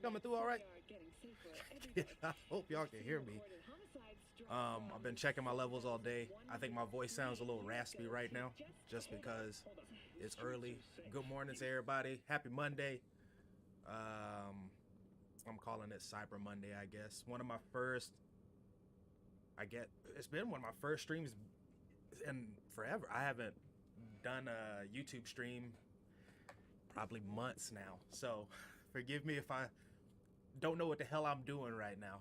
Coming through all right? I hope y'all can hear me. I've been checking my levels all day. I think my voice sounds a little raspy right now, just because it's early. Good morning to everybody. Happy Monday. I'm calling it Cyber Monday, I guess. It's been one of my first streams in forever. I haven't done a YouTube stream probably months now. So forgive me if I don't know what the hell I'm doing right now.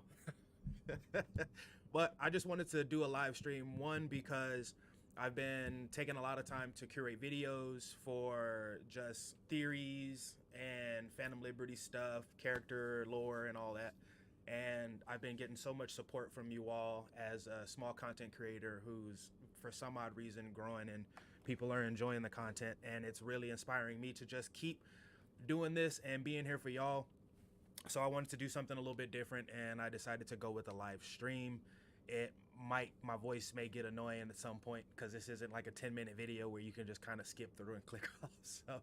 But I just wanted to do a live stream, one, because I've been taking a lot of time to curate videos for just theories and Phantom Liberty stuff, character lore and all that. And I've been getting so much support from you all as a small content creator who's, for some odd reason, growing, and people are enjoying the content. And it's really inspiring me to just keep doing this and being here for y'all. So I wanted to do something a little bit different, and I decided to go with a live stream. My voice may get annoying at some point, because this isn't like a 10-minute video where you can just kind of skip through and click off. So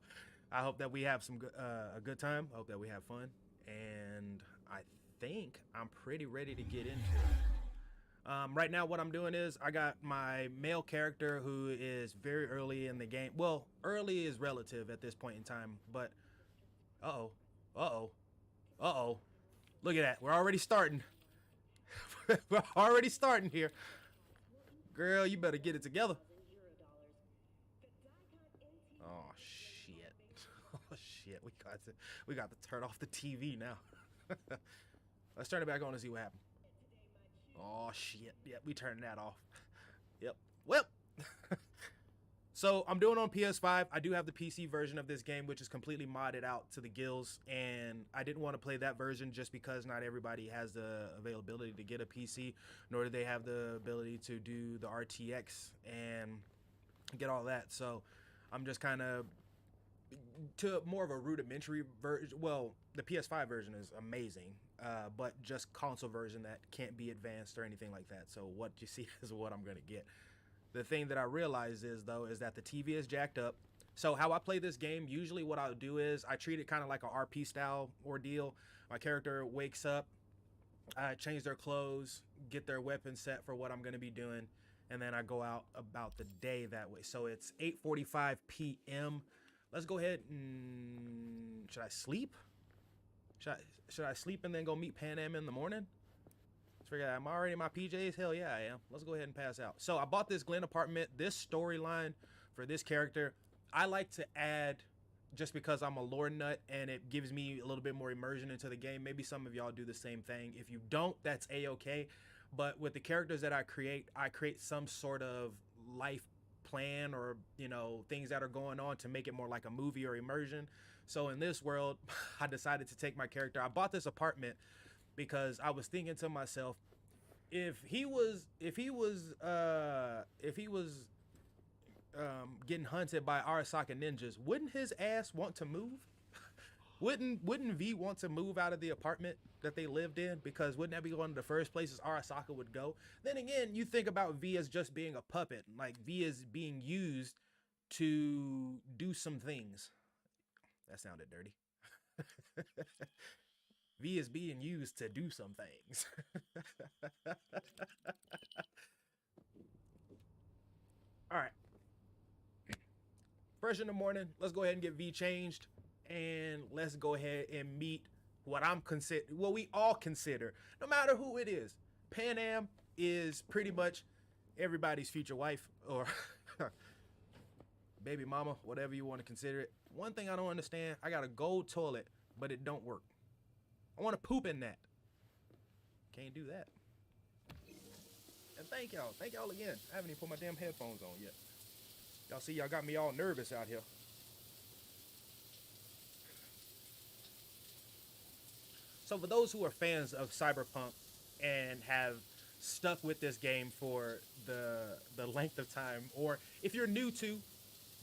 I hope that we have a good time. I hope that we have fun, and I think I'm pretty ready to get into it. Right now what I'm doing is I got my male character who is very early in the game. Well, early is relative at this point in time, but uh-oh. Look at that. We're already starting. We're already starting here. Girl, you better get it together. Oh shit. Oh shit. We got to turn off the TV now. Let's turn it back on and see what happened. Oh shit. Yep, we turned that off. Yep. Well. So I'm doing on PS5. I do have the PC version of this game, which is completely modded out to the gills, and I didn't want to play that version just because not everybody has the availability to get a PC, nor do they have the ability to do the RTX and get all that. So I'm just kind of to more of a rudimentary version. Well, the PS5 version is amazing, but just console version that can't be advanced or anything like that. So what you see is what I'm going to get. The thing that I realized is that the TV is jacked up. So how I play this game, usually what I'll do is I treat it kind of like a RP style ordeal. My character wakes up, I change their clothes, get their weapon set for what I'm going to be doing, and then I go out about the day that way. So it's 8:45 p.m. Let's go ahead and... Should I sleep? Should I sleep and then go meet Panam in the morning? Let's figure out. Am I already in my PJs? Hell yeah, I am. Let's go ahead and pass out. So I bought this Glen apartment, this storyline for this character. I like to add, just because I'm a lore nut and it gives me a little bit more immersion into the game. Maybe some of y'all do the same thing. If you don't, that's a-okay. But with the characters that I create some sort of life plan, or things that are going on to make it more like a movie or immersion. So in this world, I decided to take my character. I bought this apartment because I was thinking to myself, if he was getting hunted by Arasaka ninjas, wouldn't his ass want to move? Wouldn't V want to move out of the apartment that they lived in? Because wouldn't that be one of the first places Arasaka would go? Then again, you think about V as just being a puppet. Like, V is being used to do some things. That sounded dirty. V is being used to do some things. All right. First in the morning, let's go ahead and get V changed, and let's go ahead and meet what we all consider, no matter who it is. Panam is pretty much everybody's future wife, or baby mama, whatever you want to consider it. One thing I don't understand, I got a gold toilet, but it don't work. I want to poop in that. Can't do that. And thank y'all again. I haven't even put my damn headphones on yet. Y'all see, y'all got me all nervous out here. So for those who are fans of Cyberpunk and have stuck with this game for the length of time, or if you're new to,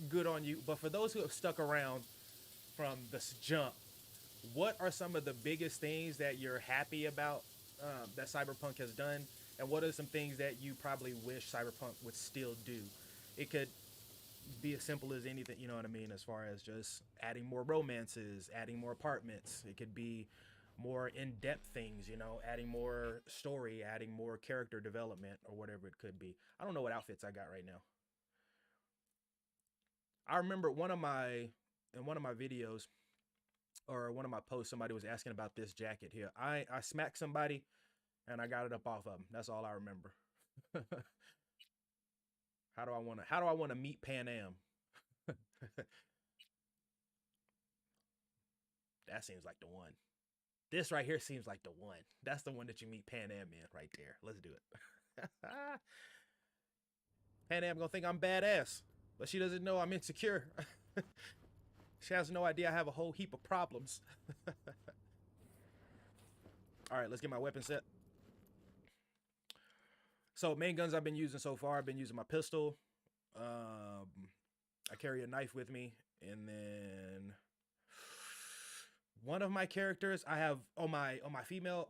good on you. But for those who have stuck around from this jump, what are some of the biggest things that you're happy about that Cyberpunk has done? And what are some things that you probably wish Cyberpunk would still do? It could be as simple as anything, you know what I mean, as far as just adding more romances, adding more apartments. It could be more in-depth things, you know, adding more story, adding more character development or whatever it could be. I don't know what outfits I got right now. I remember in one of my videos or one of my posts, somebody was asking about this jacket here. I smacked somebody and I got it up off of them. That's all I remember. How do I want to meet Panam? That seems like the one. This right here seems like the one. That's the one that you meet Panam in right there. Let's do it. Panam gonna think I'm badass, but she doesn't know I'm insecure. She has no idea I have a whole heap of problems. All right, let's get my weapon set. So main guns I've been using so far, I've been using my pistol. I carry a knife with me, and then one of my characters I have on my female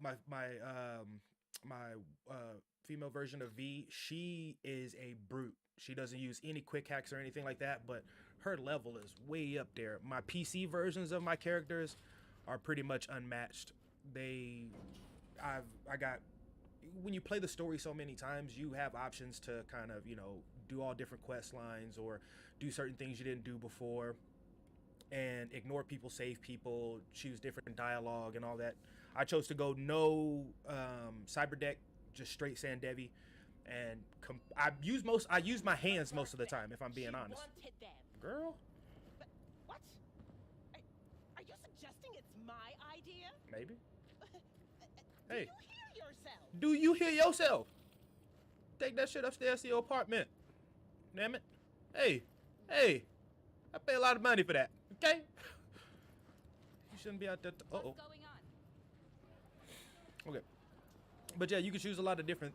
female version of V. She is a brute. She doesn't use any quick hacks or anything like that, but her level is way up there. My PC versions of my characters are pretty much unmatched. I got, when you play the story so many times, you have options to kind of, you know, do all different quest lines or do certain things you didn't do before and ignore people, save people, choose different dialogue and all that. I chose to go no cyber deck, just straight Sandevi, and I use my hands most of the time, if I'm being honest. Girl? But what? Are you suggesting it's my idea? Maybe. Hey. Hey. Do you hear yourself? Do you hear yourself? Take that shit upstairs to your apartment. Damn it. Hey. Hey. I pay a lot of money for that. Okay? You shouldn't be out there. What's going on? Okay. But yeah, you can choose a lot of different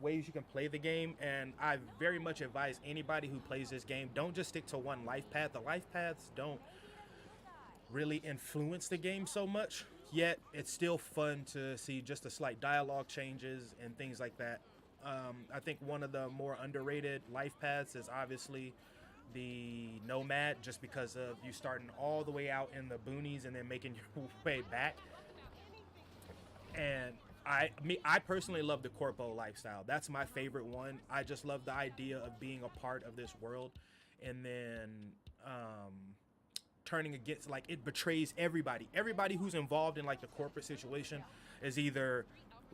ways you can play the game, and I very much advise anybody who plays this game, don't just stick to one life path. The life paths don't really influence the game so much, yet it's still fun to see just the slight dialogue changes and things like that. I think one of the more underrated life paths is obviously the nomad, just because of you starting all the way out in the boonies and then making your way back. And I personally love the corpo lifestyle. That's my favorite one. I just love the idea of being a part of this world, and then turning against, like, it betrays everybody. Everybody who's involved in like the corporate situation is either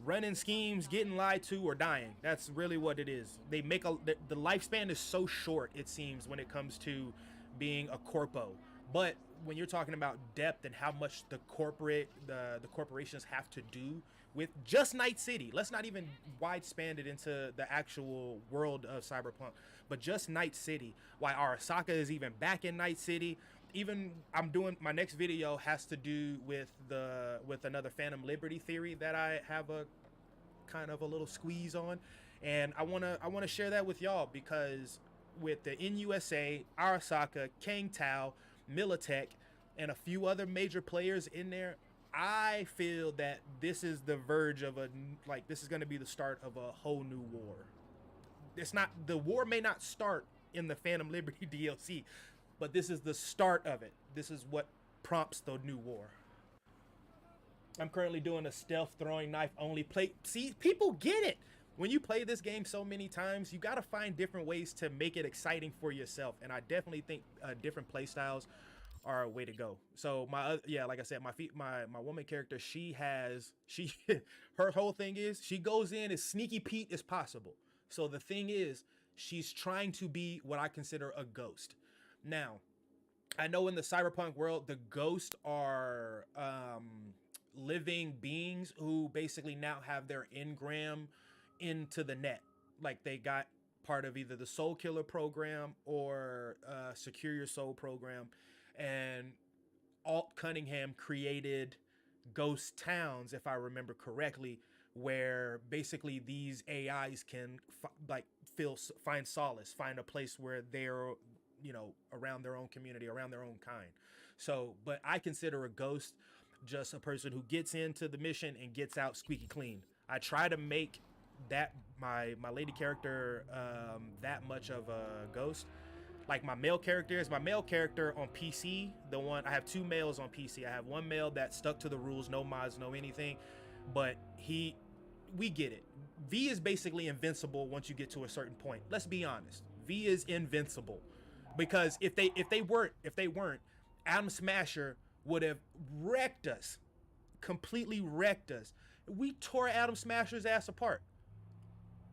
running schemes, getting lied to, or dying. That's really what it is. They make the lifespan is so short, it seems, when it comes to being a corpo. But when you're talking about depth and how much the corporations have to do with just Night City, let's not even wide span it into the actual world of Cyberpunk, but just Night City, why Arasaka is even back in Night City. Even I'm doing my next video has to do with another Phantom Liberty theory that I have a kind of a little squeeze on, and I wanna share that with y'all, because with the NUSA, Arasaka, Kang Tao, Militech, and a few other major players in there, I feel that this is the verge of this is going to be the start of a whole new war. The war may not start in the Phantom Liberty DLC, but this is the start of it. This is what prompts the new war. I'm currently doing a stealth throwing knife only play. See, people get it. When you play this game so many times, you got to find different ways to make it exciting for yourself. And I definitely think different play styles are a way to go. So like I said, my woman character, her whole thing is she goes in as sneaky Pete as possible. So the thing is, she's trying to be what I consider a ghost. Now, I know in the cyberpunk world, the ghosts are living beings who basically now have their engram into the net. Like, they got part of either the Soul Killer program or Secure Your Soul program. And Alt Cunningham created ghost towns, if I remember correctly, where basically these AIs can find solace, find a place where they're, you know, around their own community, around their own kind. So, but I consider a ghost just a person who gets into the mission and gets out squeaky clean. I try to make that my lady character that much of a ghost. like my male characters. My male character on PC, the one I have 2 males on PC. I have one male that stuck to the rules, no mods, no anything, but we get it. V is basically invincible once you get to a certain point. Let's be honest. V is invincible because if they weren't, Adam Smasher would have wrecked us, completely wrecked us. We tore Adam Smasher's ass apart.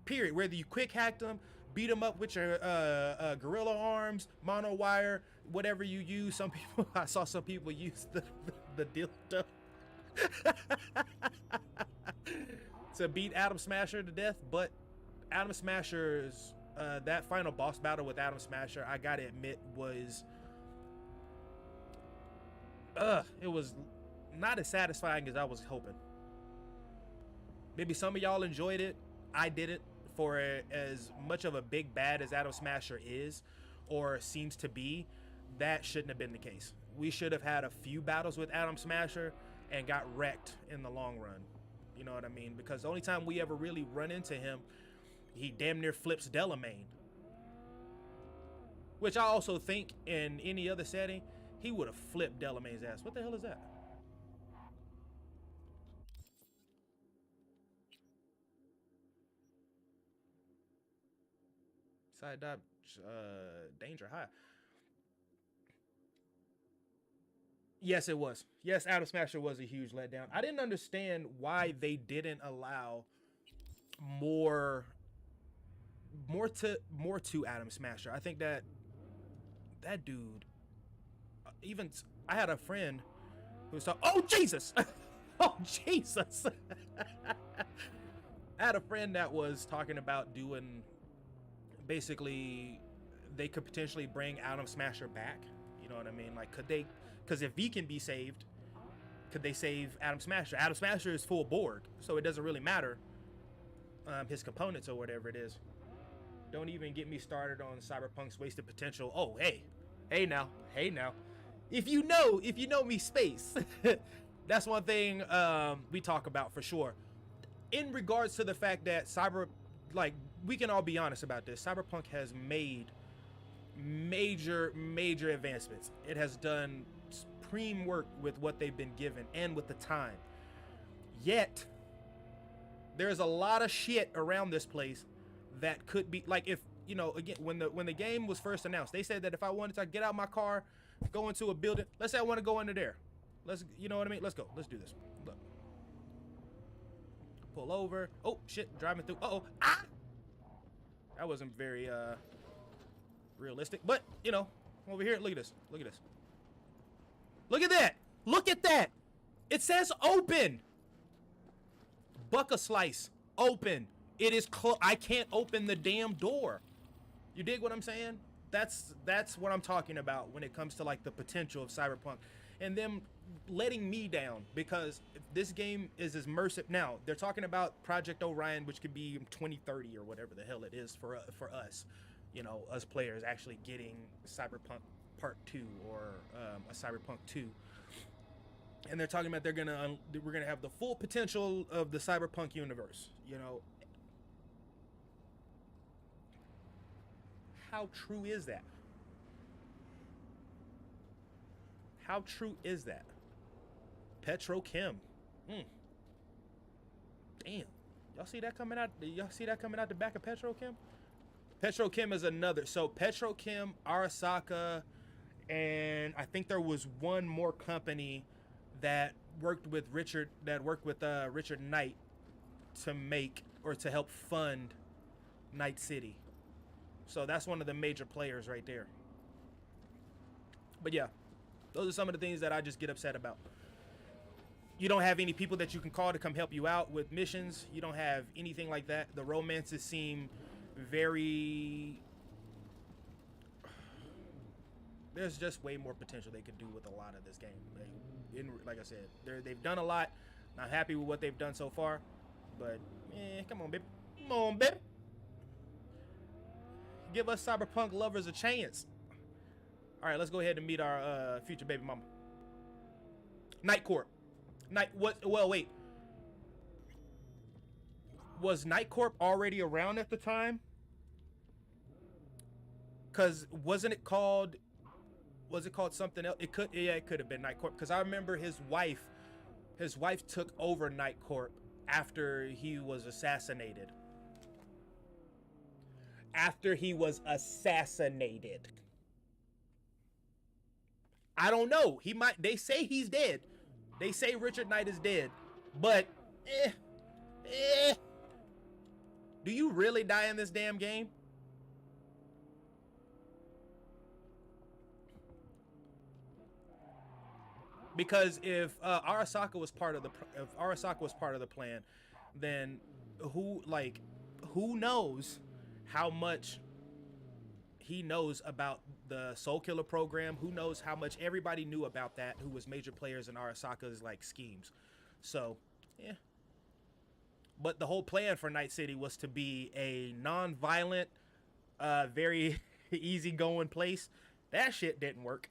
Period. Whether you quick hacked him, beat him up with your gorilla arms, mono wire, whatever you use. Some people, I saw some people use the dildo to beat Adam Smasher to death. But Adam Smasher's that final boss battle with Adam Smasher, I gotta admit, was it was not as satisfying as I was hoping. Maybe some of y'all enjoyed it. I didn't. For as much of a big bad as Adam Smasher is, or seems to be, that shouldn't have been the case. We should have had a few battles with Adam Smasher and got wrecked in the long run. You know what I mean? Because the only time we ever really run into him, he damn near flips Delamain. Which I also think in any other setting, he would have flipped Delamain's ass. What the hell is that? Side dodge, danger high. Yes, it was. Yes, Adam Smasher was a huge letdown. I didn't understand why they didn't allow more to Adam Smasher. I think that dude, even I had a friend who was talking. Oh Jesus! Oh Jesus! I had a friend that was talking about doing. Basically, they could potentially bring Adam Smasher back. You know what I mean? Like, could they? Because if V can be saved, could they save Adam Smasher? Adam Smasher is full Borg, so it doesn't really matter his components or whatever it is. Don't even get me started on Cyberpunk's wasted potential. Oh, hey now. If you know me, space. That's one thing we talk about for sure. In regards to the fact that we can all be honest about this. Cyberpunk has made major advancements. It has done supreme work with what they've been given and with the time. Yet, there's a lot of shit around this place that could be like, if you know, again, when the game was first announced, they said that if I wanted to get out my car, go into a building. Let's say I want to go into there. You know what I mean? Let's go. Let's do this. Look. Pull over. Oh shit! Driving through. Ah! That wasn't very realistic, but you know, over here, look at this. Look at this. Look at that. Look at that. It says open. Buck a slice. Open. It is closed. I can't open the damn door. You dig what I'm saying? That's what I'm talking about when it comes to like the potential of Cyberpunk and them letting me down, because this game is as immersive. Now they're talking about Project Orion, which could be 2030 or whatever the hell it is for us, you know, us players actually getting Cyberpunk Part 2 or a Cyberpunk 2. And they're talking about we're gonna have the full potential of the Cyberpunk universe. You know, how true is that? How true is that? Petrochem. Damn. Y'all see that coming out? Y'all see that coming out the back of Petrochem? Petrochem is another. So Petrochem, Arasaka, and I think there was one more company that worked with Richard Knight to make or to help fund Night City. So that's one of the major players right there. But yeah, those are some of the things that I just get upset about. You don't have any people that you can call to come help you out with missions. You don't have anything like that. The romances seem very... There's just way more potential they could do with a lot of this game. Like I said, they've done a lot. Not happy with what they've done so far. But, come on, baby. Come on, baby. Give us Cyberpunk lovers a chance. All right, let's go ahead and meet our future baby mama. Night Corp. Wait. Was Night Corp already around at the time? Cause wasn't it called? Was it called something else? It could. Yeah, it could have been Night Corp. Cause I remember his wife took over Night Corp after he was assassinated. After he was assassinated. I don't know. He might. They say he's dead. They say Richard Knight is dead. But, do you really die in this damn game? Because if Arasaka was part of the plan, then who knows how much he knows about the Soul Killer program? Who knows how much everybody knew about that? Who was major players in Arasaka's like schemes? So, yeah. But the whole plan for Night City was to be a non-violent, very easygoing place. That shit didn't work.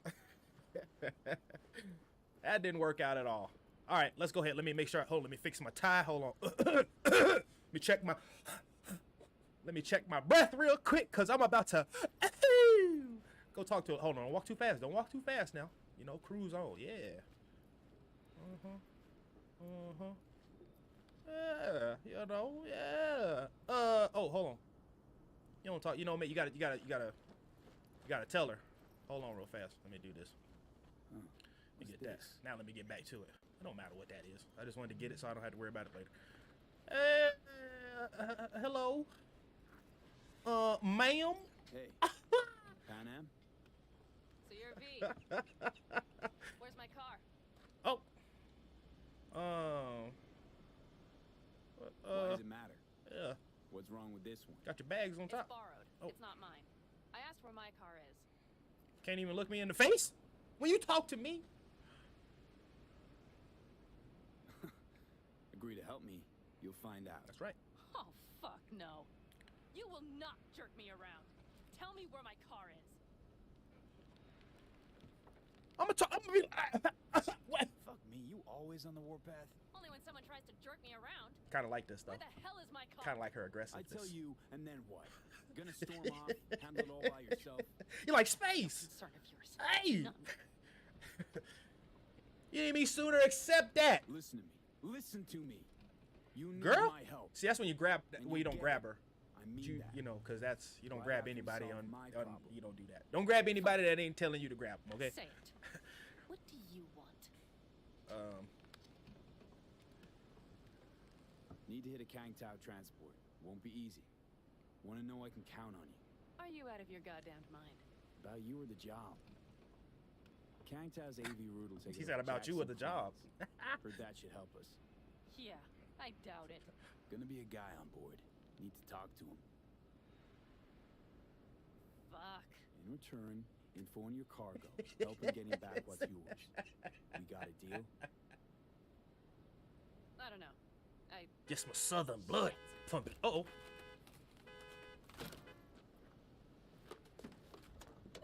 That didn't work out at all. All right, let's go ahead. Let me make sure. Let me fix my tie. Hold on. Let me check my breath real quick, cause I'm about to go talk to it. Hold on. Don't walk too fast. Don't walk too fast now. You know, cruise on. Yeah. Yeah. You know. Yeah. Oh, hold on. You don't talk. You know, mate. You gotta tell her. Hold on, real fast. Let me do this. Let me get that. Now let me get back to it. It don't matter what that is. I just wanted to get it so I don't have to worry about it later. Hello. Ma'am. Hey. Panam. So you're V. Where's my car? Oh. Why does it matter? Yeah. What's wrong with this one? Got your bags on top. It's borrowed. Oh. It's not mine. I asked where my car is. Can't even look me in the face when you talk to me. Agree to help me, you'll find out. That's right. Oh, fuck no. You will not jerk me around. Tell me where my car is. I'm gonna be what? Fuck me, you always on the warpath? Only when someone tries to jerk me around. Kind of like this though. Where the hell is my car? Kind of like her I aggressiveness. tell you, and then what? Gonna storm off, handle it all by yourself? You like space? Concern of yours. Hey! None. You need me sooner. Accept that, Listen to me. Listen to me. You need girl. my help. See, that's when you grab. And Well, you don't get grab it. her. I mean You, that. you know, because that's you don't So I grab have to anybody solve on. my problem. You don't do that. Don't grab anybody that ain't telling you to grab them. Okay. Say it. What do you want? Need to hit a Kang Tao transport. Won't be easy. Want to know I can count on you. Are you out of your goddamned mind? About you or the job. Kang Tao's AV route will take. He said about you or the job. Heard that should help us. Yeah, I doubt it. Gonna be a guy on board. Need to talk to him. Fuck. In return, info on your cargo. Help in getting back what's yours. We got a deal? I don't know. Just my southern blood. From the oh.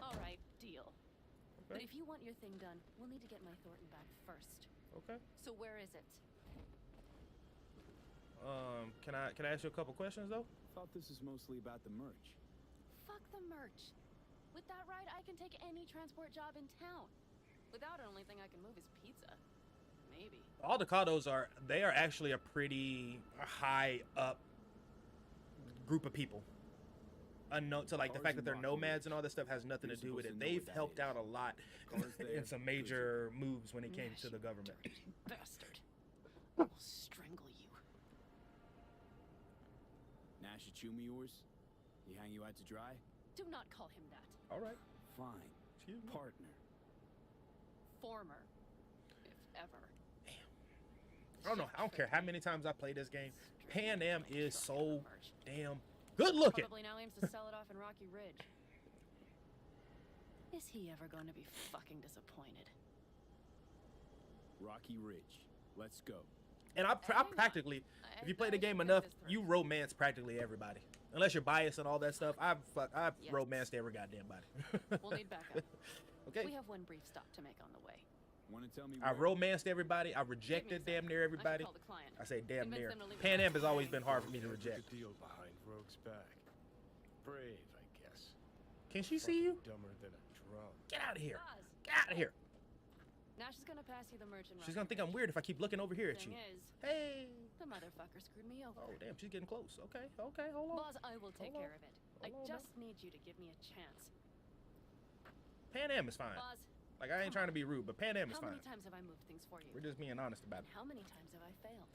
All right, deal. But Okay. if you want your thing done, we'll need to get my Thornton back first. Okay. So where is it? Can I ask you a couple questions though? Thought this was mostly about the merch. Fuck the merch. With that ride, I can take any transport job in town. Without it, only thing I can move is pizza. Maybe. All Ducados are actually a pretty high up group of people. Unknown to like the Cars fact that in they're Rocky nomads Ridge. and all this stuff has nothing to You're do with supposed it. to know They've what that helped is. out a lot Cars there, in some goods major moves when it came Nash, to the government. dirty bastard. I will strangle you. Nash Achumi yours? He hang you out to dry? Do not call him that. All right. Fine. Excuse me. Partner. Former. If ever. I don't know. I don't care how many times I play this game. Pan Am is so Merch. damn good looking. Probably now aims to sell it off in Rocky Ridge. Is he ever going to be fucking disappointed? Rocky Ridge. Let's go. And I practically, if you play the game enough, you romance practically everybody. Unless you're biased and all that stuff, I've Yes. romanced every goddamn body. We'll need backup. Okay. We have one brief stop to make on the way. Wanna tell me I where? romanced everybody. I Give me a rejected sec. damn near I everybody. should call the client. I say damn Convince near. them to leave Pan it Am has alone. always been hard for me to Put reject. the deal behind Rogue's back. Brave, I guess. Can she see you? Dumber than a drug. Get out of here. Boz. Get out of here. Now she's gonna pass you the merchant. She's gonna think I'm weird if I keep looking over here at you. Thing is, Hey. the motherfucker screwed me over. Oh, damn, she's getting close. Okay, okay, hold on. Boz, I will take Hold on. care of it. I Hold on, just need you to give me a chance. Pan Am is fine. Boz, Like, I ain't trying to be rude, but Pan Am is how fine. many times have I moved things for you? We're just being honest about And it. how many times have I failed?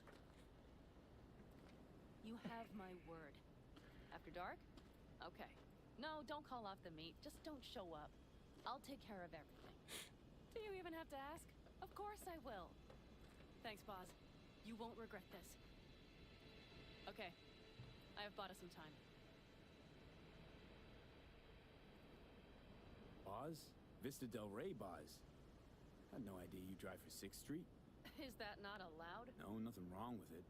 You have my word. After dark? Okay. No, don't call off the meet. Just don't show up. I'll take care of everything. Do you even have to ask? Of course I will. Thanks, Boz. You won't regret this. Okay. I have bought us some time. Boz? Vista Del Rey Boz. Had no idea you drive for 6th Street. Is that not allowed? No, nothing wrong with it.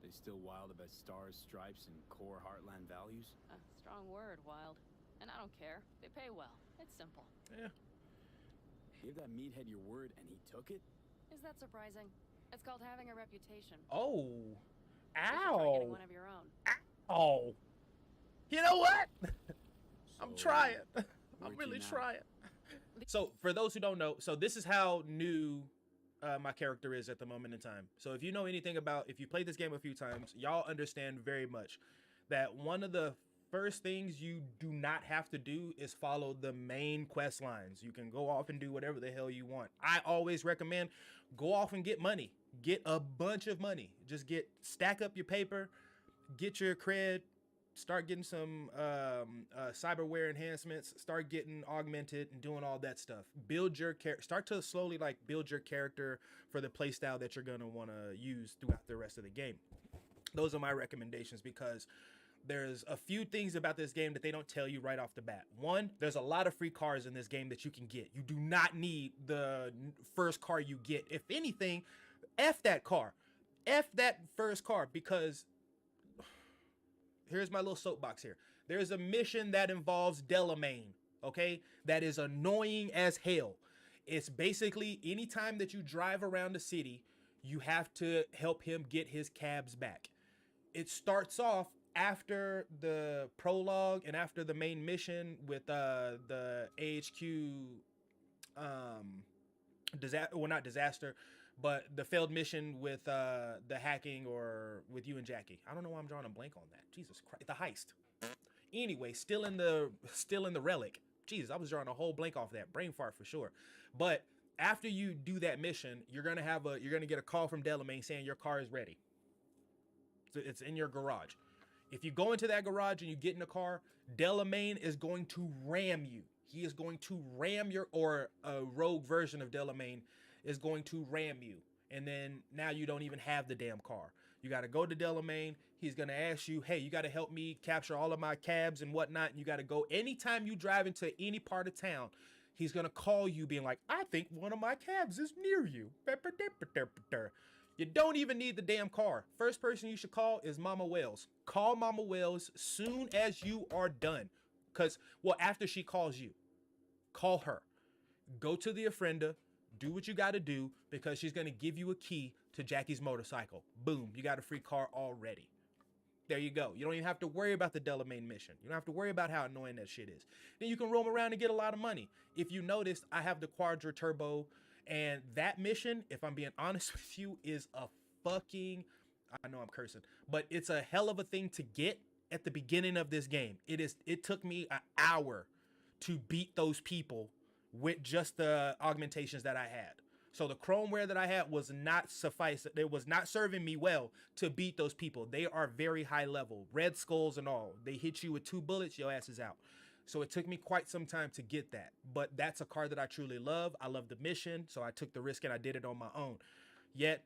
They still wild about stars, stripes, and core heartland values. Strong word, Wild. And I don't care. They pay well. It's simple. Yeah. Give that meathead your word and he took it? Is that surprising? It's called having a reputation. Oh. You should try getting Ow. one of your own. Oh. You know what? I'm So, trying. I'm where'd you really now? trying. So, for those who don't know, so this is how new my character is at the moment in time. So, if you know anything about, if you played this game a few times, y'all understand very much that one of the first things you do not have to do is follow the main quest lines. You can go off and do whatever the hell you want. I always recommend go off and get money. Get a bunch of money. Just stack up your paper, get your cred, start getting some cyberware enhancements, start getting augmented and doing all that stuff. Build your start to slowly like build your character for the playstyle that you're gonna want to use throughout the rest of the game. Those are my recommendations because there's a few things about this game that they don't tell you right off the bat. One, there's a lot of free cars in this game that you can get. You do not need the first car you get. If anything, F that car. F that first car because here's my little soapbox here. There's a mission that involves Delamain, okay? That is annoying as hell. It's basically anytime that you drive around the city, you have to help him get his cabs back. It starts off after the prologue and after the main mission with the AHQ not disaster, but the failed mission with the hacking or with you and Jackie. I don't know why I'm drawing a blank on that. Jesus Christ, the heist. Anyway, still in the relic. Jesus, I was drawing a whole blank off that. Brain fart for sure. But after you do that mission, you're gonna get a call from Delamain saying your car is ready. So it's in your garage. If you go into that garage and you get in the car, Delamain is going to ram you. He is going to ram or a rogue version of Delamain is going to ram you. And then now you don't even have the damn car. You got to go to Delamain. He's going to ask you, hey, you got to help me capture all of my cabs and whatnot. And you got to go anytime you drive into any part of town. He's going to call you being like, I think one of my cabs is near you. You don't even need the damn car. First person you should call is Mama Wells. Call Mama Wells soon as you are done. After she calls you, call her. Go to the Ofrenda. Do what you got to do because she's going to give you a key to Jackie's motorcycle. Boom. You got a free car already. There you go. You don't even have to worry about the Delamain mission. You don't have to worry about how annoying that shit is. Then you can roam around and get a lot of money. If you noticed, I have the Quadra Turbo. And that mission, if I'm being honest with you, is a fucking, I know I'm cursing, but it's a hell of a thing to get at the beginning of this game. It took me an hour to beat those people with just the augmentations that I had. So the chromeware that I had was not suffice. It was not serving me well to beat those people. They are very high level, red skulls and all. They hit you with 2 bullets, your ass is out. So it took me quite some time to get that. But that's a car that I truly love. I love the mission, so I took the risk and I did it on my own. Yet,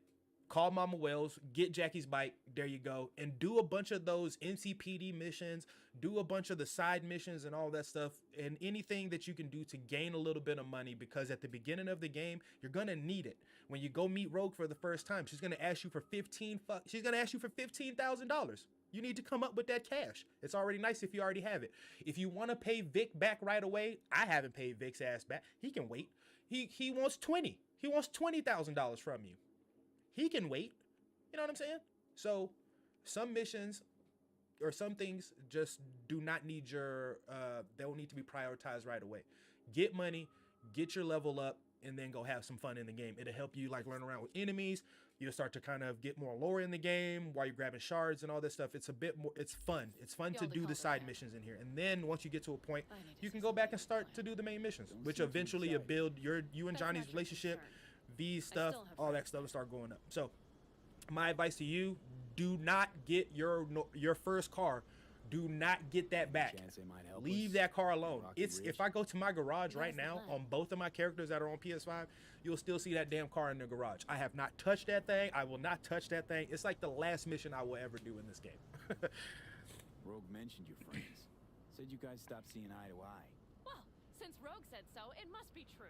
call Mama Wells, get Jackie's bike, there you go, and do a bunch of those NCPD missions, do a bunch of the side missions and all that stuff, and anything that you can do to gain a little bit of money, because at the beginning of the game, you're gonna need it. When you go meet Rogue for the first time, she's gonna ask you for $15,000. You need to come up with that cash. It's already nice if you already have it. If you want to pay Vic back right away, I haven't paid Vic's ass back. He can wait. He wants 20. He wants $20,000 from you. He can wait. You know what I'm saying? So some missions or some things just do not need your they'll need to be prioritized right away. Get money, get your level up, and then go have some fun in the game. It'll help you like learn around with enemies. You'll start to kind of get more lore in the game while you're grabbing shards and all this stuff. It's a bit more, it's fun. It's fun to do the side missions in here. And then once you get to a point, you can go back and start to do the main missions, which eventually you build you and Johnny's relationship, V stuff, all that stuff will start going up. So my advice to you, do not get your first car. Do not get that back. Leave that car alone. It's if I go to my garage right now on both of my characters that are on PS5, you'll still see that damn car in the garage. I have not touched that thing. I will not touch that thing. It's like the last mission I will ever do in this game. Rogue mentioned your friends. Said you guys stopped seeing eye to eye. Well, since Rogue said so, it must be true.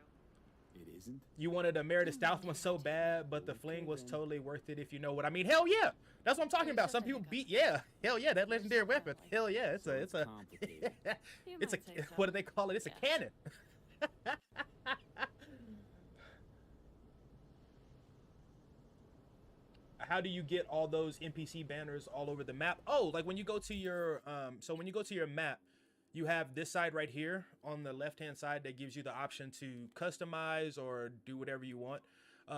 It isn't? You wanted a Meredith Stealth one so bad, but the fling was totally worth it if you know what I mean. Hell yeah. That's what I'm talking about. Some people beat, yeah. Hell yeah, that legendary weapon. Hell yeah, it's a it's a what do they call it? It's a cannon. How do you get all those NPC banners all over the map? Oh, like when you go to your so when you go to your map, you have this side right here on the left-hand side that gives you the option to customize or do whatever you want.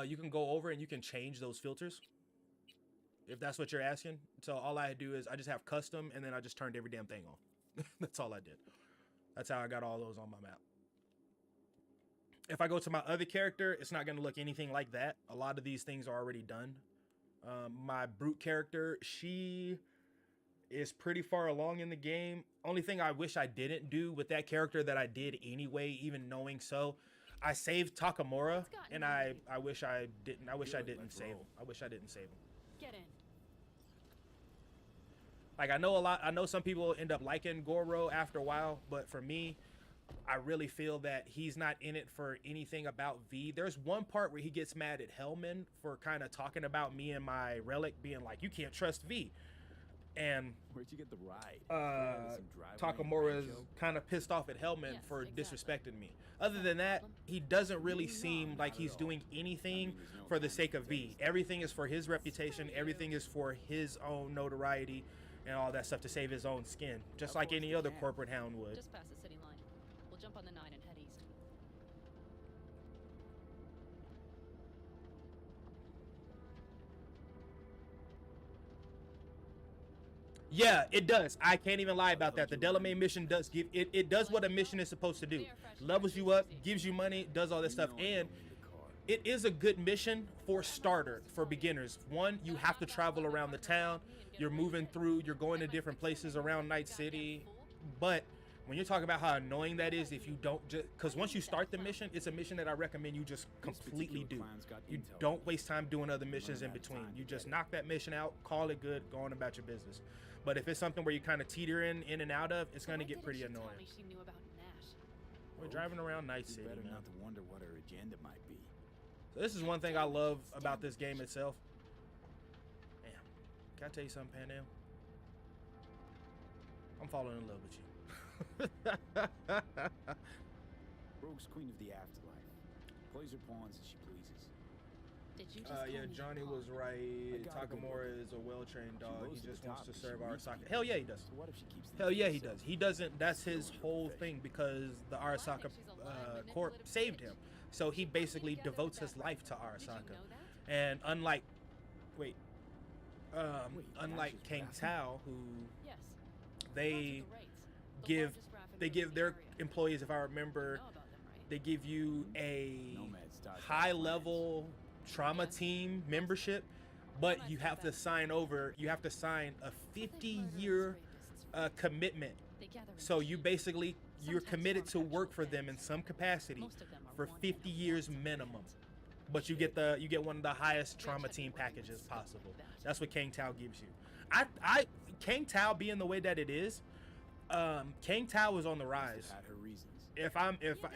You can go over and you can change those filters if that's what you're asking. So all I do is I just have custom and then I just turned every damn thing on. That's all I did. That's how I got all those on my map. If I go to my other character, it's not going to look anything like that. A lot of these things are already done. My brute character, she is pretty far along in the game. Only thing I wish I didn't do with that character that I did anyway, even knowing so, I saved Takamura, and I wish I didn't. I wish I didn't save him. I wish I didn't save him. Get in. Like I know some people end up liking Goro after a while, but for me, I really feel that he's not in it for anything about V. There's one part where he gets mad at Hellman for kind of talking about me and my relic, being like, "You can't trust V." And where'd you get the ride? Takamura is kind of pissed off at Hellman for disrespecting me. Other than that, he doesn't really seem like he's doing anything for the sake of V. Everything is for his reputation. Everything is for his own notoriety and all that stuff to save his own skin, just like any other corporate hound would. Just past the city line. We'll jump on the 9 and head east. Yeah, it does. I can't even lie about that. The Delamain mission does give it does what a mission is supposed to do. Levels you up, gives you money, does all this stuff, and it is a good mission for starter, for beginners. One, you have to travel around the town. You're moving through, you're going to different places around Night City. But when you're talking about how annoying that is if you don't just, because once you start the mission, it's a mission that I recommend you just completely do. You don't waste time doing other missions in between. You just knock that mission out, call it good, go on about your business. But if it's something where you kind of teeter in and out of, it's going to get pretty annoying. We're driving around Night City, better man. not to wonder what her agenda might be. So this is one thing I love about this game itself. Damn. Can I tell you something, Panam? I'm falling in love with you. Rogue's queen of the afterlife. Plays her pawns as she pleases. Did you just call Yeah, me Johnny a was pawn? right. I got a good Takamura one. is a well-trained dog. He rose to just the wants top to because serve she our reached soccer. me. Hell yeah, he does. So what if she keeps things Hell yeah, to he herself? does. He doesn't. That's Still his wonder whole fish. thing because the Arasaka Corp saved him. So he basically devotes his life to Arasaka. And unlike, Wait, unlike Ash's King graphic? Tao, who Yes. they The give largest graphic they in give the their area. employees, if I You remember, know about them, right? they give you a Nomads start their high plans. level trauma team membership, but you have to sign over. You have to sign a 50-year commitment. They gather in So you teams. basically you're Sometimes committed to form work actual for them in gangs. some capacity Most of them are for one 50 in a years thousand minimum. units. But you get one of the highest trauma team packages possible. That's what King Tao gives you. I King Tao being the way that it is, King Tao is on the rise. Had her reasons.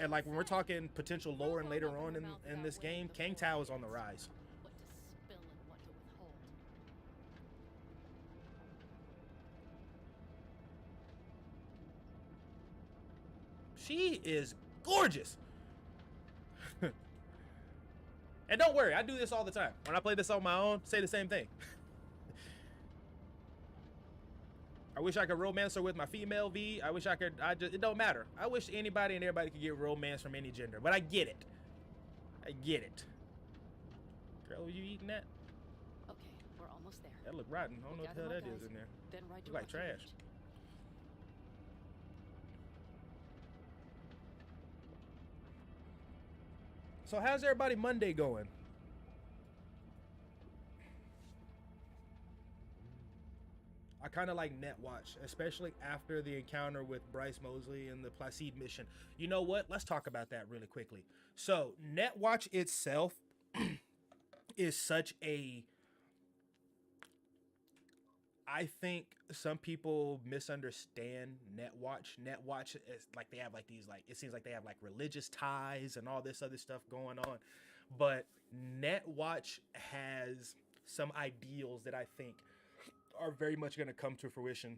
And like when we're talking potential lore and later on in this game, King Tao is on the rise. What to spill and what to withhold. She is gorgeous. And don't worry, I do this all the time. When I play this on my own, say the same thing. I wish I could romance her with my female V. I wish I could. It don't matter. I wish anybody and everybody could get romance from any gender. But I get it. I get it. Girl, were you eating that? Okay, we're almost there. That look rotten. I don't know what the hell that is in there. Then right Look like trash. So how's everybody Monday going? I kind of like Netwatch, especially after the encounter with Bryce Mosley and the Placide mission. You know what? Let's talk about that really quickly. So Netwatch itself is such a... I think some people misunderstand Netwatch. Netwatch is like they have like these like it seems like they have like religious ties and all this other stuff going on. But Netwatch has some ideals that I think are very much going to come to fruition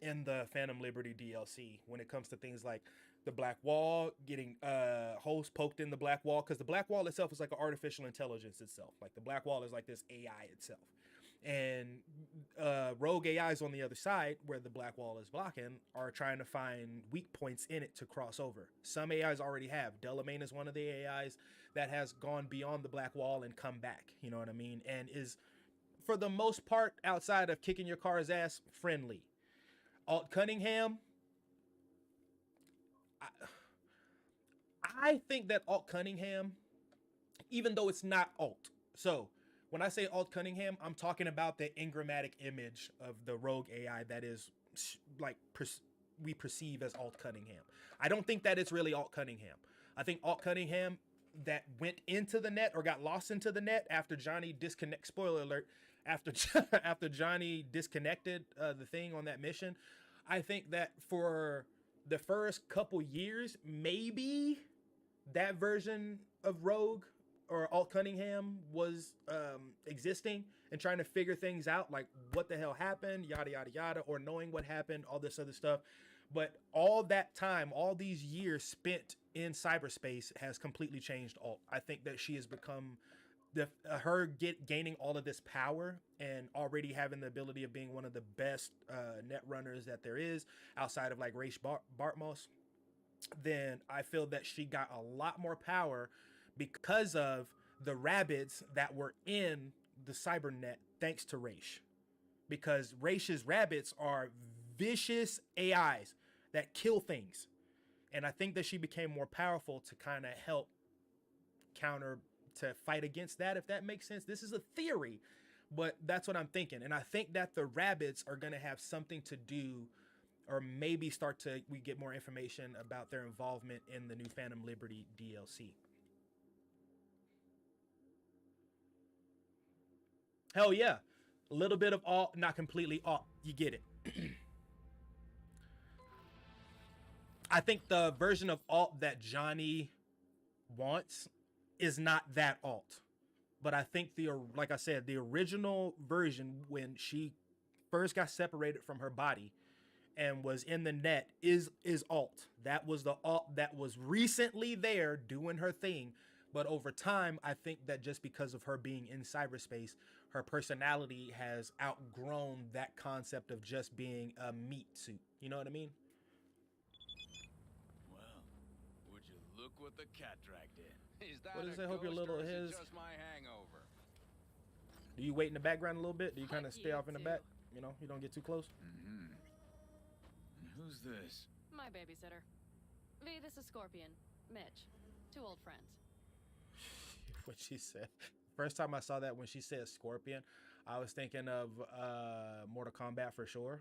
in the Phantom Liberty DLC when it comes to things like the Black Wall, getting holes poked in the Black Wall, because the Black Wall itself is like an artificial intelligence itself. Like the Black Wall is like this AI itself. And rogue AIs on the other side, where the Black Wall is blocking, are trying to find weak points in it to cross over. Some AIs already have. Delamain is one of the AIs that has gone beyond the Black Wall and come back, you know what I mean? And is, for the most part, outside of kicking your car's ass, friendly. Alt Cunningham, I think that Alt Cunningham, even though it's not Alt, so when I say Alt Cunningham, I'm talking about the engrammatic image of the rogue AI that is like we perceive as Alt Cunningham. I don't think that it's really Alt Cunningham. I think Alt Cunningham that went into the net or got lost into the net after Johnny spoiler alert, after Johnny disconnected the thing on that mission. I think that for the first couple years, maybe that version of Rogue or Alt Cunningham was existing and trying to figure things out, like what the hell happened, yada, yada, yada, or knowing what happened, all this other stuff. But all that time, all these years spent in cyberspace has completely changed Alt. I think that she has become gaining all of this power and already having the ability of being one of the best net runners that there is outside of like Raish Bartmos. Then I feel that she got a lot more power because of the rabbits that were in the cybernet, thanks to Raish. Because Raish's rabbits are vicious AIs that kill things. And I think that she became more powerful to kind of help to fight against that, if that makes sense. This is a theory, but that's what I'm thinking. And I think that the rabbits are going to have something to do, or maybe we get more information about their involvement in the new Phantom Liberty DLC. Hell yeah. A little bit of Alt, not completely Alt. You get it. I think the version of Alt that Johnny wants is not that Alt. But I think like I said, the original version when she first got separated from her body and was in the net is Alt. That was the Alt that was recently there doing her thing. But over time, I think that just because of her being in cyberspace, her personality has outgrown that concept of just being a meat suit. You know what I mean? Well, would you look what the cat dragged in? Is that What does a it? Hope your ghost little or is it his. just my hangover? Do you wait in the background a little bit? Do you kind of Fuck stay you off in the too. back? You know, you don't get too close. Mm-hmm. Who's this? My babysitter. V, this is Scorpion. Mitch. Two old friends. What she said. First time I saw that when she said Scorpion, I was thinking of Mortal Kombat for sure.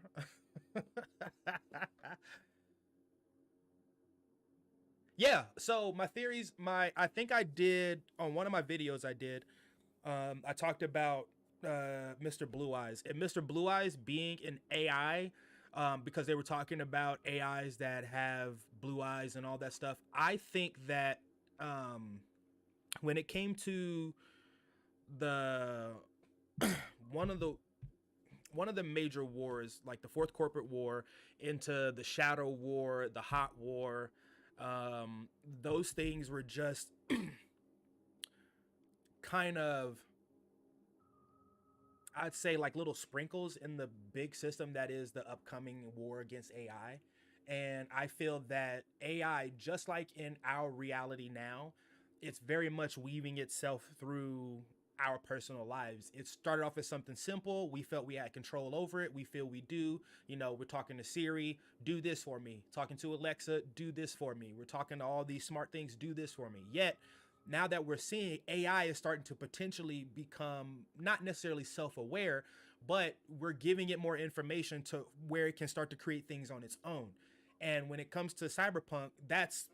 Yeah, so my theories, I think I did on one of my videos I talked about Mr. Blue Eyes and Mr. Blue Eyes being an AI, because they were talking about AIs that have blue eyes and all that stuff. I think that when it came to the one of the major wars, like the Fourth Corporate War into the Shadow War, the Hot War, those things were just kind of I'd say like little sprinkles in the big system that is the upcoming war against AI. And I feel that AI, just like in our reality now, it's very much weaving itself through our personal lives. It started off as something simple. We felt we had control over it. We feel we do. You know, we're talking to Siri, do this for me. Talking to Alexa, do this for me. We're talking to all these smart things, do this for me. Yet, now that we're seeing AI is starting to potentially become not necessarily self-aware, but we're giving it more information to where it can start to create things on its own. And when it comes to Cyberpunk, that's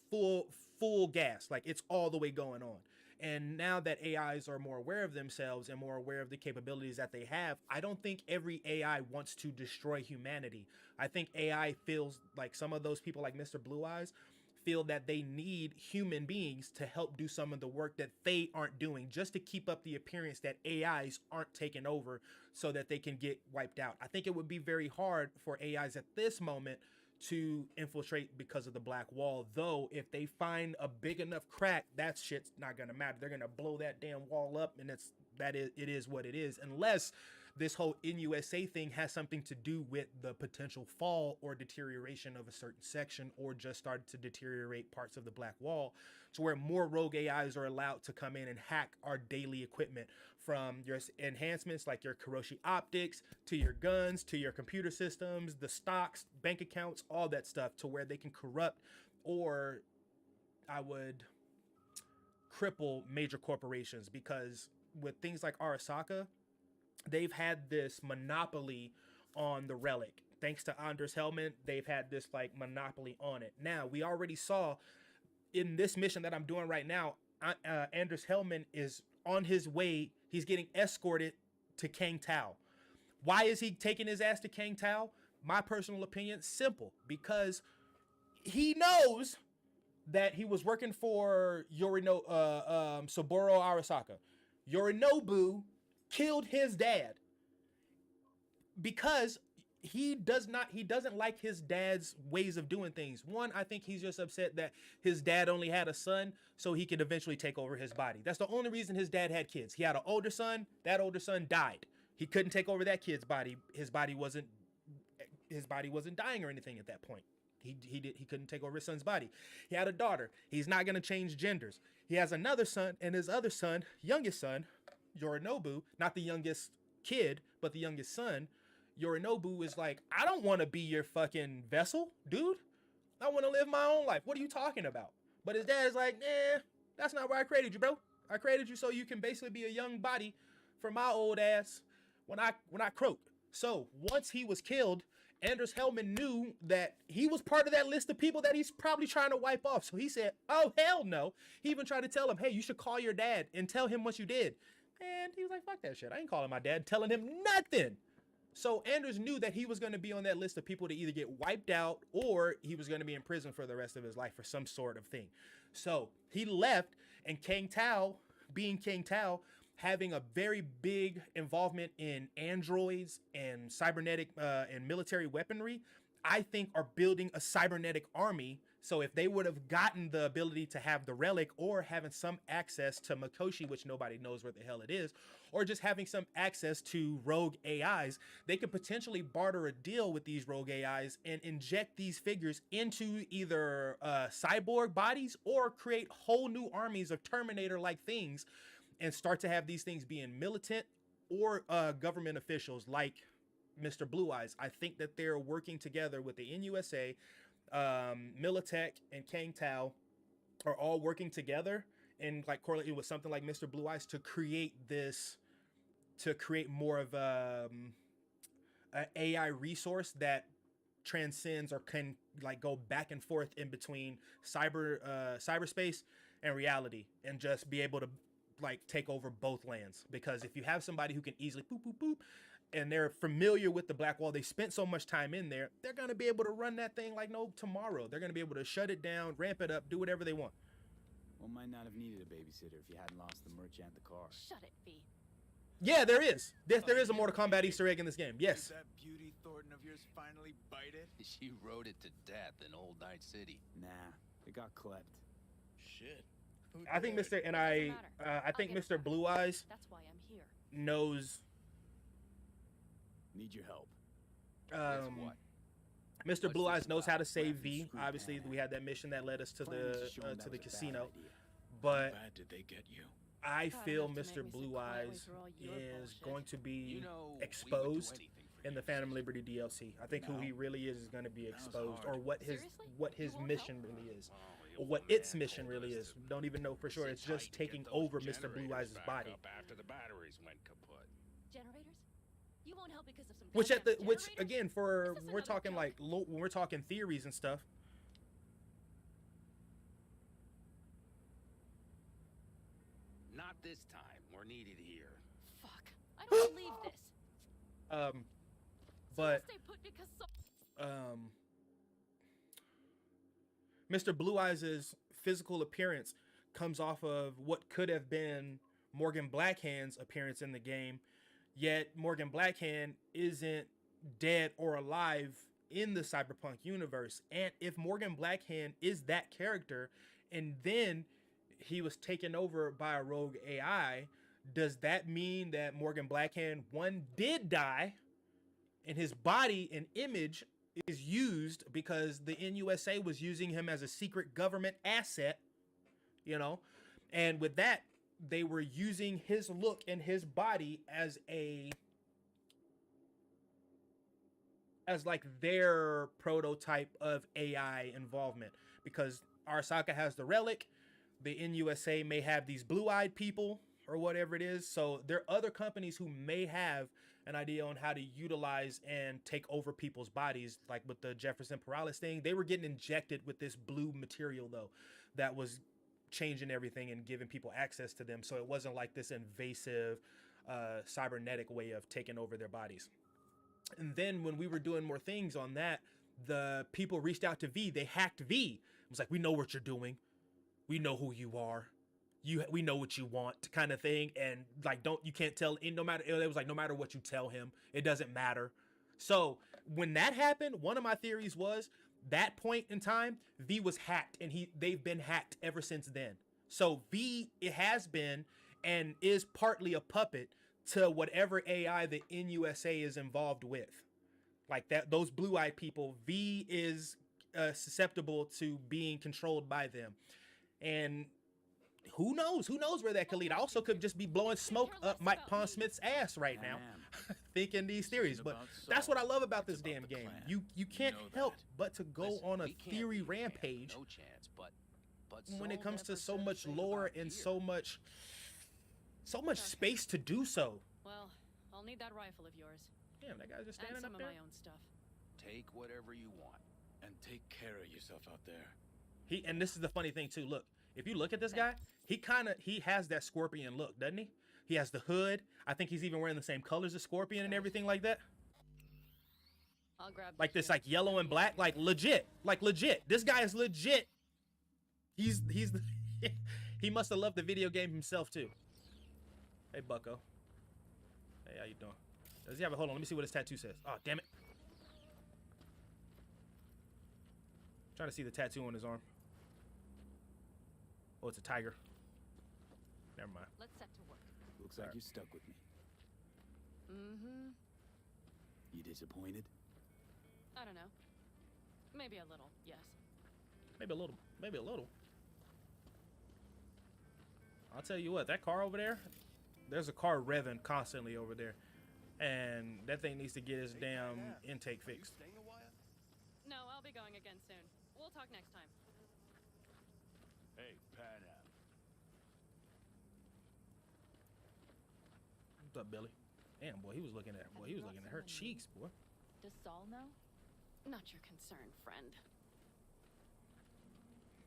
full gas. Like it's all the way going on. And now that AIs are more aware of themselves and more aware of the capabilities that they have, I don't think every AI wants to destroy humanity. I think AI feels like some of those people like Mr. Blue Eyes feel that they need human beings to help do some of the work that they aren't doing, just to keep up the appearance that AIs aren't taking over so that they can get wiped out. I think it would be very hard for AIs at this moment to infiltrate because of the black wall, though if they find a big enough crack, that shit's not gonna matter. They're gonna blow that damn wall up, and it is what it is, unless this whole NUSA thing has something to do with the potential fall or deterioration of a certain section, or just started to deteriorate parts of the black wall to where more rogue AIs are allowed to come in and hack our daily equipment, from your enhancements like your Kiroshi optics to your guns to your computer systems, the stocks, bank accounts, all that stuff, to where they can corrupt, or I would cripple major corporations. Because with things like Arasaka, they've had this monopoly on the relic. Thanks to Anders Hellman, they've had this like monopoly on it. Now, we already saw in this mission that I'm doing right now, Anders Hellman is on his way. He's getting escorted to Kang Tao. Why is he taking his ass to Kang Tao? My personal opinion, simple. Because he knows that he was working for Saburo Arasaka. Yorinobu killed his dad because he doesn't like his dad's ways of doing things. One, I think he's just upset that his dad only had a son so he could eventually take over his body. That's the only reason his dad had kids. He had an older son. That older son died. He couldn't take over that kid's body. His body wasn't dying or anything at that point. He couldn't take over his son's body. He had a daughter. He's not going to change genders. He has another son, and his other son, youngest son, Yorinobu, not the youngest kid, but the youngest son, Yorinobu is like, I don't want to be your fucking vessel, dude. I want to live my own life. What are you talking about? But his dad is like, nah, that's not where I created you, bro. I created you so you can basically be a young body for my old ass when I croak. So once he was killed, Anders Hellman knew that he was part of that list of people that he's probably trying to wipe off. So he said, oh, hell no. He even tried to tell him, hey, you should call your dad and tell him what you did. And he was like, fuck that shit. I ain't calling my dad, telling him nothing. So Anders knew that he was going to be on that list of people to either get wiped out or he was going to be in prison for the rest of his life for some sort of thing. So he left, and Kang Tao, being Kang Tao, having a very big involvement in androids and cybernetic and military weaponry, I think are building a cybernetic army. So if they would have gotten the ability to have the relic, or having some access to Mikoshi, which nobody knows where the hell it is, or just having some access to rogue AIs, they could potentially barter a deal with these rogue AIs and inject these figures into either cyborg bodies or create whole new armies of Terminator-like things and start to have these things being militant or government officials like Mr. Blue Eyes. I think that they're working together with the NUSA, Militech, and Kang Tao are all working together and like correlated with something like Mr. Blue Eyes to create more of an AI resource that transcends or can like go back and forth in between cyberspace and reality, and just be able to like take over both lands. Because if you have somebody who can easily boop boop boop and they're familiar with the black wall, they spent so much time in there, they're going to be able to run that thing like no tomorrow. They're going to be able to shut it down, ramp it up, do whatever they want. One might not have needed a babysitter if you hadn't lost the merch and the car. Shut it, V. Yeah, there is. There is a Mortal Kombat Easter egg in this game. Yes. Did that beauty Thornton of yours finally bite it? She rode it to death in Old Night City. Nah, it got clipped. Shit. I think Mr. and I think Mr. Blue Eyes That's why I'm here. knows Need your help. With what? Mr. What's Blue this Eyes knows how to about? save Rapid V. screw Obviously, Panam. we had that mission that led us to Plans the show him that to the was a bad casino. idea. But How bad did they get you? I Proud feel enough to make Mr. me sit Blue quietly Eyes through all your is bullshit. going to be You know, we would do exposed anything for in you, the Phantom sister. Liberty DLC. I think who No. he really is going to be That was exposed, or hard. what his Seriously? You won't mission help? really is, Oh, or the what old its man mission told really us is. to Don't even know for sure. sit It's just tight and taking get those over Mr. Blue generators Eyes' back body. up after the batteries went kaput. Generators? You won't help because of some Which at the goddamn which generators? again for Is this we're another talking joke? like when we're talking theories and stuff. Not this time. We're needed here. Fuck. I don't believe this. So But you'll stay put because Mr. Blue Eyes' physical appearance comes off of what could have been Morgan Blackhand's appearance in the game, yet Morgan Blackhand isn't dead or alive in the Cyberpunk universe. And if Morgan Blackhand is that character, and then he was taken over by a rogue AI, does that mean that Morgan Blackhand, one, did die, and his body and image is used because the NUSA was using him as a secret government asset, you know? And with that, they were using his look and his body as like their prototype of AI involvement, because Arasaka has the relic, the NUSA may have these blue-eyed people or whatever it is. So there are other companies who may have an idea on how to utilize and take over people's bodies, like with the Jefferson Perales thing. They were getting injected with this blue material though that was changing everything and giving people access to them, so it wasn't like this invasive cybernetic way of taking over their bodies. And then when we were doing more things on that, the people reached out to V. They hacked V. It was like, we know what you're doing, we know who you are, we know what you want, kind of thing. And like, you can't tell, and no matter, it was like, no matter what you tell him, it doesn't matter. So when that happened, one of my theories was that point in time, V was hacked, and they've been hacked ever since then. So V, it has been and is partly a puppet to whatever AI the NUSA is involved with. Like that, those blue-eyed people, V is susceptible to being controlled by them. And who knows where that could lead. I also could just be blowing smoke up Mike Pondsmith's ass right now, thinking these theories. But that's what I love about this damn game. You can't help but to go Listen, on a we can't theory leave camp, rampage no chance, but when it Saul comes to never so said a much thing lore about and fear. so much space to do so. Well, I'll need that rifle of yours. Damn, that guy's just And standing some up of there. my own stuff. Take whatever you want. And take care of yourself out there. And this is the funny thing too. Look, if you look at this guy, he has that Scorpion look, doesn't he? He has the hood. I think he's even wearing the same colors as Scorpion and everything like that. I'll grab Like the this, like shields. yellow and black, like legit. This guy is legit. He's he must have loved the video game himself too. Hey, Bucko. Hey, how you doing? Does he have a, hold on, let me see what his tattoo says. Oh, damn it. Trying to see the tattoo on his arm. Oh, it's a tiger. Never mind. Let's set to work. Looks like you're stuck with me. Mm-hmm. You disappointed? I don't know. Maybe a little, yes. Maybe a little. Maybe a little. I'll tell you what, that car over there, there's a car revving constantly over there. And that thing needs to get its damn intake fixed. No, I'll be going again soon. We'll talk next time. Hey, Panam. What's up, Billy? Damn, boy, he was looking at her cheeks, boy. Does Saul know? Not your concern, friend.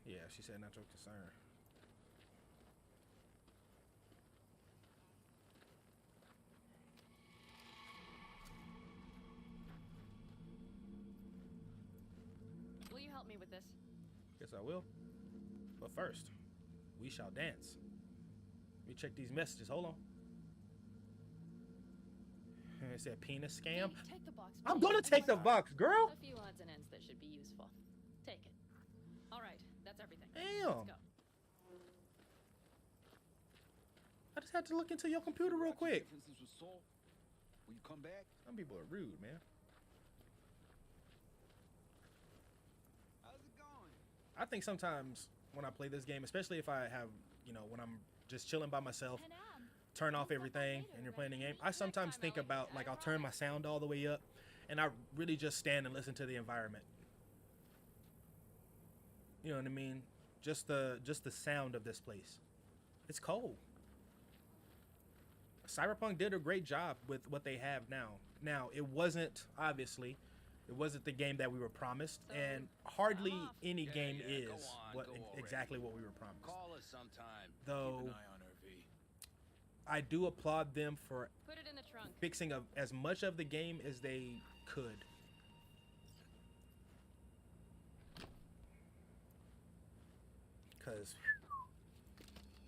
Yeah, she said not your concern. Will you help me with this? Guess I will. But first, we shall dance. Let me check these messages. Hold on. It said penis scam. Hey, take the box. I'm please. gonna take the box, girl. A few odds and ends that should be useful. Take it. All right, that's everything. Damn. Let's go. I just had to look into your computer real quick. Differences with Saul? Will you come back? Some people are rude, man. How's it going? I think sometimes when I play this game, especially if I have, you know, when I'm just chilling by myself, Panam. turn off everything and you're playing the game, I sometimes think about, like, I'll turn my sound all the way up and I really just stand and listen to the environment. You know what I mean? Just the sound of this place. It's cold. Cyberpunk did a great job with what they have now. Now, it wasn't, obviously, it wasn't the game that we were promised, and hardly I'm off. any Yeah, game yeah, is go on, what go already. exactly what we were promised. Call us sometime. Though Keep an eye on her, V. I do applaud them for Put it in the trunk. fixing as much of the game as they could. Because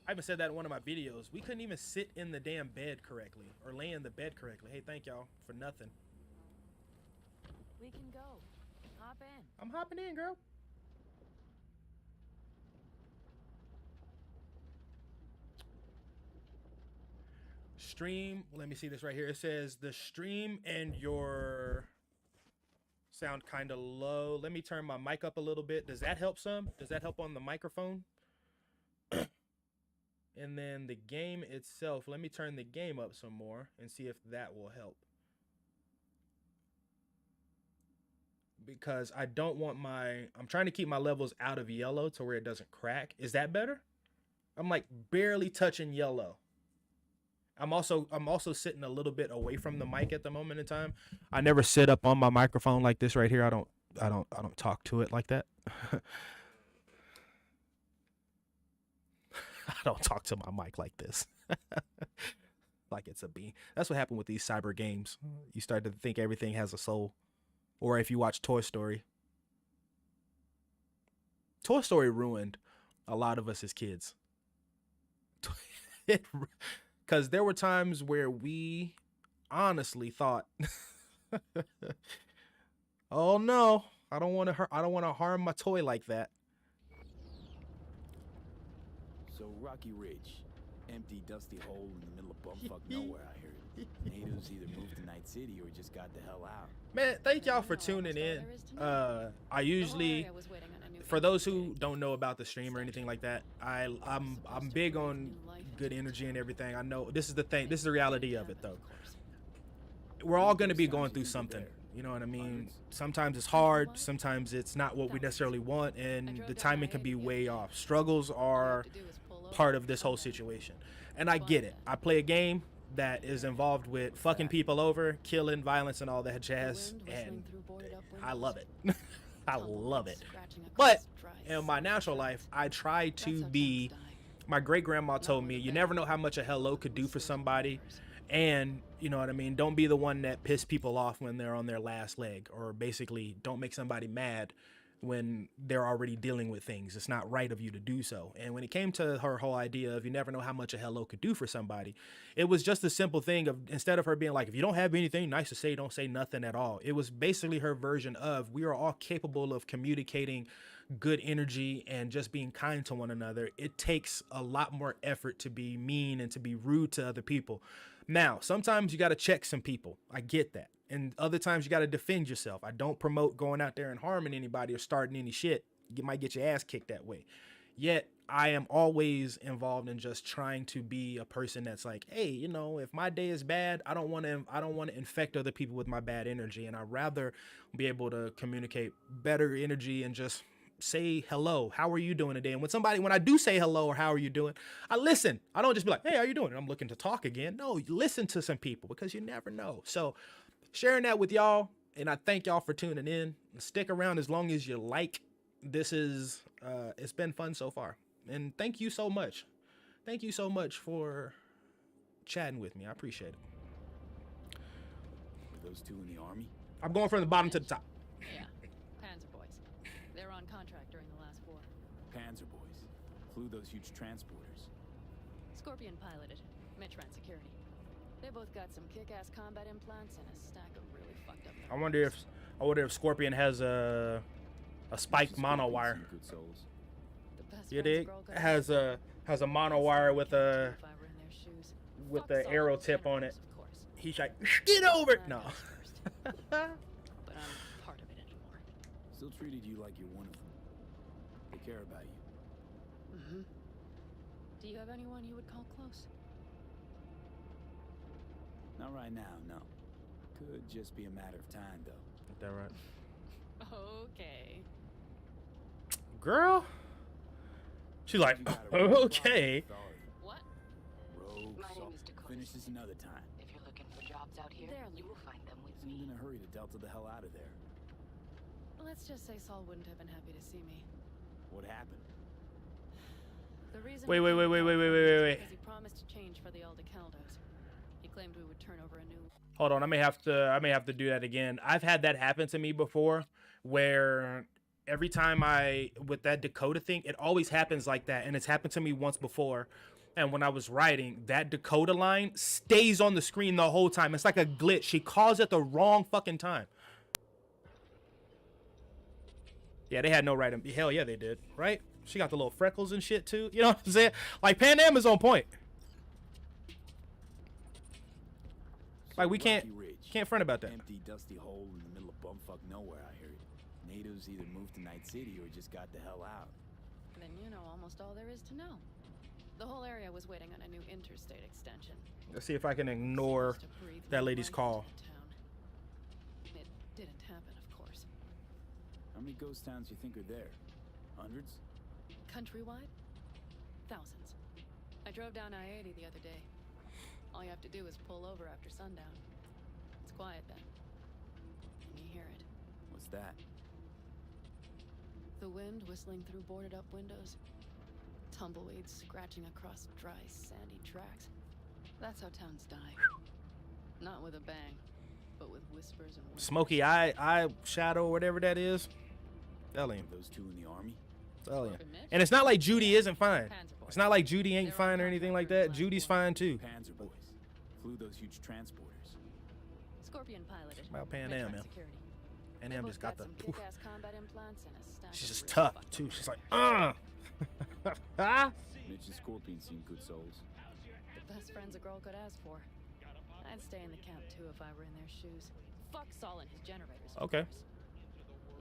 I even said that in one of my videos. We couldn't even sit in the damn bed correctly or lay in the bed correctly. Hey, thank y'all for nothing. We can go. Hop in. I'm hopping in, girl. Stream. Let me see this right here. It says the stream and your sound kind of low. Let me turn my mic up a little bit. Does that help some? Does that help on the microphone? And then the game itself, let me turn the game up some more and see if that will help. Because I don't want I'm trying to keep my levels out of yellow to where it doesn't crack. Is that better? I'm like barely touching yellow. I'm also sitting a little bit away from the mic at the moment in time. I never sit up on my microphone like this right here. I don't talk to it like that. I don't talk to my mic like this. Like it's a bean. That's what happened with these cyber games. You start to think everything has a soul. Or if you watch Toy Story. Toy Story ruined a lot of us as kids. Because there were times where we honestly thought, oh no, I don't want to harm my toy like that. So Rocky Ridge, empty, dusty hole in the middle of bumfuck nowhere. I heard natives either moved to Night City or just got the hell out. Man, thank y'all for tuning in. I usually, for those who don't know about the stream or anything like that, I'm big on good energy and everything. I know this is the thing. This is the reality of it, though. We're all going to be going through something. You know what I mean? Sometimes it's hard. Sometimes it's not what we necessarily want, and the timing can be way off. Struggles are part of this whole situation, and I get it. I play a game that is involved with fucking people over, killing, violence, and all that jazz, and I love it. I love it. But in my natural life, I try to be. My great grandma told me, you never know how much a hello could do for somebody, and you know what I mean. Don't be the one that piss people off when they're on their last leg, or basically don't make somebody mad when they're already dealing with things. It's not right of you to do so. And when it came to her whole idea of you never know how much a hello could do for somebody, it was just a simple thing of, instead of her being like, if you don't have anything nice to say, don't say nothing at all. It was basically her version of, we are all capable of communicating good energy and just being kind to one another. It takes a lot more effort to be mean and to be rude to other people. Now, sometimes you got to check some people. I get that. And other times you got to defend yourself. I don't promote going out there and harming anybody or starting any shit. You might get your ass kicked that way. Yet I am always involved in just trying to be a person that's like, hey, you know, if my day is bad, I don't want to infect other people with my bad energy. And I'd rather be able to communicate better energy and just say hello. How are you doing today? And when I do say hello or how are you doing, I listen. I don't just be like, hey, how you doing? And I'm looking to talk again. No, you listen to some people because you never know. So sharing that with y'all, and I thank y'all for tuning in. Stick around as long as you like. This is it's been fun so far, and thank you so much. Thank you so much for chatting with me. I appreciate it. Were those two in the army? I'm going from the bottom to the top. Yeah, Panzer boys. They were on contract during the last war. Panzer boys. Flew those huge transporters. Scorpion piloted. Mitch ran security. They both got some kick-ass combat implants and a stack of really fucked up. I wonder if Scorpion has a spiked mono wire. Good souls. Yeah, they has a mono wire with a arrow tip on it. He's like, get over it. Plan No. comes first. But I'm not part of it anymore. Still treated you like you're one of them. They care about you. Mm-hmm. Do you have anyone you would call close? Not right now, no. Could just be a matter of time, though. Is that right? Okay. Girl. She's like, You got a real problem okay. with authority. What? Rogue, My name soft. is Dakota. Finish this another time. If you're looking for jobs out here, There, you will find them with Seemed me. in a hurry to Delta the hell out of there. Let's just say Saul wouldn't have been happy to see me. What happened? The reason Wait, we wait, came wait, to wait, wait, California wait, is wait. Because he promised to change for the Aldecaldos. He claimed we would turn over a new. Hold on, I may have to do that again. I've had that happen to me before, where every time with that Dakota thing, it always happens like that, and it's happened to me once before. And when I was writing, that Dakota line stays on the screen the whole time. It's like a glitch. She calls at the wrong fucking time. Yeah, they had no right. Hell yeah, they did. Right? She got the little freckles and shit too. You know what I'm saying? Like Panam is on point. Like we can't Rocky Ridge. can't front about that. Empty, dusty hole in the middle of bumfuck nowhere, I heard. Natives either moved to Night City or just got the hell out. Then you know almost all there is to know. The whole area was waiting on a new interstate extension. Let's see if I can ignore Supposed to breathe that new lady's life call. into the town. It didn't happen, of course. How many ghost towns you think are there? Hundreds? Countrywide? Thousands. I drove down I-80 the other day. All you have to do is pull over after sundown. It's quiet then. And you hear it. What's that? The wind whistling through boarded up windows. Tumbleweeds scratching across dry, sandy tracks. That's how towns die. Not with a bang, but with whispers and whispers. Smoky eye shadow, whatever that is. Tell him. Those two in the army? Tell him. Scorpion Mitch? And it's not like Judy isn't fine. Panzer boys. It's not like Judy ain't They're fine or on anything like contract that. for the Judy's last war. fine too. Panzer boys. Flew those huge transporters. Scorpion piloted. About Pan Mitch Am, ran man. security. And They them both just got the some poof. big-ass combat implants and a stack She's of just real tough fucked too. up She's brains. like, Mitch and Scorpion seem good souls. The best friends a girl could ask for. I'd stay in the camp too if I were in their shoes. Fuck Saul and his generators. of Okay. course.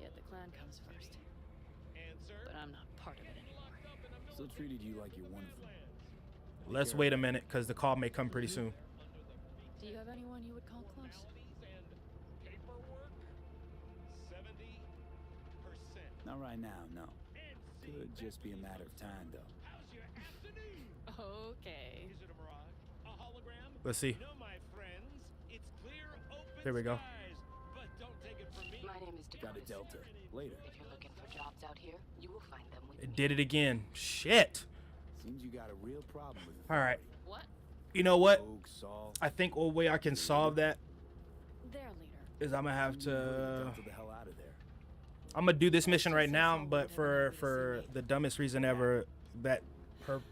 Yet the clan comes first. But I'm not part of it anymore. Still treated you like you're one of them. Let's wait a minute because the call may come pretty soon. Do you have anyone you would call close? Not right now, no. Could just be a matter of time, though. Okay. Let's see. Here we go. My name is Got Dakota. a Delta. Later. If you're looking for jobs out here, you will find them with It me. did it again. Shit. Seems you got a real problem with All right. What? You know what? Rogue, Saul. I think one way I can solve that Their leader. is I'm gonna have Seemed to. in a hurry Delta the hell out of there. I'm gonna do this mission right now, but for the dumbest reason ever, that her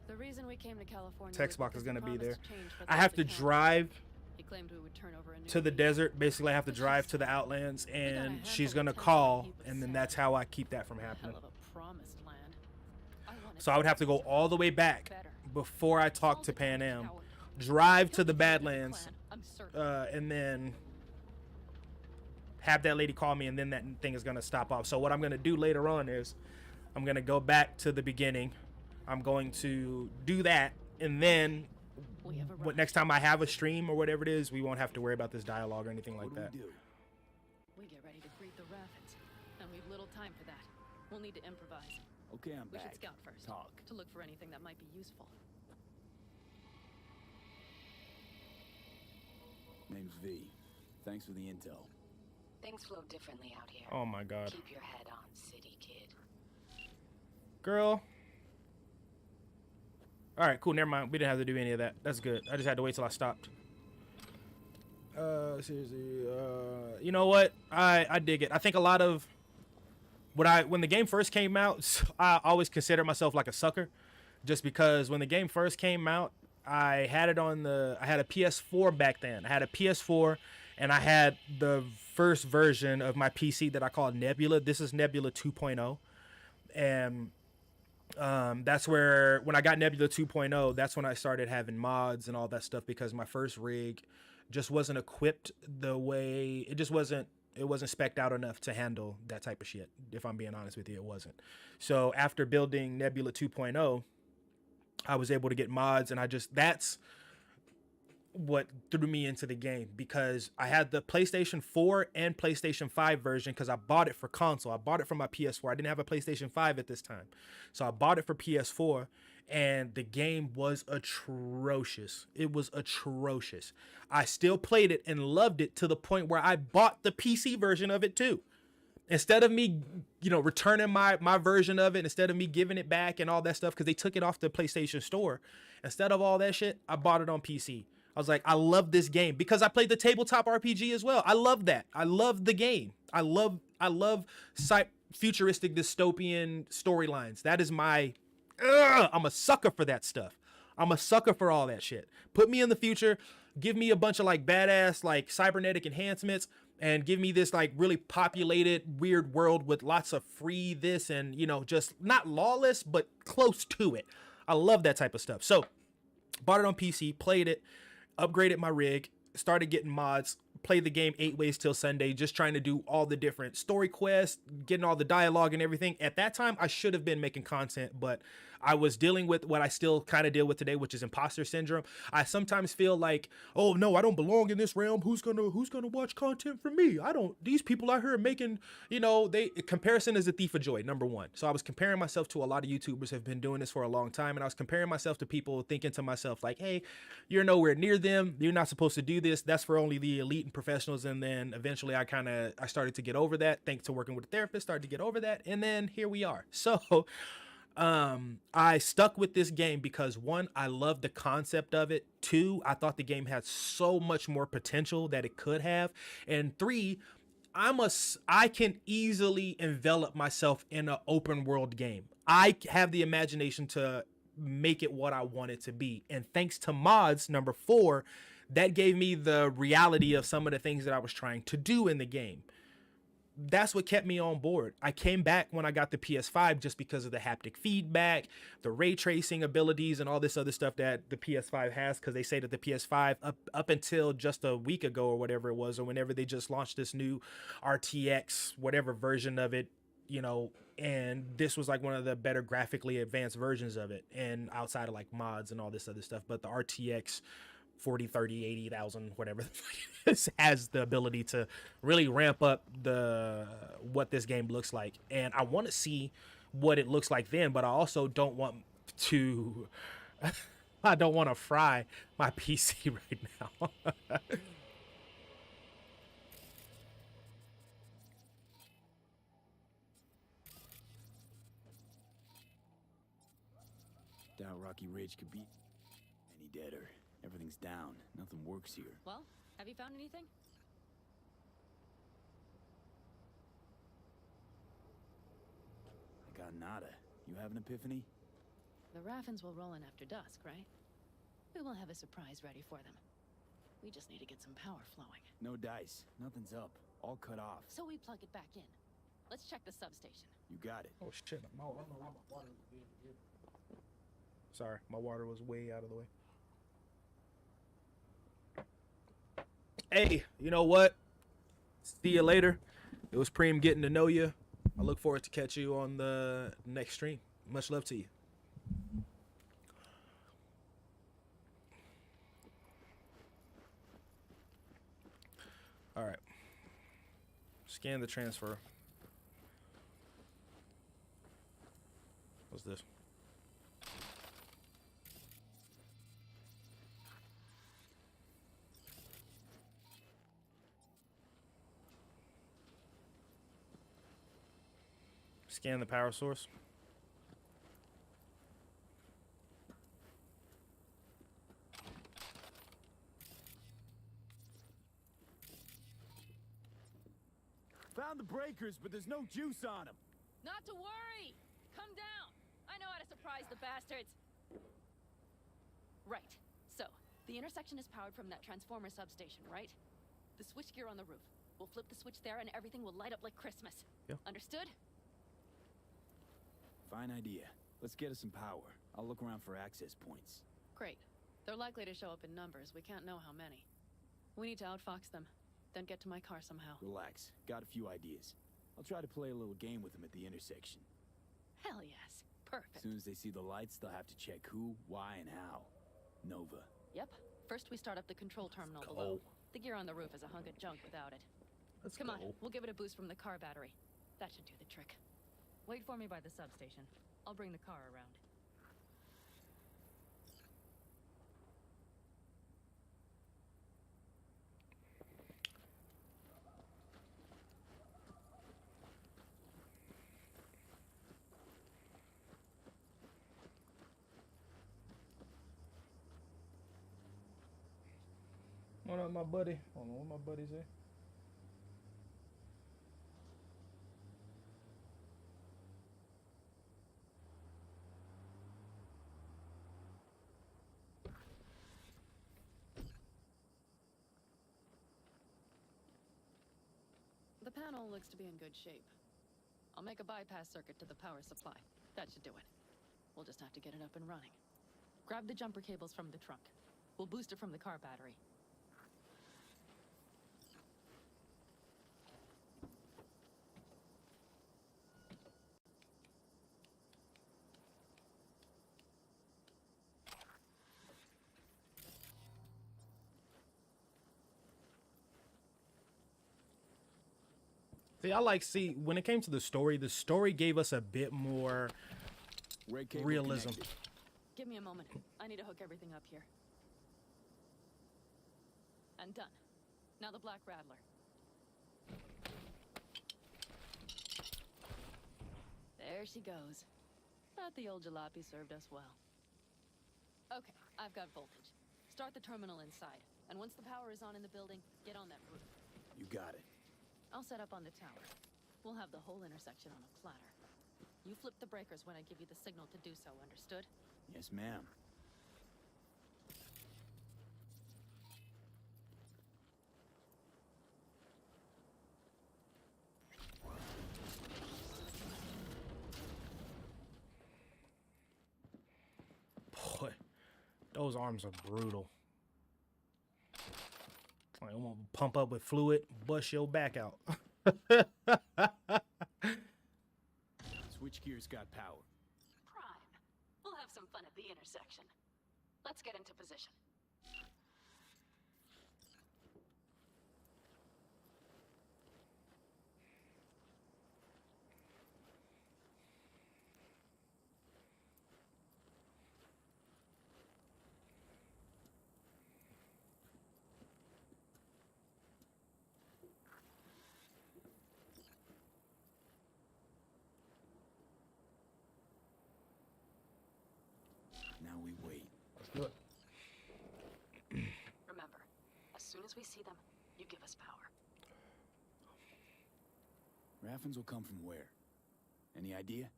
The reason we came to California text was box is because gonna he be there. promised to change for the I have to Aldecaldos. drive He claimed we would turn over a new to the leaf. desert. Basically, I have to drive to the outlands, and she's gonna call, and then that's how I keep that from happening. Hell of a promised land. wanted So I would have to go all the way back better. before I talk to Saul's a Pan Am, coward. drive to He'll the betray Badlands, clan, I'm certain. and then have that lady call me, and then that thing is gonna stop off. So what I'm gonna do later on is I'm gonna go back to the beginning. I'm going to do that, and then We have what arrived. next time I have a stream or whatever it is, we won't have to worry about this dialogue or anything like What do that. we do? We get ready to greet the Rapids, and we've little time for that. We'll need to improvise. Okay, I'm We back. should scout first Talk. to look for anything that might be useful. Name's V. Thanks for the intel. Things flow differently out here. Oh my god, Keep your head on, city kid. girl. All right, cool. Never mind. We didn't have to do any of that. That's good. I just had to wait till I stopped. Seriously. You know what? I dig it. I think a lot of when the game first came out, I always considered myself like a sucker, just because when the game first came out, I had it on I had a PS4 back then. I had a PS4, and I had the first version of my PC that I called Nebula. This is Nebula 2.0, and That's where when I got Nebula 2.0, that's when I started having mods and all that stuff because my first rig just wasn't equipped the way it wasn't spec'd out enough to handle that type of shit. If I'm being honest with you, it wasn't. So after building Nebula 2.0, I was able to get mods, and that's what threw me into the game because I had the PlayStation 4 and PlayStation 5 version because I bought it for console. I bought it for my PS4. I didn't have a PlayStation 5 at this time. So I bought it for PS4, and the game was atrocious. It was atrocious. I still played it and loved it to the point where I bought the PC version of it too. Instead of me, returning my version of it, instead of me giving it back and all that stuff, because they took it off the PlayStation Store, instead of all that shit, I bought it on PC. I was like, I love this game because I played the tabletop RPG as well. I love that. I love the game. I love futuristic dystopian storylines. That is I'm a sucker for that stuff. I'm a sucker for all that shit. Put me in the future, give me a bunch of like badass like cybernetic enhancements, and give me this like really populated weird world with lots of free this and just not lawless but close to it. I love that type of stuff. So bought it on PC, played it, upgraded my rig, started getting mods, played the game 8 ways till Sunday, just trying to do all the different story quests, getting all the dialogue and everything. At that time, I should have been making content, but I was dealing with what I still kind of deal with today, which is imposter syndrome. I sometimes feel like, oh no, I don't belong in this realm. Who's gonna watch content from me? These people out here making, comparison is a thief of joy, number one. So I was comparing myself to a lot of YouTubers who have been doing this for a long time. And I was comparing myself to people thinking to myself like, hey, you're nowhere near them. You're not supposed to do this. That's for only the elite and professionals. And then eventually I started to get over that. Thanks to working with a therapist, started to get over that. And then here we are. So I stuck with this game because one, I love the concept of it. Two, I thought the game had so much more potential that it could have. And three, I can easily envelop myself in an open world game. I have the imagination to make it what I want it to be. And thanks to mods, number 4, that gave me the reality of some of the things that I was trying to do in the game. That's what kept me on board. I came back when I got the PS5 just because of the haptic feedback, the ray tracing abilities, and all this other stuff that the PS5 has, because they say that the PS5 up until just a week ago or whatever it was, or whenever they just launched this new RTX whatever version of it, and this was like one of the better graphically advanced versions of it, and outside of like mods and all this other stuff, but the RTX 40, 30, 80,000, whatever this has the ability to really ramp up what this game looks like. And I want to see what it looks like then, but I also don't want to fry my PC right now. Doubt Rocky Ridge could be any deader. Everything's down. Nothing works here. Well, have you found anything? I got nada. You have an epiphany? The Raffins will roll in after dusk, right? We will have a surprise ready for them. We just need to get some power flowing. No dice. Nothing's up. All cut off. So we plug it back in. Let's check the substation. You got it. Oh shit, sorry, my water was way out of the way. Hey, you know what? See you later. It was Preem getting to know you. I look forward to catch you on the next stream. Much love to you. All right. Scan the transfer. What's this? Scan the power source. Found the breakers, but there's no juice on them. Not to worry! Come down! I know how to surprise the bastards! Right. So, the intersection is powered from that transformer substation, right? The switchgear on the roof. We'll flip the switch there and everything will light up like Christmas. Yeah. Understood? Fine idea. Let's get us some power. I'll look around for access points. Great. They're likely to show up in numbers. We can't know how many. We need to outfox them, then get to my car somehow. Relax. Got a few ideas. I'll try to play a little game with them at the intersection. Hell yes. As Perfect. soon as they see the lights, they'll have to check who, why, and how. Nova. Yep. First we start up the control terminal Let's below. go. The gear on the roof is a hunk of junk without it. Let's Come go. on, we'll give it a boost from the car battery. That should do the trick. Wait for me by the substation. I'll bring the car around. What up, my buddy? Hold on, what my buddy say? The panel looks to be in good shape. I'll make a bypass circuit to the power supply. That should do it. We'll just have to get it up and running. Grab the jumper cables from the trunk. We'll boost it from the car battery. See, when it came to the story gave us a bit more Red cable realism. connected. Give me a moment. I need to hook everything up here. And done. Now the Black Rattler. There she goes. Thought the old jalopy served us well. Okay, I've got voltage. Start the terminal inside. And once the power is on in the building, get on that roof. You got it. I'll set up on the tower. We'll have the whole intersection on a platter. You flip the breakers when I give you the signal to do so, understood? Yes, ma'am. Boy, those arms are brutal. Like, I'm gonna pump up with fluid, bust your back out. Switchgear's got power. Prime. We'll have some fun at the intersection. Let's get into position. Now we wait. Let's do it. Remember, as soon as we see them, you give us power. Raffens will come from where? Any idea?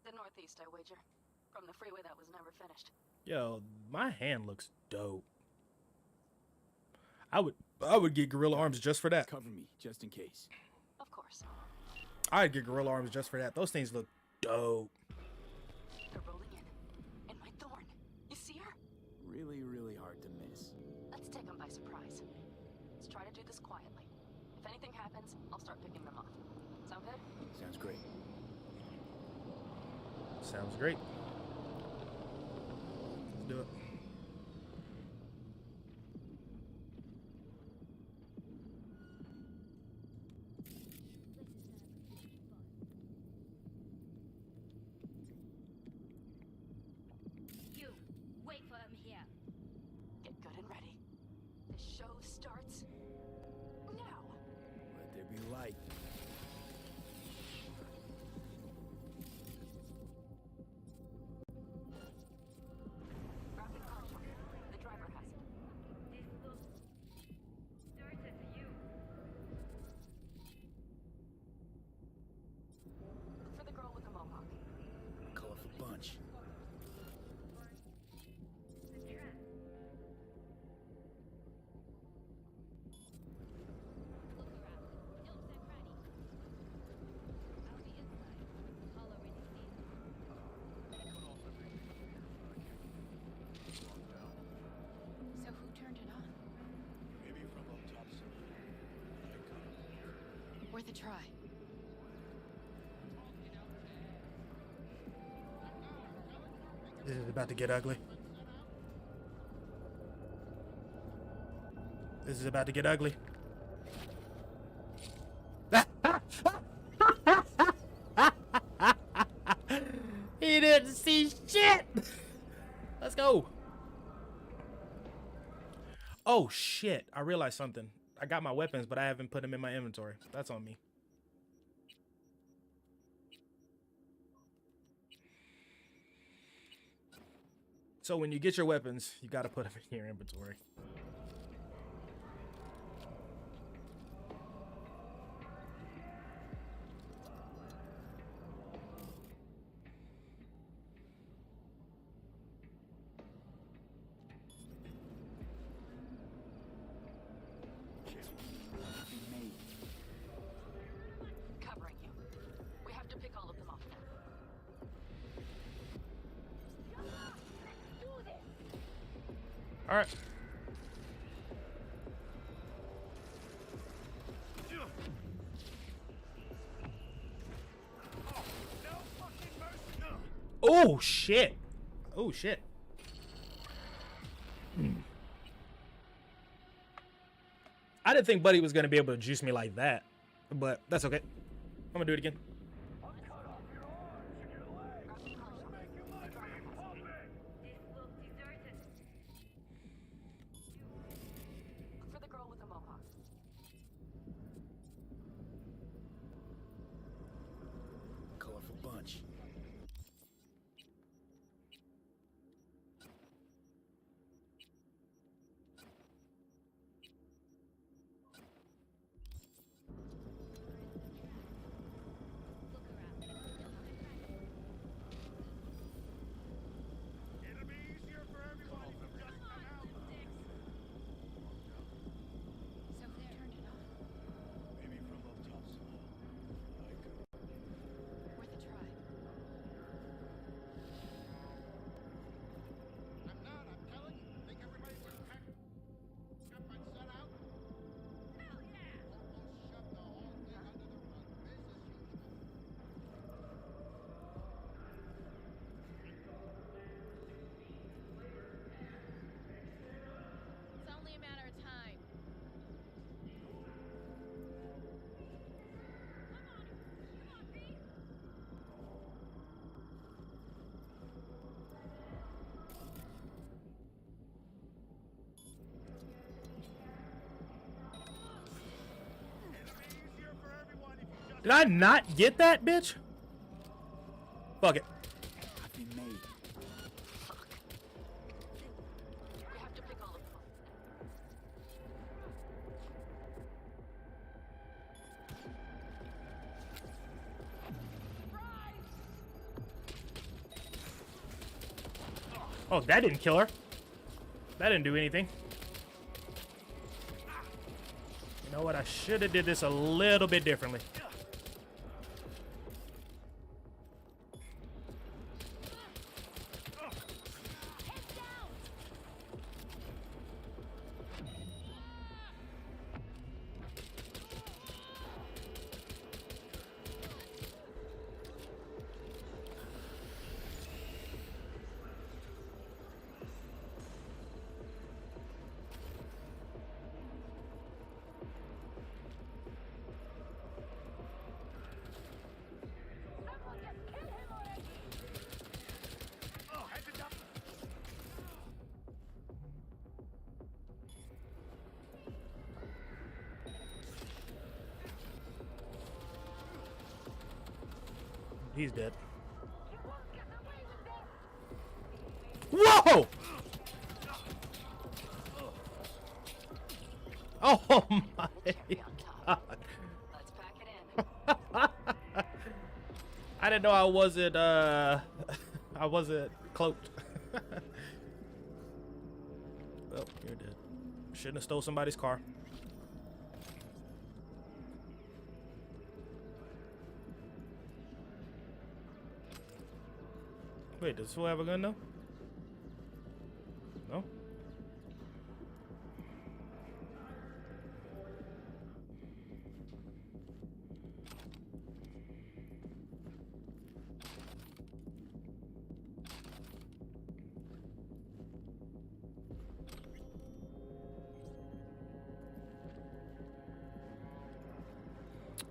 The northeast, I wager. From the freeway that was never finished. Yo, my hand looks dope. I would get gorilla arms just for that. Cover me, just in case. Of course. I'd get gorilla arms just for that. Those things look dope. They're rolling in. In my thorn. You see her? Really, really hard to miss. Let's take them by surprise. Let's try to do this quietly. If anything happens, I'll start picking them off. Sound good? Sounds great. Sounds great. Let's do it. You, wait for him here. Get good and ready. The show starts now. Let there be light. Rapid car shot. The driver has it. This looks certain to you. Look for the girl with the mohawk. Colorful bunch. The trap. Look around. Ilks and ready. Worth a try. This is about to get ugly. This is about to get ugly. He didn't see shit. Let's go. Oh shit, I realized something. I got my weapons, but I haven't put them in my inventory. That's on me. So when you get your weapons, you gotta put them in your inventory. Covering you. We have to pick all of them off now. All right. Oh shit! Oh shit! I didn't think Buddy was gonna be able to juice me like that, but that's okay. I'm gonna do it again. For the girl with the mohawk. Colorful bunch. Worth a try. It's only a matter of time. Did I not get that, bitch? Fuck it. I've been made. We have to pick all of them off. Oh, that didn't kill her. That didn't do anything. You know what? I should have did this a little bit differently. He's dead. Whoa! Oh my god. Let's pack it in. I didn't know I wasn't I wasn't cloaked. Well, you're dead. Shouldn't have stole somebody's car. Wait, does this fool have a gun though? No?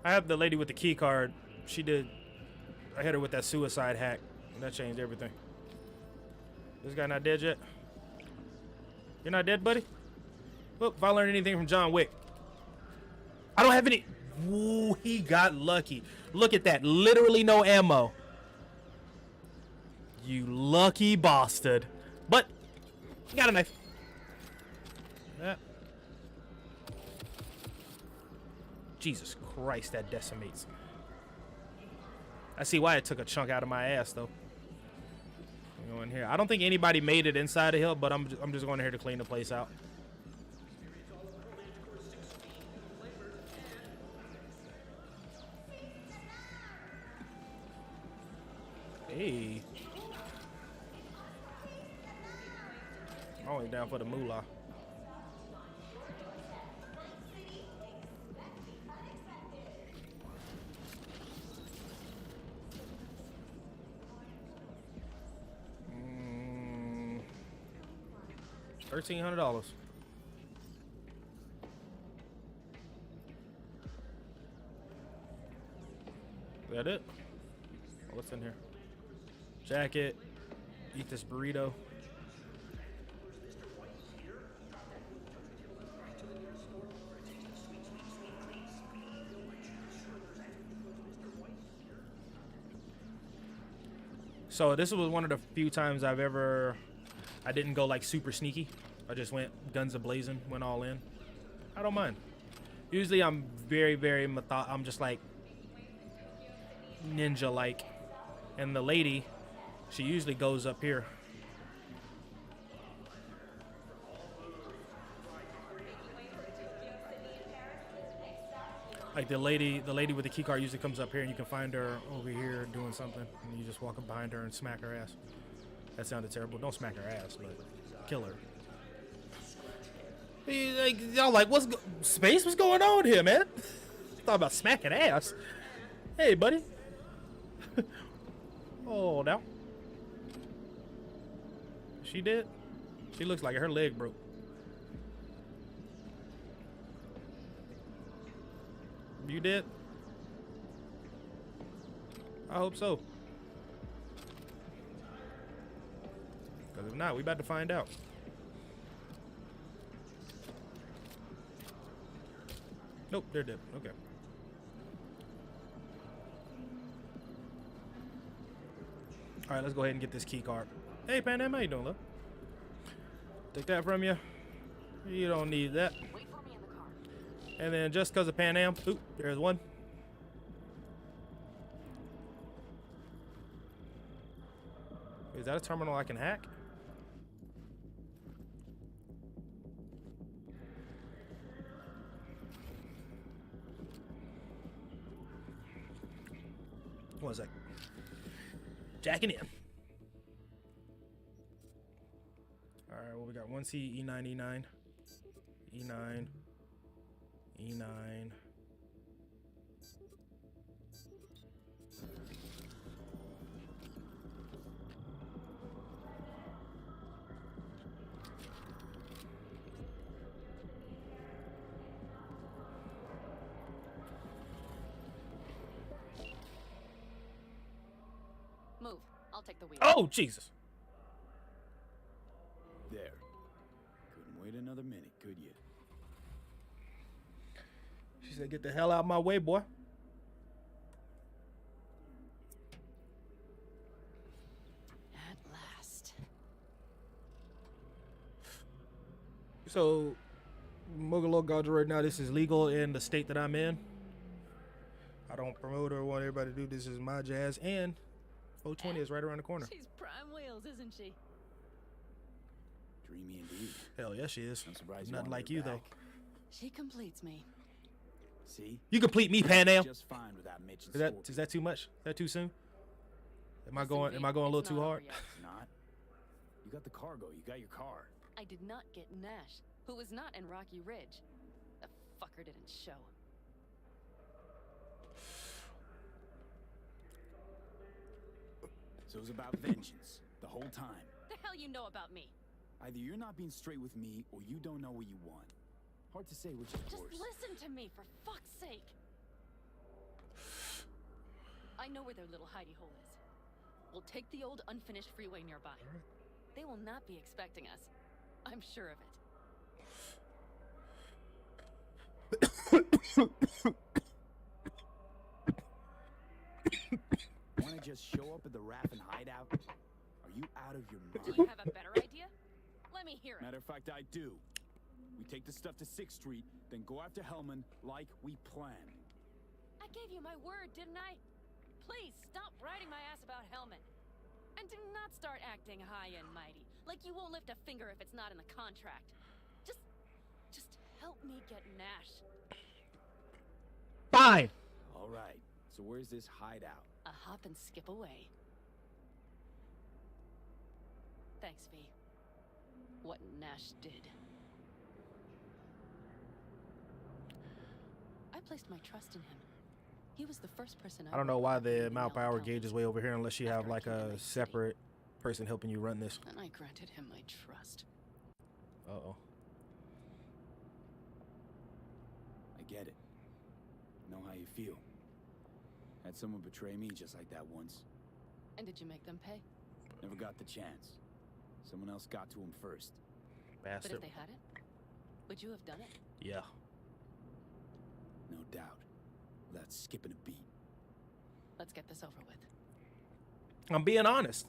I have the lady with the key card. She did. I hit her with that suicide hack, and that changed everything. This guy not dead yet? You're not dead, buddy? Look, if I learned anything from John Wick. I don't have any. Ooh, he got lucky. Look at that. Literally no ammo. You lucky bastard. But, got a knife. Yeah. Jesus Christ, that decimates. I see why it took a chunk out of my ass, though. Go in here. I don't think anybody made it inside the hill, but I'm just going here to clean the place out. Hey. I'm only down for the moolah. $1,300. Is that it? What's in here? Jacket. Eat this burrito. So this was one of the few times I didn't go like super sneaky. I just went guns a-blazing, went all in. I don't mind. Usually I'm very I'm just like ninja-like. And the lady, she usually goes up here. Like the lady with the key card usually comes up here, and you can find her over here doing something, and you just walk up behind her and smack her ass. That sounded terrible. Don't smack her ass, but kill her. Y'all like, Space? What's going on here, man? Thought about smacking ass. Hey, buddy. Oh, now. She did? She looks like her leg broke. You did? I hope so. Because if not, we about to find out. Nope, they're dead. Okay. All right, let's go ahead and get this key card. Hey, Panam, how you doing, love? Take that from you. You don't need that. Wait for me in the car. And then just because of Panam, oop, there's one. Is that a terminal I can hack? What was that? Jacking in. All right, well, we got 1C, E9, E9, E9, E9. Move. I'll take the wheel. Oh, Jesus. There. Couldn't wait another minute, could you? She said, get the hell out of my way, boy. At last. So, Mogul Gauge right now, this is legal in the state that I'm in. I don't promote or want everybody to do this. Is my jazz. And 420 is right around the corner. She's prime wheels, isn't she? Dreamy indeed. Hell yeah, she is. I'm surprised Nothing wanted like her you, back. though. She completes me. See? You complete me, Panam. Just fine without Mitch and Is Scorpion. that too much? Is that too soon? Am I Listen, going V, a little it's too not over hard? yet. Not. You got the cargo. You got your car. I did not get Nash, who was not in Rocky Ridge. The fucker didn't show. So it was about vengeance the whole time. The hell you know about me? Either you're not being straight with me, or you don't know what you want. Hard to say which, of Just course. listen to me, for fuck's sake. I know where their little hidey hole is. We'll take the old unfinished freeway nearby. They will not be expecting us. I'm sure of it. Want to just show up at the Raffin hideout? Are you out of your Do mind? you have a better idea? Let me hear it. Matter of fact, I do. We take the stuff to 6th Street, then go after Hellman like we planned. I gave you my word, didn't I? Please stop riding my ass about Hellman. And do not start acting high and mighty. Like you won't lift a finger if it's not in the contract. Just help me get Nash. Fine. All right, so where's this hideout? A hop and skip away. Thanks, V. What Nash did. I placed my trust in him. He was the first person I don't know wrote why about the in the amount email power account. gauge is way over here unless you have After I like came to a Night City. separate person helping you run this. And I granted him my trust. Uh-oh. I get it. Know how you feel. Had someone betray me just like that once. And did you make them pay? Never got the chance. Someone else got to him first. But Bastard. if they hadn't, would you have done it? Yeah. No doubt. Without skipping a beat. Let's get this over with. I'm being honest.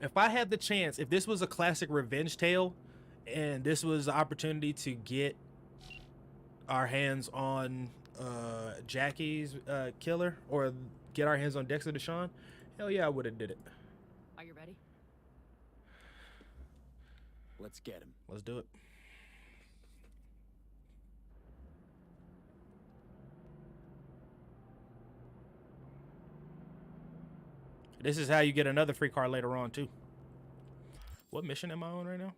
If I had the chance, if this was a classic revenge tale and this was the opportunity to get our hands on Jackie's killer or get our hands on Dexter Deshawn, hell yeah, I would have did it. Are you ready? Let's get him. Let's do it. This is how you get another free car later on too. What mission am I on right now?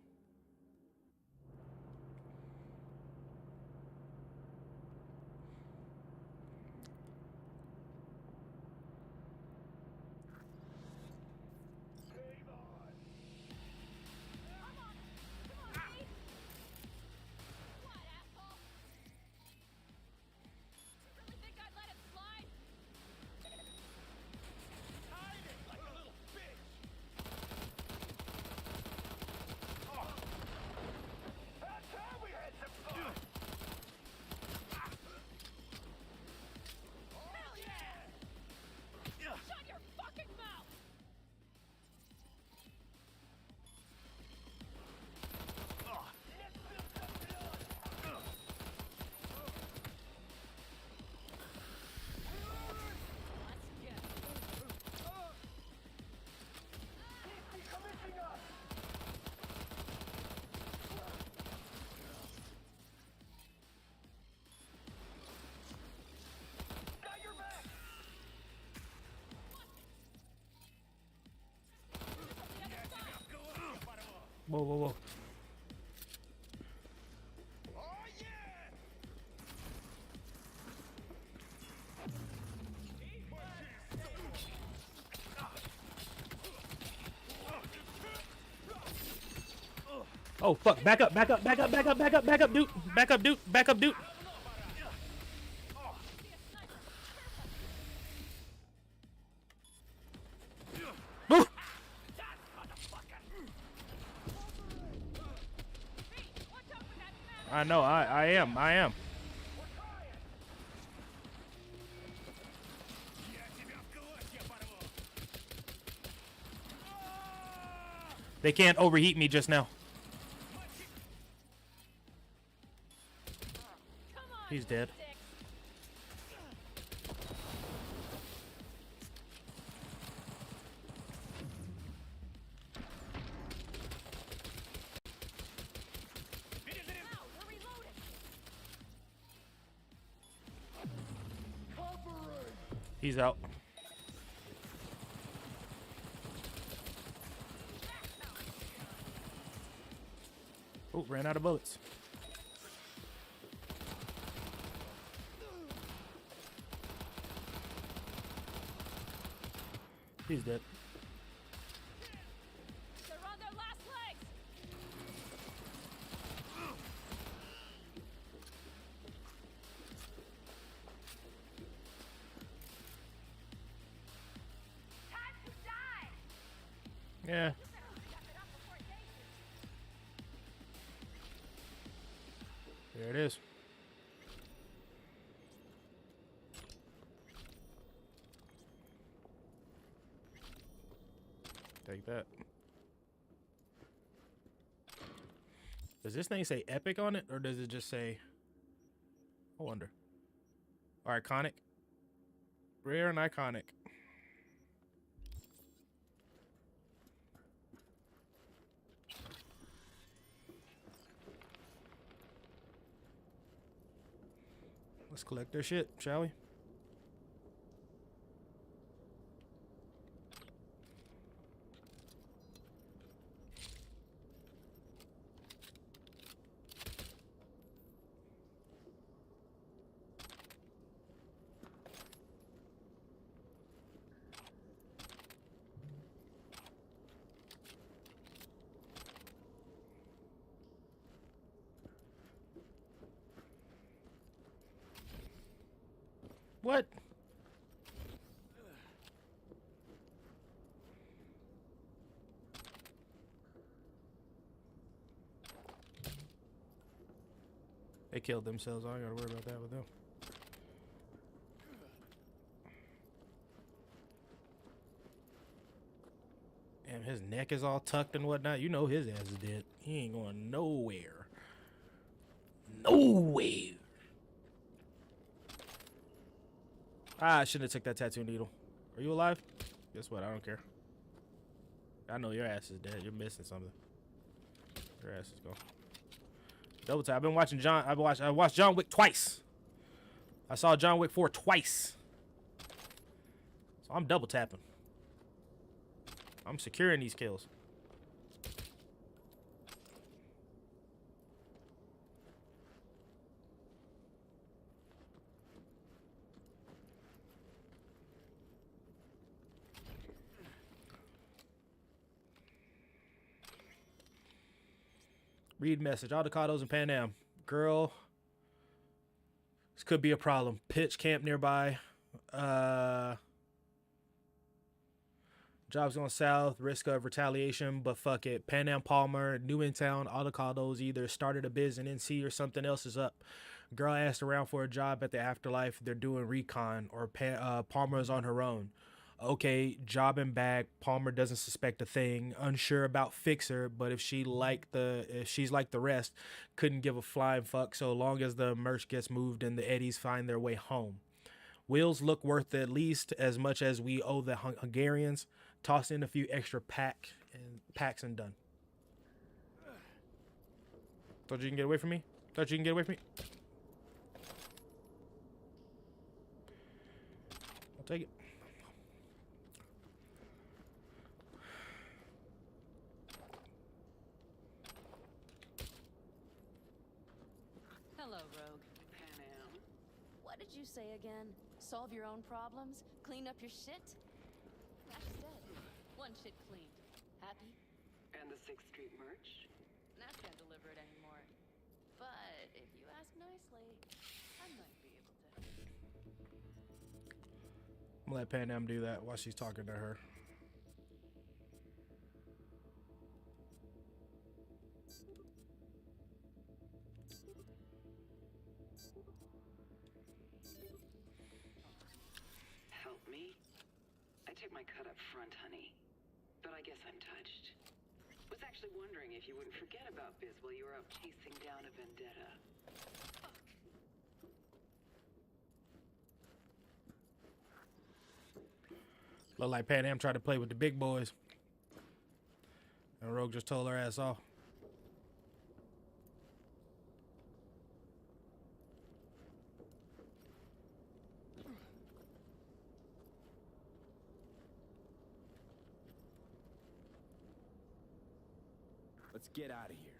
Whoa, whoa, whoa. Oh fuck, back up, back up, back up, back up, back up, back up, dude. Back up, dude. Back up, dude. Move. I know, I am. They can't overheat me just now. He's dead. He's out. Oh, ran out of bullets. He's dead. They're on their last legs. Yeah. There it is. Take that. Does this thing say epic on it, or does it just say, I wonder. Or iconic? Rare and iconic. Let's collect their shit, shall we? What? They killed themselves. I ain't gotta worry about that with them. Damn, his neck is all tucked and whatnot. You know his ass is dead. He ain't going nowhere. Nowhere. Ah, I shouldn't have took that tattoo needle. Are you alive? Guess what? I don't care. I know your ass is dead. You're missing something. Your ass is gone. Double tap. I've been watching John. I watched John Wick twice. I saw John Wick 4 twice. So I'm double tapping. I'm securing these kills. Read message. Avocados and Panam. Girl. This could be a problem. Pitch camp nearby. Jobs going south. Risk of retaliation. But fuck it. Panam Palmer. New in town. Avocados either started a biz in NC or something else is up. Girl asked around for a job at the Afterlife. They're doing recon. Or Palmer is on her own. Okay, job and bag. Palmer doesn't suspect a thing. Unsure about Fixer, but if she's like the rest, couldn't give a flying fuck so long as the merch gets moved and the Eddies find their way home. Wheels look worth at least as much as we owe the Hungarians. Toss in a few extra packs and done. Thought you can get away from me? Thought you can get away from me? I'll take it. Hello, Rogue. Panam. What did you say again? Solve your own problems? Clean up your shit? Nash said. One shit cleaned. Happy? And the 6th Street merch? Nash can't deliver it anymore. But if you ask nicely, I might be able to. I'm gonna let Panam do that while she's talking to her. Help me? I took my cut up front, honey. But I guess I'm touched. Was actually wondering if you wouldn't forget about Biz while you were out chasing down a vendetta. Fuck. Look like Panam tried to play with the big boys. And Rogue just told her ass off. Let's get out of here.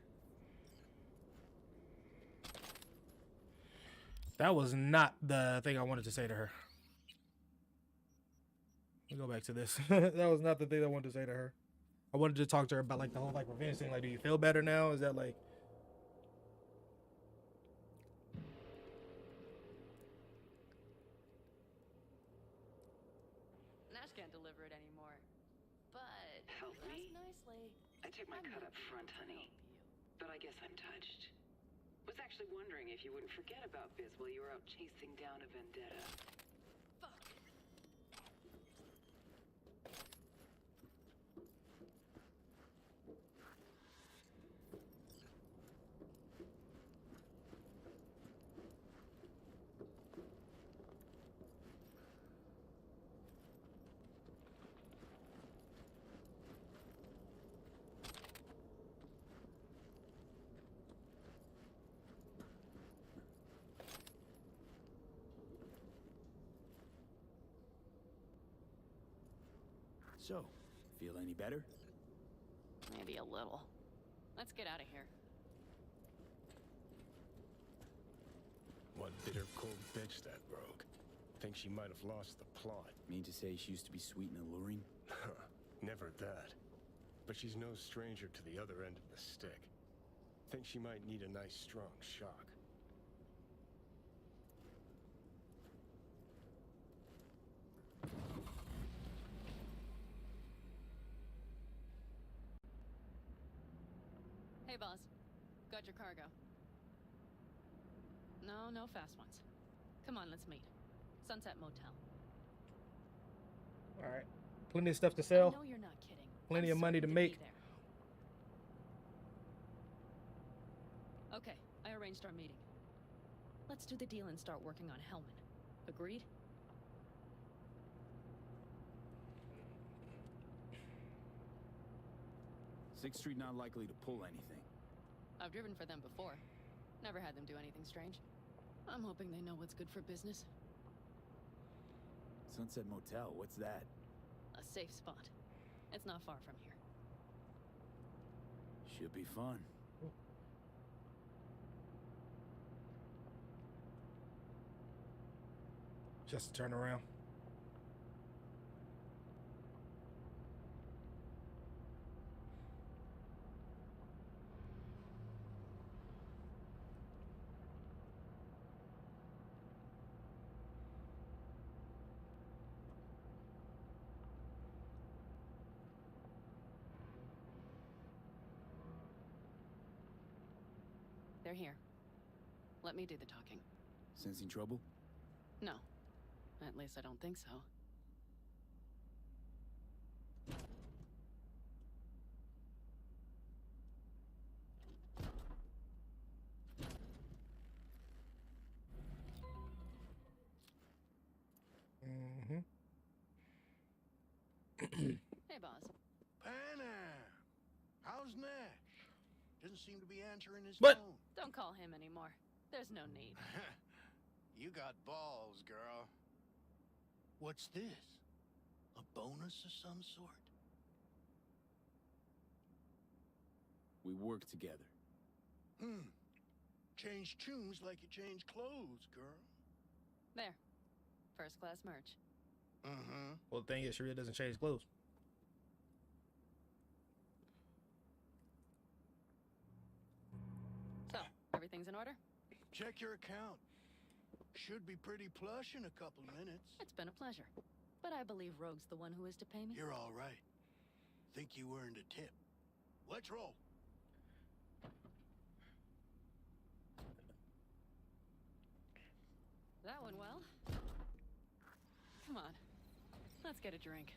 That was not the thing I wanted to say to her. Let me go back to this. That was not the thing I wanted to say to her. I wanted to talk to her about like the whole like revenge thing. Like, do you feel better now? Is that like... Nash can't deliver it anymore. But Help Ask me? nicely. I took my I'm cut not up front, gonna honey. help you. But I guess I'm touched. Was actually wondering if you wouldn't forget about Biz while you were out chasing down a vendetta. Fuck. So, feel any better? Maybe a little. Let's get out of here. One bitter cold bitch, that broke. Think she might have lost the plot. Mean to say she used to be sweet and alluring? Never that. But she's no stranger to the other end of the stick. Think she might need a nice strong shock. Hey, boss. Got your cargo. No fast ones. Come on, let's meet. Sunset Motel. All right. Plenty of stuff to I sell. know you're not kidding. Plenty I'm of money to certain make. be there. Okay, I arranged our meeting. Let's do the deal and start working on Hellman. Agreed? Sixth Street not likely to pull anything. I've driven for them before. Never had them do anything strange. I'm hoping they know what's good for business. Sunset Motel, what's that? A safe spot. It's not far from here. Should be fun. Just turn around. They're here. Let me do the talking. Sensing trouble? No. At least I don't think so. Mm-hmm. Hey, boss. Panam! How's Nash? Doesn't seem to be answering his What? phone. Don't call him anymore. There's no need. You got balls, girl. What's this? A bonus of some sort? We work together. Change tunes like you change clothes, girl. There. First class merch. Mm-hmm. Well, the thing is, she really doesn't change clothes. So, everything's in order? Check your account. Should be pretty plush in a couple minutes. It's been a pleasure. But I believe Rogue's the one who is to pay me. You're all right. Think you earned a tip. Let's roll. That went well. Come on. Let's get a drink.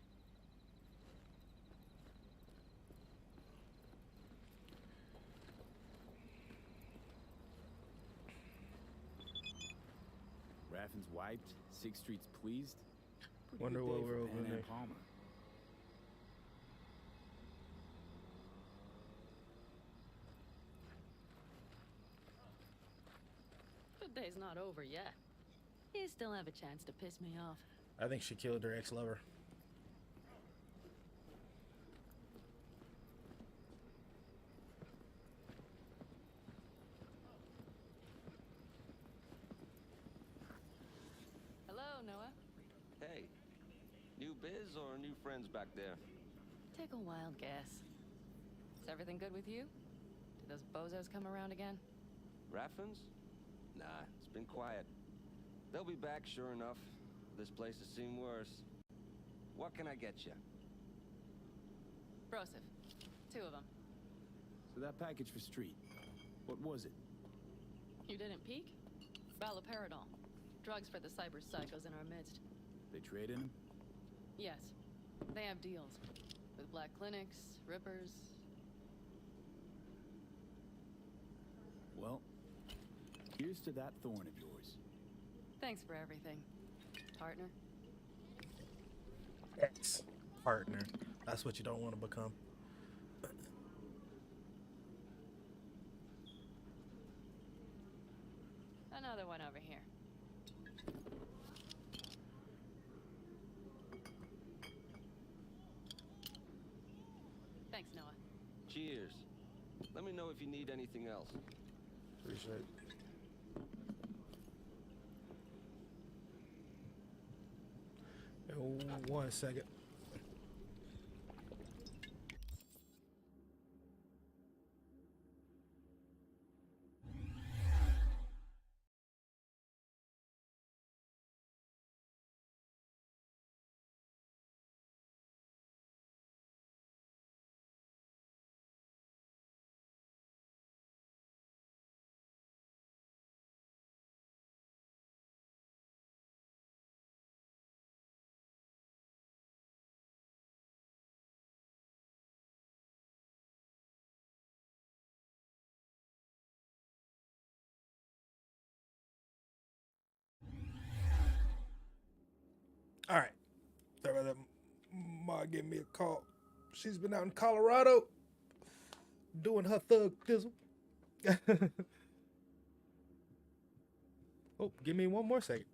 Raffin's wiped, Sixth Street's pleased. Pretty Wonder good what day we're for over Panam there. Palmer. Good day's not over yet. You still have a chance to piss me off. I think she killed her ex-lover. Hello, Noah. Hey, new biz or new friends back there? Take a wild guess. Is everything good with you? Did those bozos come around again? Raffins? Nah, it's been quiet. They'll be back, sure enough. This place has seen worse. What can I get you? Explosive. 2 of them. So that package for Street, what was it? You didn't peek? Raloperidol. Drugs for the cyber psychos in our midst. They trade in them? Yes. They have deals. With black clinics, rippers. Well, here's to that thorn of yours. Thanks for everything, partner. Ex-partner. That's what you don't want to become. Another one over here. Thanks, Noah. Cheers. Let me know if you need anything else. Appreciate it. Oh, 1 second. All right. Sorry about that. Ma gave me a call. She's been out in Colorado doing her thug thizzle. Oh, give me 1 more second.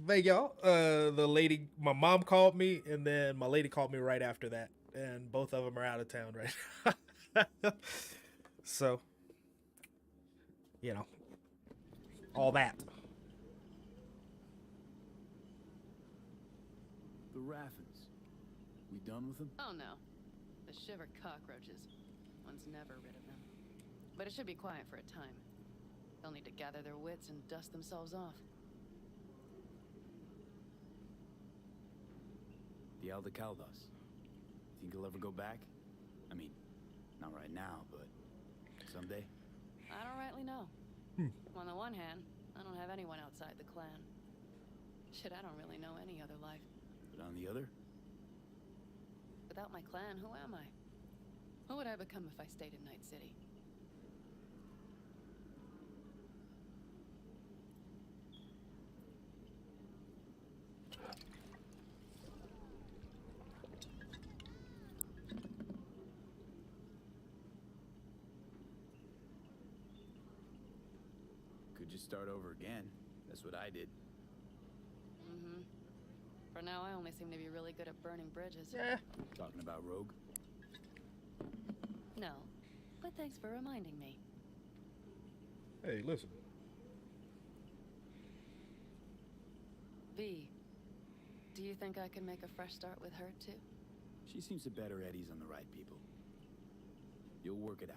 Thank y'all. The lady, my mom called me, and then my lady called me right after that, and both of them are out of town right now. So, you know, all that. The Raffins. We done with them? Oh no. The shiver cockroaches. One's never rid of them. But it should be quiet for a time. They'll need to gather their wits and dust themselves off. The Aldecaldos. Think he'll ever go back? I mean, not right now, but someday? I don't rightly know. On the one hand, I don't have anyone outside the clan. Shit, I don't really know any other life. But on the other? Without my clan, who am I? Who would I become if I stayed in Night City? Could just start over again. That's what I did. Mm-hmm. For now, I only seem to be really good at burning bridges. Yeah. Talking about Rogue? No, but thanks for reminding me. Hey, listen. V, do you think I can make a fresh start with her, too? She seems to bet her eddies on the right people. You'll work it out.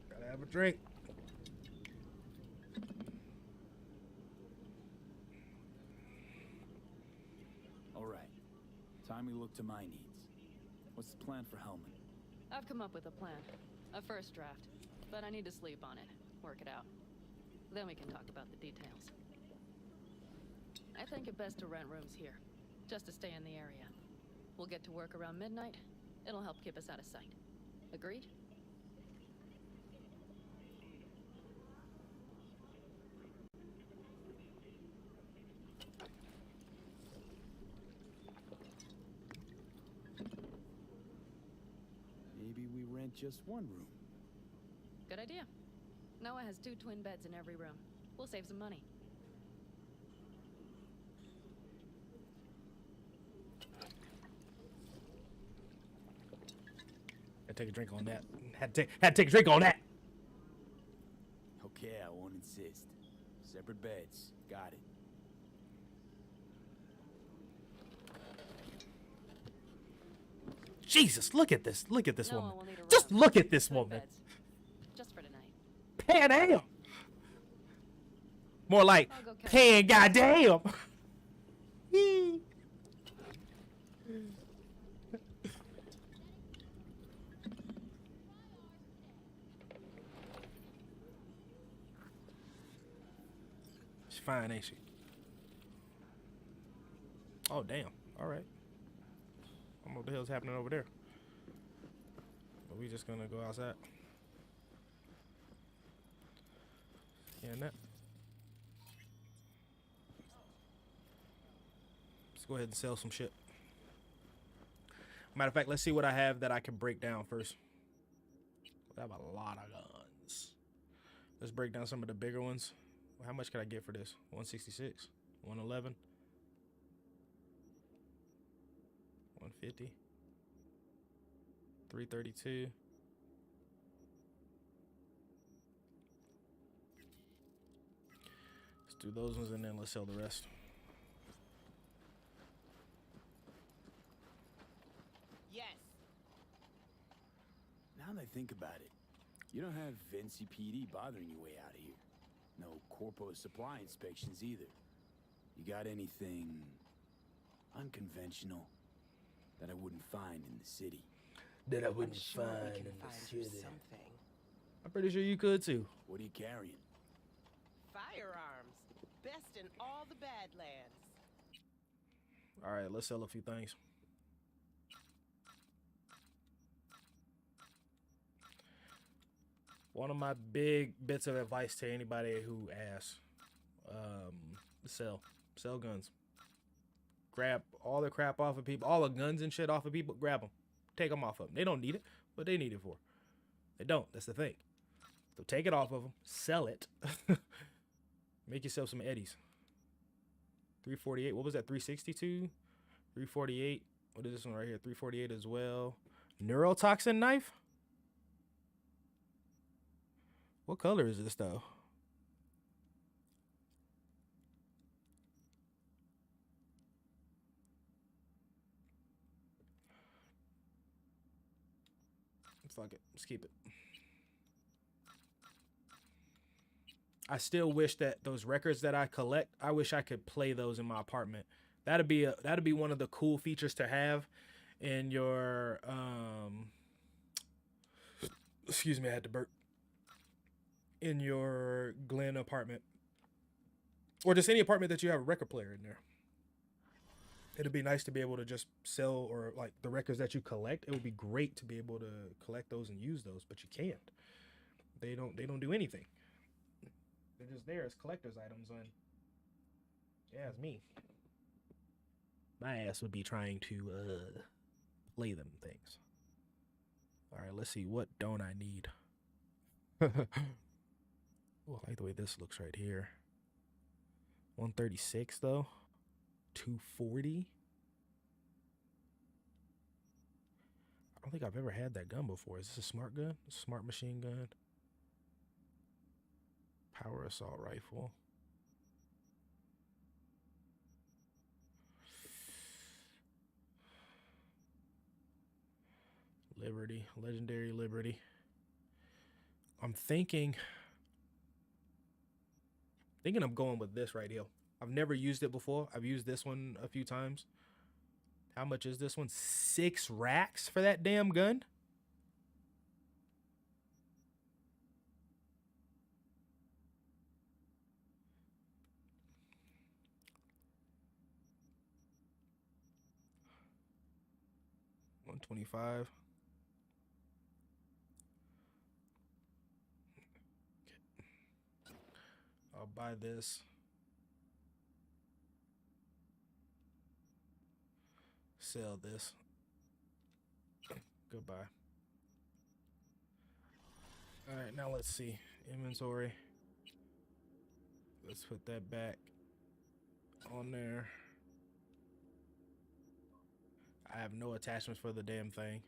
Gotta have a drink. All right. Time we look to my needs. What's the plan for Hellman? I've come up with a plan. A first draft. But I need to sleep on it. Work it out. Then we can talk about the details. I think it best to rent rooms here. Just to stay in the area. We'll get to work around midnight. It'll help keep us out of sight. Agreed? Maybe we rent just one room. Good idea. Noah has 2 twin beds in every room. We'll save some money. Had to take a drink on that. Had to take a drink on that. Okay, I won't insist. Separate beds. Got it. Jesus, look at this. Look at this Noah woman. will need a Just room. look at this Twin woman. beds. Just for tonight. Pan Am. More like I'll go catch pan goddamn. She's fine, ain't she? Oh, damn. All right. I don't know what the hell's happening over there. But we just gonna go outside. Scan that. Let's go ahead and sell some shit. Matter of fact, let's see what I have that I can break down first. I have a lot of guns. Let's break down some of the bigger ones. How much can I get for this? 166, 111, 150, 332. Let's do those ones and then let's sell the rest. Yes. Now that I think about it, you don't have NCPD bothering you way out of here. No corpo supply inspections either. You got anything unconventional that I wouldn't find in the city? That I I'm wouldn't sure we find can in find the you city. something. I'm pretty sure you could too. What are you carrying? Firearms. Best in all the Badlands. All right, let's sell a few things. One of my big bits of advice to anybody who asks, sell guns. Grab all the crap off of people, all the guns and shit off of people, grab them. Take them off of them. They don't need it, but they need it for. They don't, that's the thing. So take it off of them, sell it, make yourself some eddies. 348. What was that? 362, 348. What is this one right here? 348 as well. Neurotoxin knife. What color is this though? Fuck it. Let's keep it. I still wish that those records that I collect, I wish I could play those in my apartment. That'd be one of the cool features to have in your excuse me, I had to burp. In your Glen apartment. Or just any apartment that you have a record player in there. It'd be nice to be able to just sell, or like the records that you collect. It would be great to be able to collect those and use those, but you can't. They don't do anything. They're just there as collector's items. And yeah, it's me. My ass would be trying to play them things. All right, let's see. What don't I need? Oh, I like the way this looks right here. 136 though. 240. I don't think I've ever had that gun before. Is this a smart gun? A smart machine gun? Power assault rifle. Liberty. Legendary Liberty. I'm thinking I'm going with this right here. I've never used it before. I've used this one a few times. How much is this one? 6 racks for that damn gun? $125. I'll buy this. Sell this. Goodbye. All right, now let's see. Inventory. Let's put that back on there. I have no attachments for the damn thing.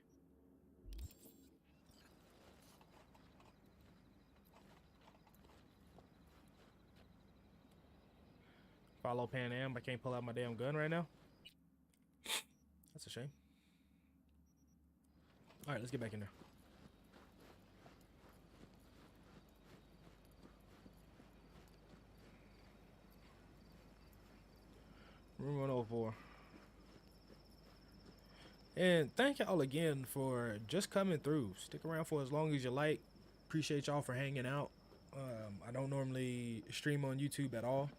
Follow Panam. I can't pull out my damn gun right now. That's a shame. All right, let's get back in there. Room 104. And thank y'all again for just coming through. Stick around for as long as you like. Appreciate y'all for hanging out. I don't normally stream on YouTube at all.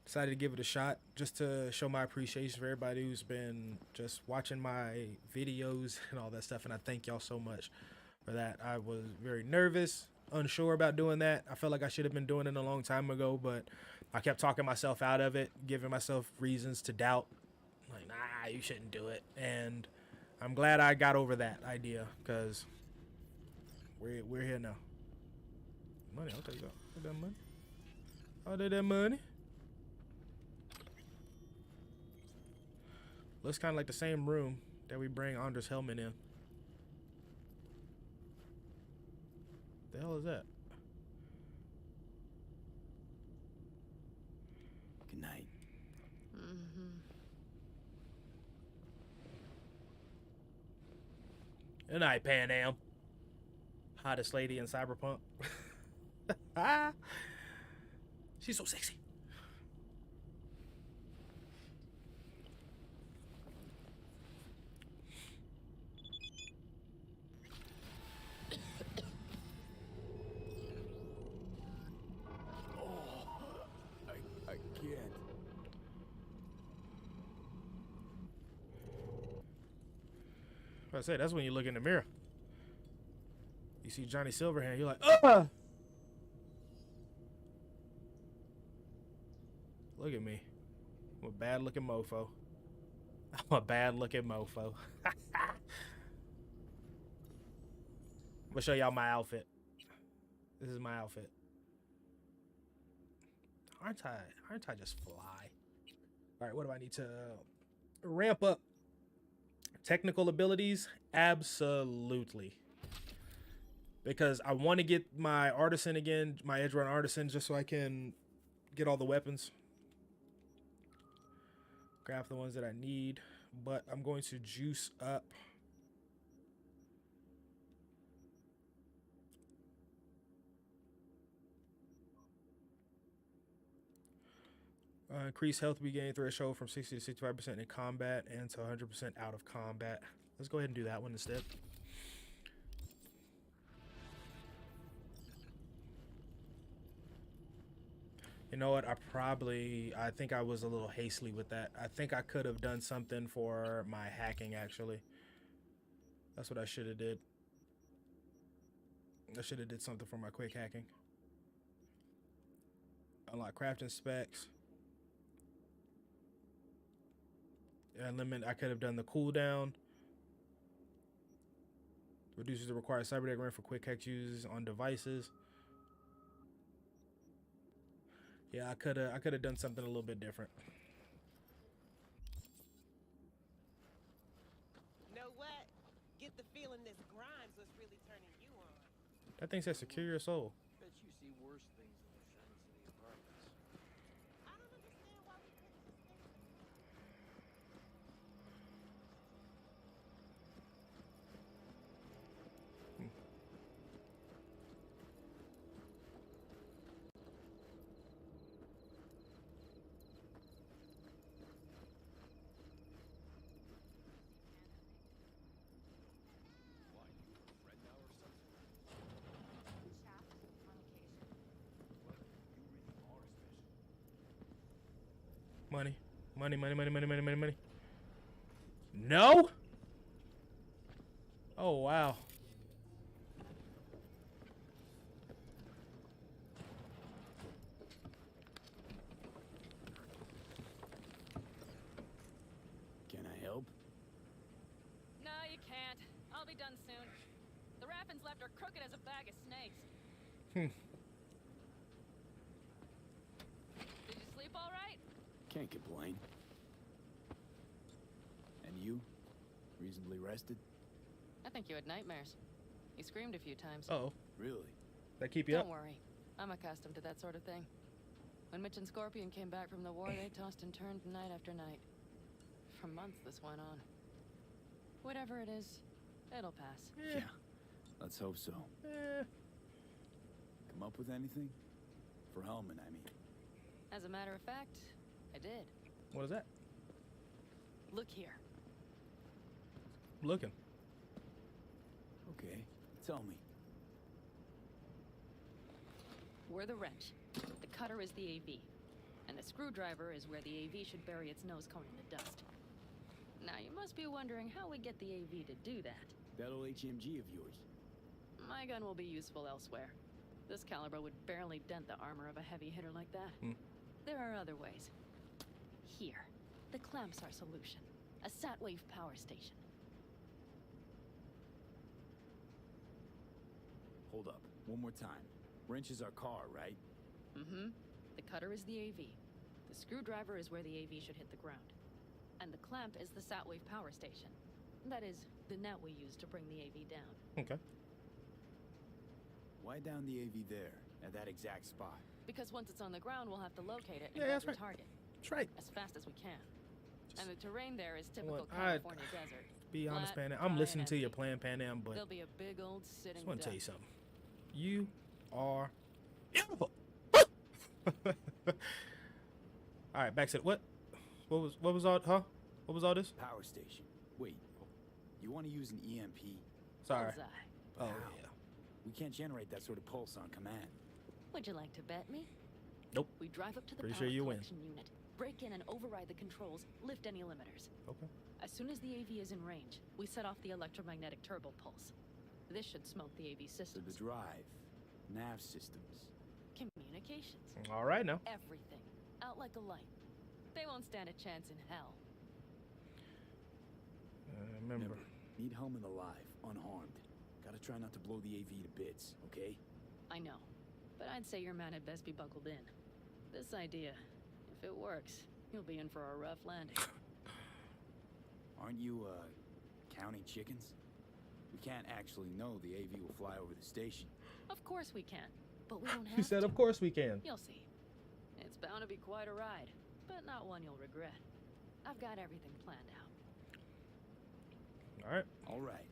Decided to give it a shot just to show my appreciation for everybody who's been just watching my videos and all that stuff. And I thank y'all so much for that. I was very nervous, unsure about doing that. I felt like I should have been doing it a long time ago, but I kept talking myself out of it, giving myself reasons to doubt. Like, nah, you shouldn't do it. And I'm glad I got over that idea, because we're here now. Money, I'll take that. Take that money. I'll take that money. Looks kind of like the same room that we bring Andres Hellman in. The hell is that? Good night. Good night, Panam. Hottest lady in Cyberpunk. She's so sexy. I can't. I say that's when you look in the mirror. You see Johnny Silverhand, you're like, ah! Look at me. I'm a bad looking mofo. I'm a bad looking mofo. I'm gonna show y'all my outfit. This is my outfit. Aren't I just fly? All right, what do I need to ramp up? Technical abilities? Absolutely. Because I want to get my artisan again, my edge run artisan, just so I can get all the weapons. Grab the ones that I need, but I'm going to juice up. Increase health regain threshold from 60 to 65% in combat and to 100% out of combat. Let's go ahead and do that one instead. You know what? I think I was a little hastily with that. I think I could have done something for my hacking, actually. That's what I should have did. I should have did something for my quick hacking. Unlock crafting specs. I could have done the cooldown. Reduces the required cyber rank for quick hack uses on devices. Yeah, I could have done something a little bit different. Know what? Get the feeling this Grimes was really turning you on. That thing says secure your soul. Bet you see worse things than the Shine City apartments. I don't understand why we couldn't just stay with Money. Money, money, money, money, money, money, money. No? Oh, wow. Can I help? No, you can't. I'll be done soon. The Raffins left are crooked as a bag of snakes. Did you sleep all right? Can't complain. And you? Reasonably rested? I think you had nightmares. You screamed a few times. Uh-oh. Really? That keep you Don't up? worry. I'm accustomed to that sort of thing. When Mitch and Scorpion came back from the war, they tossed and turned night after night. For months this went on. Whatever it is, it'll pass. Yeah. Let's hope so. Come up with anything? For Hellman, I mean. As a matter of fact, I did. What is that? Look here. Looking. Okay. Tell me. We're the wrench. The cutter is the AV. And the screwdriver is where the AV should bury its nose cone in the dust. Now, you must be wondering how we get the AV to do that. That old HMG of yours. My gun will be useful elsewhere. This caliber would barely dent the armor of a heavy hitter like that. There are other ways. Here. The clamp's our solution. A sat-wave power station. Hold up. One more time. Wrench is our car, right? Mm-hmm. The cutter is the AV. The screwdriver is where the AV should hit the ground. And the clamp is the sat-wave power station. That is, the net we use to bring the AV down. Okay. Why down the AV there, at that exact spot? Because once it's on the ground, we'll have to locate it and Yeah, grab that's the right. target. That's right. As fast as we can. And the terrain there is typical What? California desert. Be honest, Flat, Panam. dry, I'm listening and to your empty. plan, Panam, but There'll be a big old sitting just want to tell duck. you something. You are beautiful. All right, back to what? What was all? Huh? What was all this? Power station. Wait. You want to use an EMP? Sorry. Bullseye. Oh How? yeah. We can't generate that sort of pulse on command. Would you like to bet me? Nope. We drive up to the Pretty power sure you win. collection unit, break in and override the controls, lift any limiters. Okay. As soon as the AV is in range, we set off the electromagnetic turbo pulse. This should smoke the AV So systems. the drive, nav systems. Communications. All right now. Everything. Out like a light. They won't stand a chance in hell. Remember. Need Hellman alive, unharmed. Gotta try not to blow the AV to bits, okay? I know. But I'd say your man had best be buckled in. This idea, if it works, you'll be in for a rough landing. Aren't you, counting chickens? We can't actually know the AV will fly over the station. Of course we can, but we don't have He said, to. of course we can. You'll see. It's bound to be quite a ride, but not one you'll regret. I've got everything planned out. All right. All right.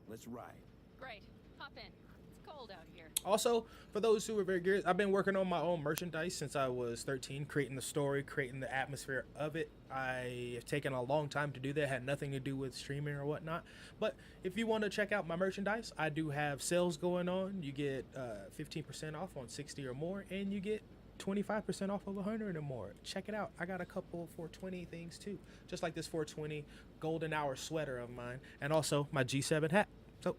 Let's ride. Great. Hop in. It's cold out here. Also, for those who are very curious, I've been working on my own merchandise since I was 13, creating the story, creating the atmosphere of it. I have taken a long time to do that. It had nothing to do with streaming or whatnot. But if you want to check out my merchandise, I do have sales going on. You get 15% off on 60 or more, and you get 25% off of 100 or more. Check it out. I got a couple 420 things too, just like this 420 golden hour sweater of mine, and also my G7 hat. So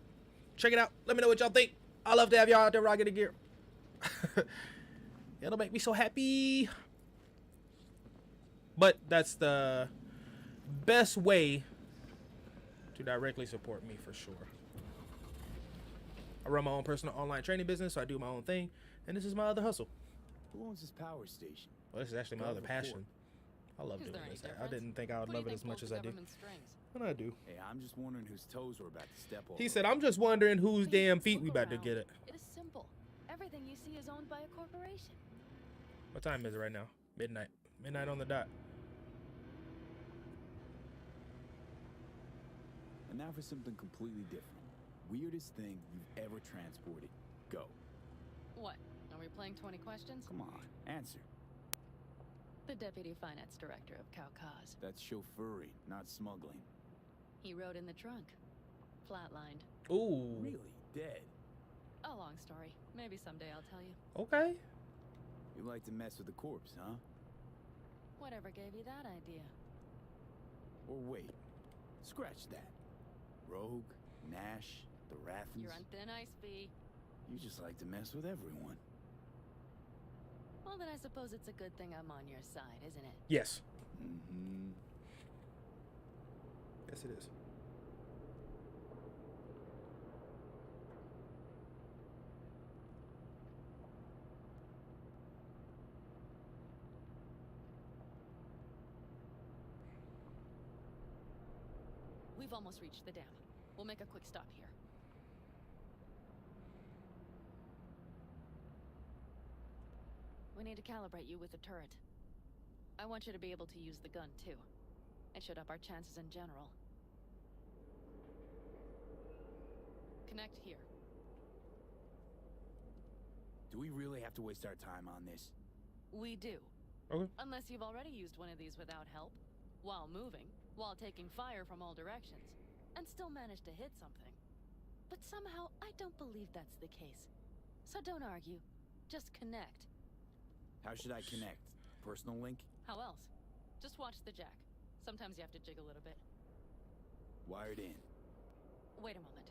check it out. Let me know what y'all think. I love to have y'all out there rocking the gear. It'll make me so happy. But that's the best way to directly support me, for sure. I run my own personal online training business, so I do my own thing, and this is my other hustle. Who owns this power station? Well, this is actually my other passion. I love doing this. I didn't think I would love it as much as I do. But I do. Hey, I'm just wondering whose toes we're about to step on. He said, I'm just wondering whose damn feet we about to get it. It is simple. Everything you see is owned by a corporation. What time is it right now? Midnight. Midnight on the dot. And now for something completely different. Weirdest thing you've ever transported. Go. What? Are we playing 20 questions? Come on, answer. The Deputy Finance Director of Kaukaz. That's chauffeuring, not smuggling. He rode in the trunk. Flatlined. Ooh. Really? Dead? A long story. Maybe someday I'll tell you. Okay. You like to mess with the corpse, huh? Whatever gave you that idea? Or wait. Scratch that. Rogue, Nash, the Rathens. You're on thin ice, B. You just like to mess with everyone. Well, then I suppose it's a good thing I'm on your side, isn't it? Yes. Mm-hmm. Yes, it is. We've almost reached the dam. We'll make a quick stop here. We need to calibrate you with the turret. I want you to be able to use the gun, too. It should up our chances in general. Connect here. Do we really have to waste our time on this? We do. Okay. Unless you've already used one of these without help, while moving, while taking fire from all directions, and still managed to hit something. But somehow, I don't believe that's the case. So don't argue. Just connect. How should I connect? Personal link? How else? Just watch the jack. Sometimes you have to jig a little bit. Wired in. Wait a moment.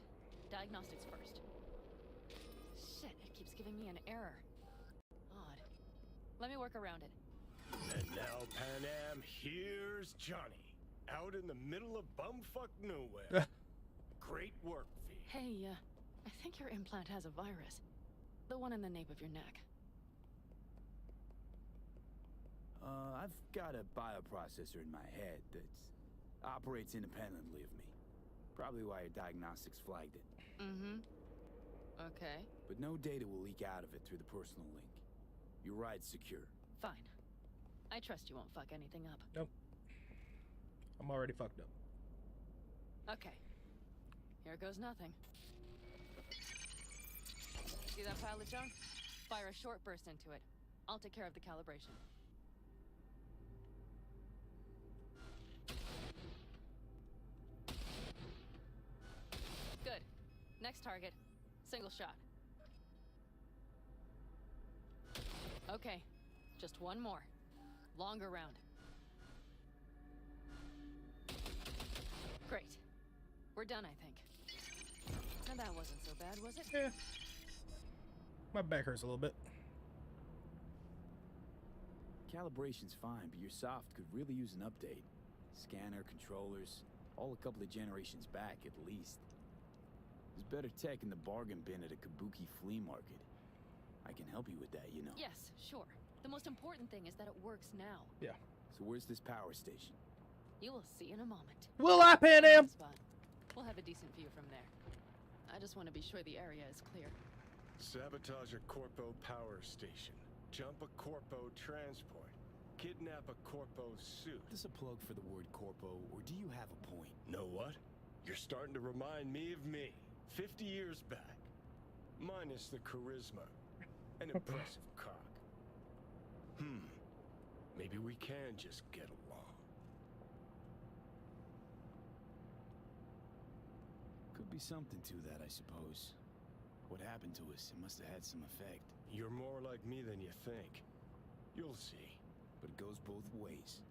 Diagnostics first. Shit, it keeps giving me an error. Odd. Let me work around it. And now, Panam, here's Johnny. Out in the middle of bumfuck nowhere. Great work, V. Hey, I think your implant has a virus. The one in the nape of your neck. I've got a bioprocessor in my head that operates independently of me. Probably why your diagnostics flagged it. Mm-hmm. Okay. But no data will leak out of it through the personal link. Your ride's secure. Fine. I trust you won't fuck anything up. Nope. I'm already fucked up. Okay. Here goes nothing. See that pile of junk? Fire a short burst into it. I'll take care of the calibration. Good. Next target. Single shot. Okay. Just one more. Longer round. Great. We're done, I think. And that wasn't so bad, was it? Yeah. My back hurts a little bit. Calibration's fine, but your soft could really use an update. Scanner, controllers, all a couple of generations back at least. There's better tech in the bargain bin at a kabuki flea market. I can help you with that, you know. Yes, sure. The most important thing is that it works now. Yeah. So where's this power station? You will see in a moment. Will I, Panam? Spot. We'll have a decent view from there. I just want to be sure the area is clear. Sabotage a Corpo power station. Jump a Corpo transport. Kidnap a Corpo suit. Is this a plug for the word corpo, or do you have a point? Know what? You're starting to remind me of me. 50 years back. Minus the charisma. An impressive cock. Maybe we can just get along. Could be something to that, I suppose. What happened to us? It must have had some effect. You're more like me than you think. You'll see. But it goes both ways.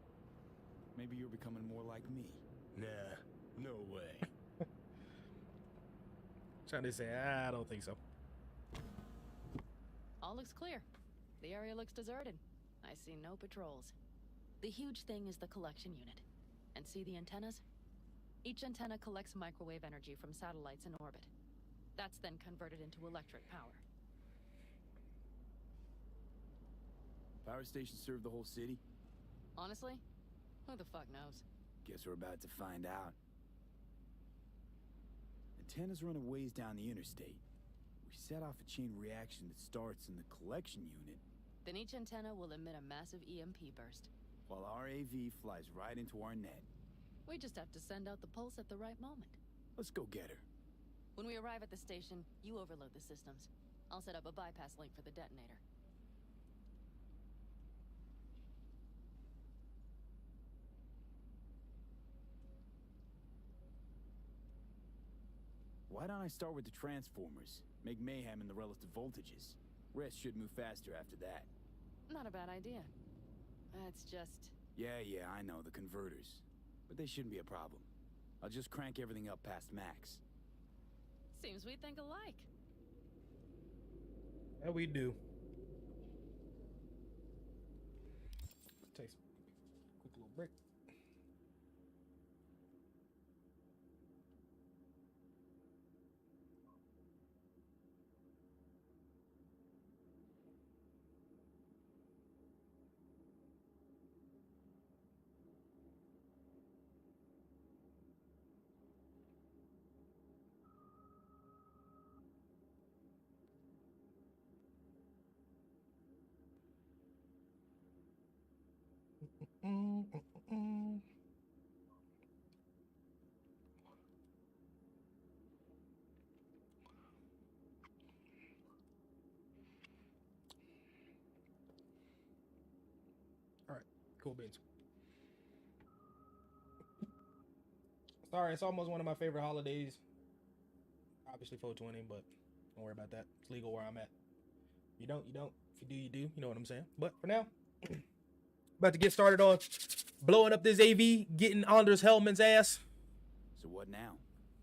Maybe you're becoming more like me. Nah, no way. Trying to say, I don't think so. All looks clear. The area looks deserted. I see no patrols. The huge thing is the collection unit. And see the antennas? Each antenna collects microwave energy from satellites in orbit. That's then converted into electric power. Power stations serve the whole city? Honestly, who the fuck knows? Guess we're about to find out. Antennas run a ways down the interstate. We set off a chain reaction that starts in the collection unit. Then each antenna will emit a massive EMP burst. While our AV flies right into our net. We just have to send out the pulse at the right moment. Let's go get her. When we arrive at the station, you overload the systems. I'll set up a bypass link for the detonator. Why don't I start with the transformers? Make mayhem in the relative voltages. Rest should move faster after that. Not a bad idea. That's just... Yeah, I know, the converters. But they shouldn't be a problem. I'll just crank everything up past max. Seems we think alike. Yeah, we do. Take a quick little break. All right, cool beans. Sorry, it's almost one of my favorite holidays. Obviously 420, but don't worry about that. It's legal where I'm at. You don't. If you do, you do. You know what I'm saying? But for now, about to get started on blowing up this AV, getting Anders Hellman's ass. So what now?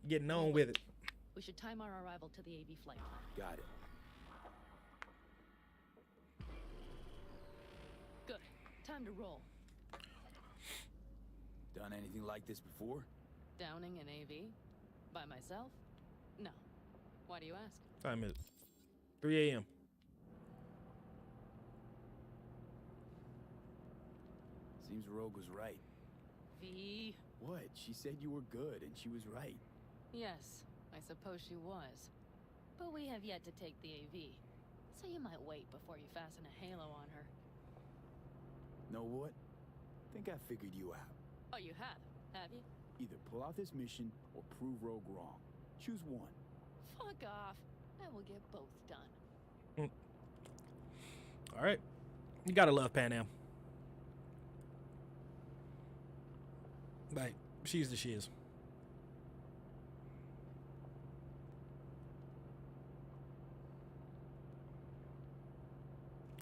Getting on with it. We should time our arrival to the AV flight plan. Got it. Good. Time to roll. Done anything like this before? Downing an AV? By myself? No. Why do you ask? Time is 3 a.m. Seems Rogue was right. V. What? She said you were good, and she was right. Yes, I suppose she was. But we have yet to take the AV, so you might wait before you fasten a halo on her. Know what? Think I figured you out. Oh, you have you? Either pull out this mission or prove Rogue wrong. Choose one. Fuck off. I will get both done. All right. You gotta love Panam. Like, she's the shiz.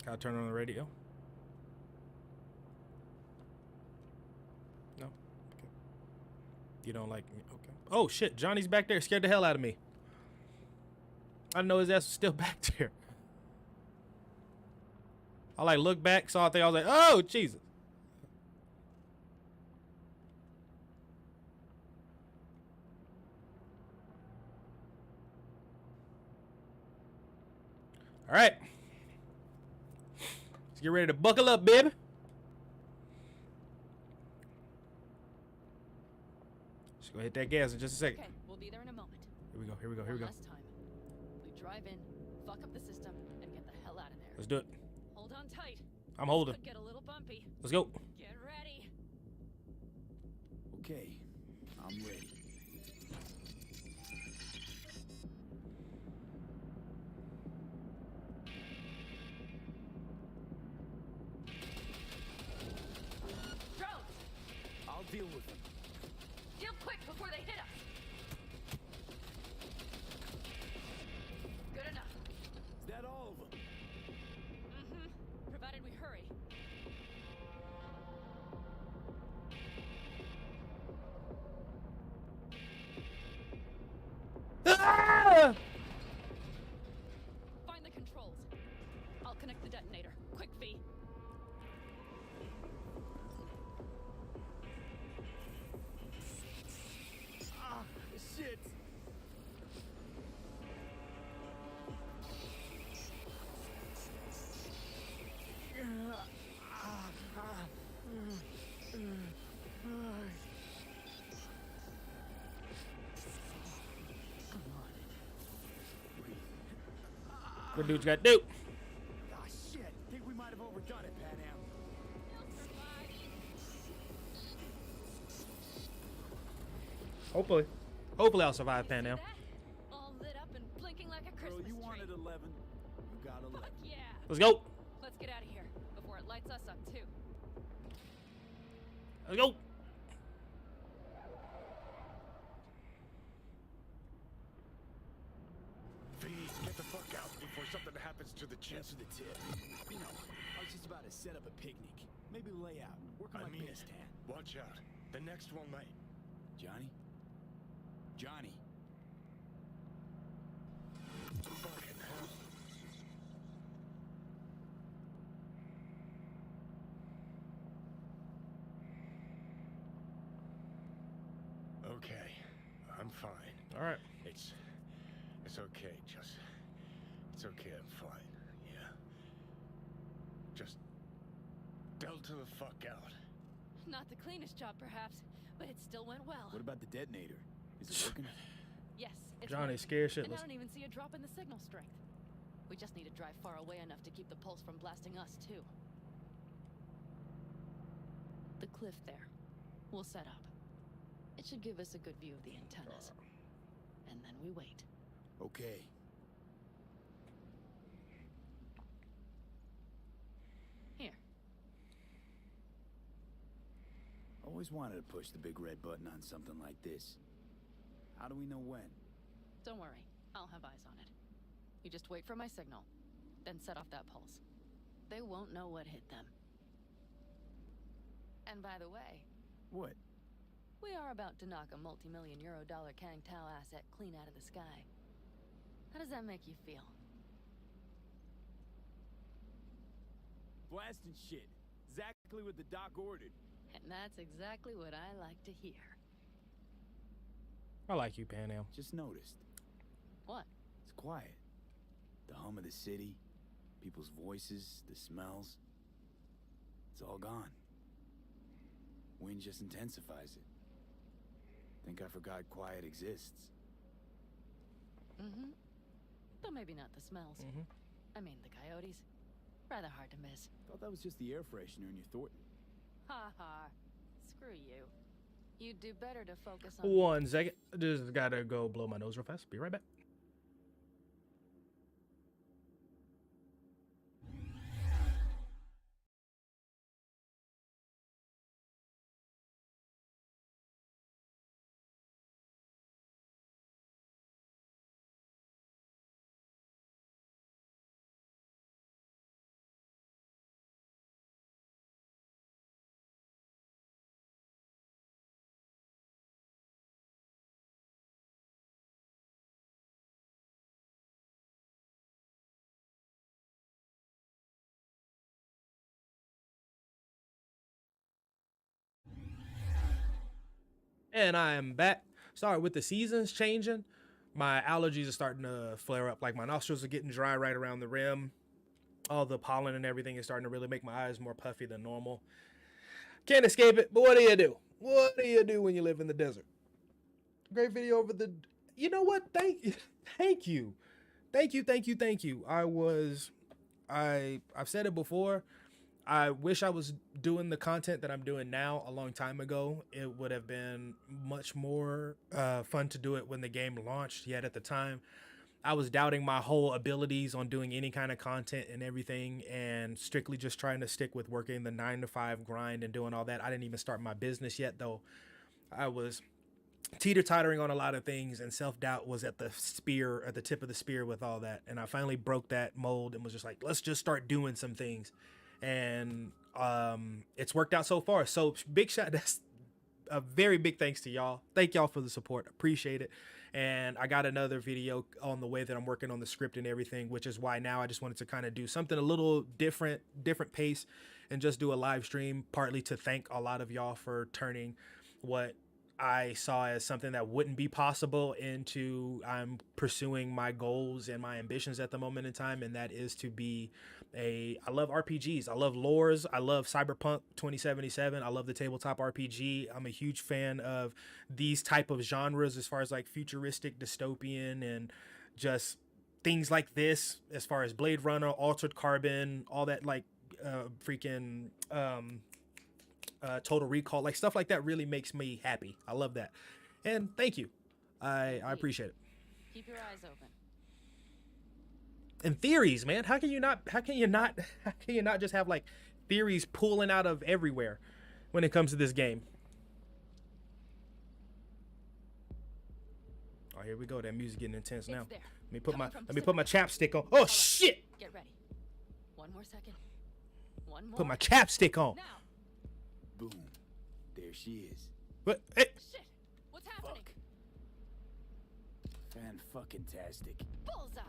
Gotta turn on the radio. No? Okay. You don't like me? Okay. Oh, shit. Johnny's back there. Scared the hell out of me. I didn't know his ass was still back there. I, like, looked back, saw a thing. I was like, oh, Jesus. All right. Let's get ready to buckle up, baby. Just go hit that gas in just a second. Okay, we'll be there in a moment. Here we go, here we go, here we go. One last time. We drive in, fuck up the system, and get the hell out of there. Let's do it. Hold on tight. I'm holding. Could get a little bumpy. Let's go. Get ready. Okay, I'm ready. Drones! I'll deal with them. Deal quick before they hit us. Good enough. Is that all of them? Mm-hmm. Provided we hurry. Ah! Find the controls. I'll connect the detonator. Quick, V. Ah, shit. What dude's got to do? Ah, shit. Think we might have overdone it, Panam. Hopefully. Hopefully I'll survive Pan now. All lit up and blinking like a Christmas Girl, you tree. wanted 11. You got 11. Fuck yeah. Let's go. Let's get out of here before it lights us up too. Let's go. V, get the fuck out before something happens to the chip. Thanks for the tip. You know, I was just about to set up a picnic. Maybe lay out. Work on I my mean base it. tan. Watch out. The next one might. Johnny? Johnny. Fucking hell. Okay, I'm fine. All right. It's okay, it's okay, I'm fine, yeah. Just delta the fuck out. Not the cleanest job, perhaps, but it still went well. What about the detonator? Is it working? Yes, it's Johnny's working. scared And I shitless. don't even see a drop in the signal strength. We just need to drive far away enough to keep the pulse from blasting us, too. The cliff there. We'll set up. It should give us a good view of the antennas. And then we wait. Okay. Here. Always wanted to push the big red button on something like this. How do we know when? Don't worry. I'll have eyes on it. You just wait for my signal. Then set off that pulse. They won't know what hit them. And by the way, What? we are about to knock a multi-million euro dollar Kang Tao asset clean out of the sky. How does that make you feel? Blasting shit. Exactly what the doc ordered. And that's exactly what I like to hear. I like you, Pan Am. Just noticed. What? It's quiet. The hum of the city, people's voices, the smells. It's all gone. Wind just intensifies it. Think I forgot quiet exists. Mm-hmm. Though maybe not the smells. Mm-hmm. I mean, the coyotes. Rather hard to miss. Thought that was just the air freshener in your Thornton. Ha ha. Screw you. You'd do better to focus on... 1 second. Just gotta go blow my nose real fast. Be right back. And I am back. Sorry, with the seasons changing, my allergies are starting to flare up. Like my nostrils are getting dry right around the rim. all the pollen and everything is starting to really make my eyes more puffy than normal. Can't escape it, but what do you do? What do you do when you live in the desert? Great video over the... You know what? Thank you. Thank you. I've said it before. I wish I was doing the content that I'm doing now a long time ago. It would have been much more fun to do it when the game launched. Yet at the time, I was doubting my whole abilities on doing any kind of content and everything, and strictly just trying to stick with working the 9-to-5 grind and doing all that. I didn't even start my business yet, though. I was teeter-tottering on a lot of things, and self-doubt was at the tip of the spear with all that. And I finally broke that mold and was just like, let's just start doing some things. And it's worked out so far. So big shout, that's a very big thanks to y'all. Thank y'all for the support. Appreciate it. And I got another video on the way that I'm working on the script and everything, which is why now I just wanted to kind of do something a little different pace and just do a live stream, partly to thank a lot of y'all for turning what I saw as something that wouldn't be possible into I'm pursuing my goals and my ambitions at the moment in time. And that is to be I love RPGs. I love lores. I love Cyberpunk 2077. I love the tabletop RPG. I'm a huge fan of these type of genres as far as like futuristic, dystopian, and just things like this, as far as Blade Runner, Altered Carbon, all that, like Total Recall, like stuff like that really makes me happy. I love that. And thank you. I appreciate it. Keep your eyes open. And theories, man. How can you not just have like theories pulling out of everywhere when it comes to this game? Oh, here we go. That music getting intense now. Let me put my chapstick on. Oh shit! Get ready. One more second. One more. Put my chapstick on. Now. Boom. There she is. What? Hey. Shit. What's happening? Fan-fucking-tastic. Bullseye.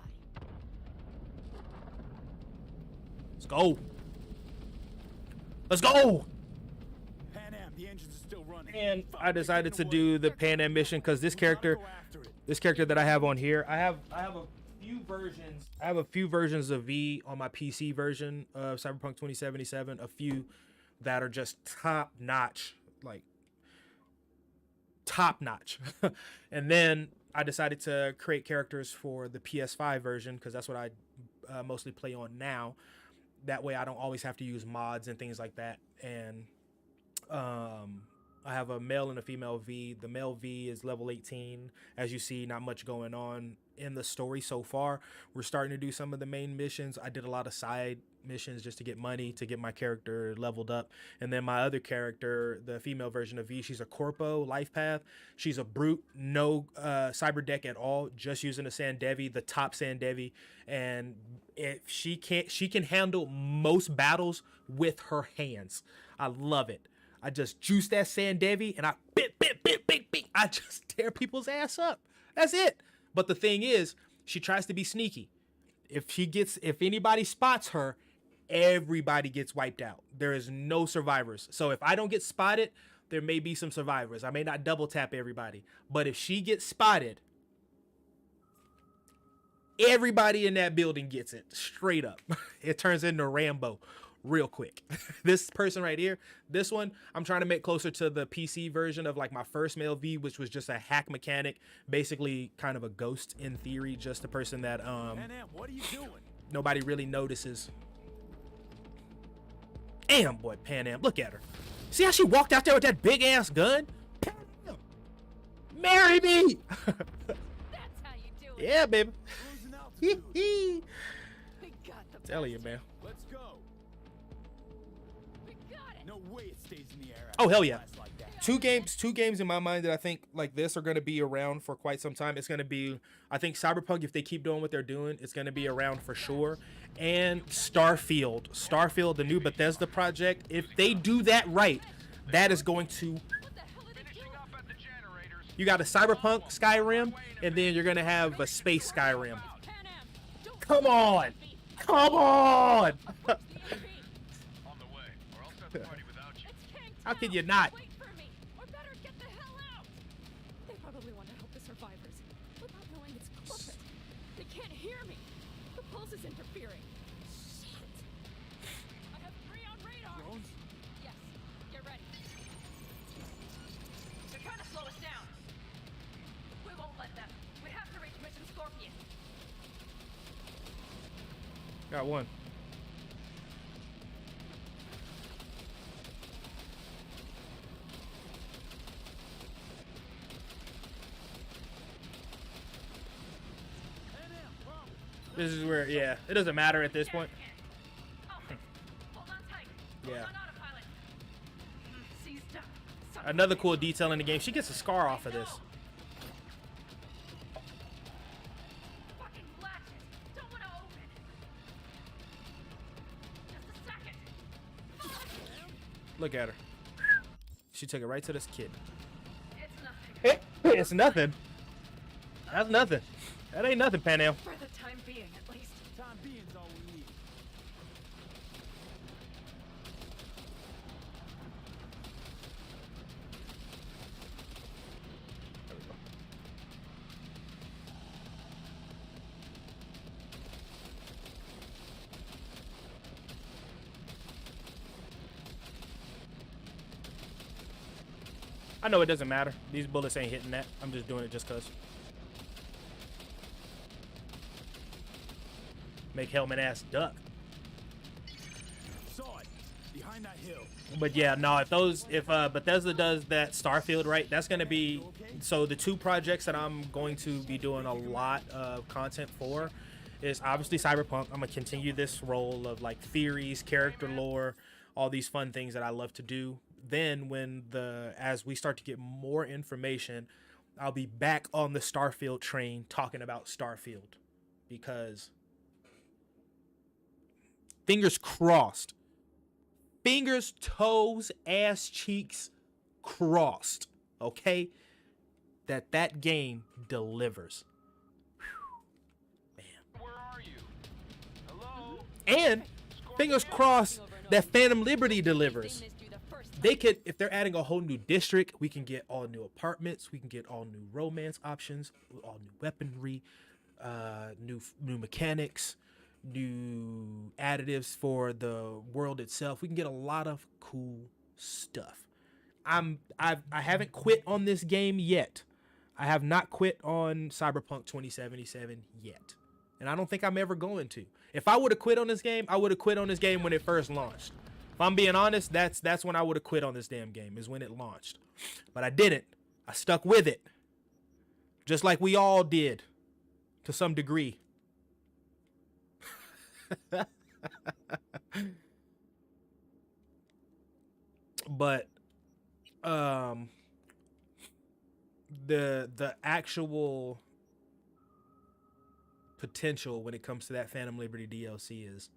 Let's go. Let's go. Panam, the engines are still running. And I decided to do the Panam mission because this character that I have on here, I have a few versions. I have a few versions of V on my PC version of Cyberpunk 2077. A few that are just top notch, like top notch. And then I decided to create characters for the PS5 version because that's what I mostly play on now. That way I don't always have to use mods and things like that. And I have a male and a female V. The male V is level 18. As you see, not much going on in the story so far. We're starting to do some of the main missions. I did a lot of side missions just to get money, to get my character leveled up. And then my other character, the female version of V, she's a Corpo life path. She's a brute, no cyber deck at all, just using a Sandevi, the top Sandevi. And if she can handle most battles with her hands. I love it. I just juice that Sandevi and I I just tear people's ass up. That's it. But the thing is, she tries to be sneaky. If anybody spots her, everybody gets wiped out. There is no survivors. So if I don't get spotted, there may be some survivors. I may not double tap everybody. But if she gets spotted, everybody in that building gets it straight up. It turns into Rambo real quick. This person right here, this one, I'm trying to make closer to the PC version of like my first male V, which was just a hack mechanic, basically kind of a ghost in theory, just a person that Panam, what are you doing? nobody really notices. Damn, boy, Panam, look at her. See how she walked out there with that big ass gun? Panam, marry me. That's how you do it. Yeah, baby. We got the Telling you, man. Let's go. We got it. No way it stays in the air. Oh, hell yeah. Like that. Two games in my mind that I think like this are going to be around for quite some time. It's going to be, I think Cyberpunk, if they keep doing what they're doing, it's going to be around for sure. And Starfield, the new Bethesda project, if they do that right, that is going to... You got a Cyberpunk Skyrim, and then you're going to have a space Skyrim. Come on! Come on! How can you not? Wait for me, or better get the hell out. They probably want to help the survivors without knowing it's corporate. They can't hear me. The pulse is interfering. Shit. Got one. This is where, yeah, it doesn't matter at this point. Yeah. Another cool detail in the game, she gets a scar off of this. Look at her. She took it right to this kid. It's nothing. That's nothing. That ain't nothing, Panam. For the time being, at least. Time being's all we need. I know it doesn't matter. These bullets ain't hitting that. I'm just doing it just cause. Make helmet ass duck. Saw it behind that hill. But yeah, no, if Bethesda does that Starfield right, that's gonna be, so the two projects that I'm going to be doing a lot of content for is obviously Cyberpunk. I'm gonna continue this role of like theories, character lore, all these fun things that I love to do. Then as we start to get more information, I'll be back on the Starfield train talking about Starfield, because fingers crossed, fingers, toes, ass cheeks crossed, okay, that game delivers. Whew. Man. Where are you? Hello? And fingers crossed that Phantom Liberty delivers. They could, if they're adding a whole new district, we can get all new apartments, we can get all new romance options, all new weaponry, new mechanics, new additives for the world itself. We can get a lot of cool stuff. I haven't quit on this game yet. I have not quit on Cyberpunk 2077 yet. And I don't think I'm ever going to. If I would have quit on this game, I would have quit on this game when it first launched. If I'm being honest, that's when I would have quit on this damn game, is when it launched. But I didn't. I stuck with it. Just like we all did, to some degree. But the actual potential when it comes to that Phantom Liberty DLC is,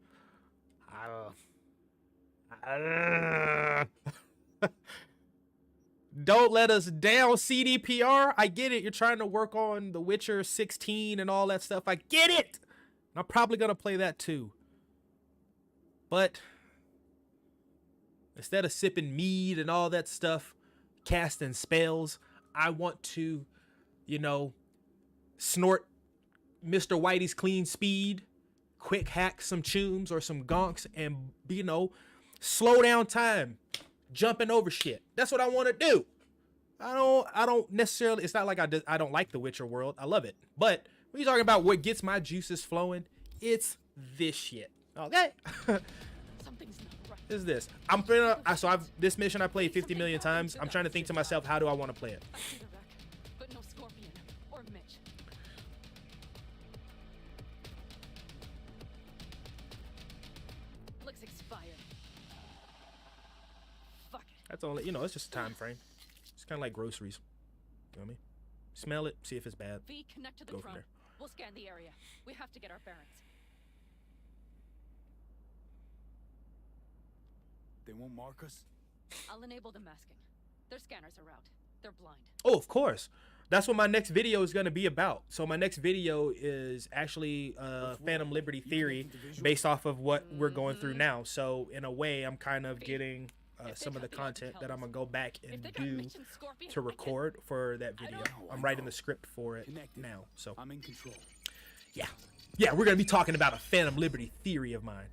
don't let us down, CDPR. I get it. You're trying to work on The Witcher 16 and all that stuff. I get it. I'm probably going to play that too. But instead of sipping mead and all that stuff, casting spells, I want to, snort Mr. Whitey's clean speed, quick hack some tunes or some gonks, and, slow down time, jumping over shit. That's what I want to do. I don't necessarily, it's not like I don't like the Witcher world. I love it. But when you're talking about what gets my juices flowing, it's this shit. Okay? Something's not right. Is this. This mission I played 50 million times. I'm trying to think to myself, how do I want to play it? I see the wreck, but no Scorpion or Mitch. Looks expired. Fuck it. That's only, it's just a time frame. It's kind of like groceries. You know what I mean? Smell it, see if it's bad. V, connect to the Go from drone. there. We'll scan the area. We have to get our bearings. They won't mark us? I'll enable the masking. Their scanners are out. They're blind. Oh, of course. That's what my next video is going to be about. So my next video is actually Phantom Liberty theory based off of what we're going through now. So in a way, I'm kind of getting some of the content that I'm going to go back and do to record for that video. I'm writing the script for it now. So I'm in control. Yeah. Yeah, we're going to be talking about a Phantom Liberty theory of mine.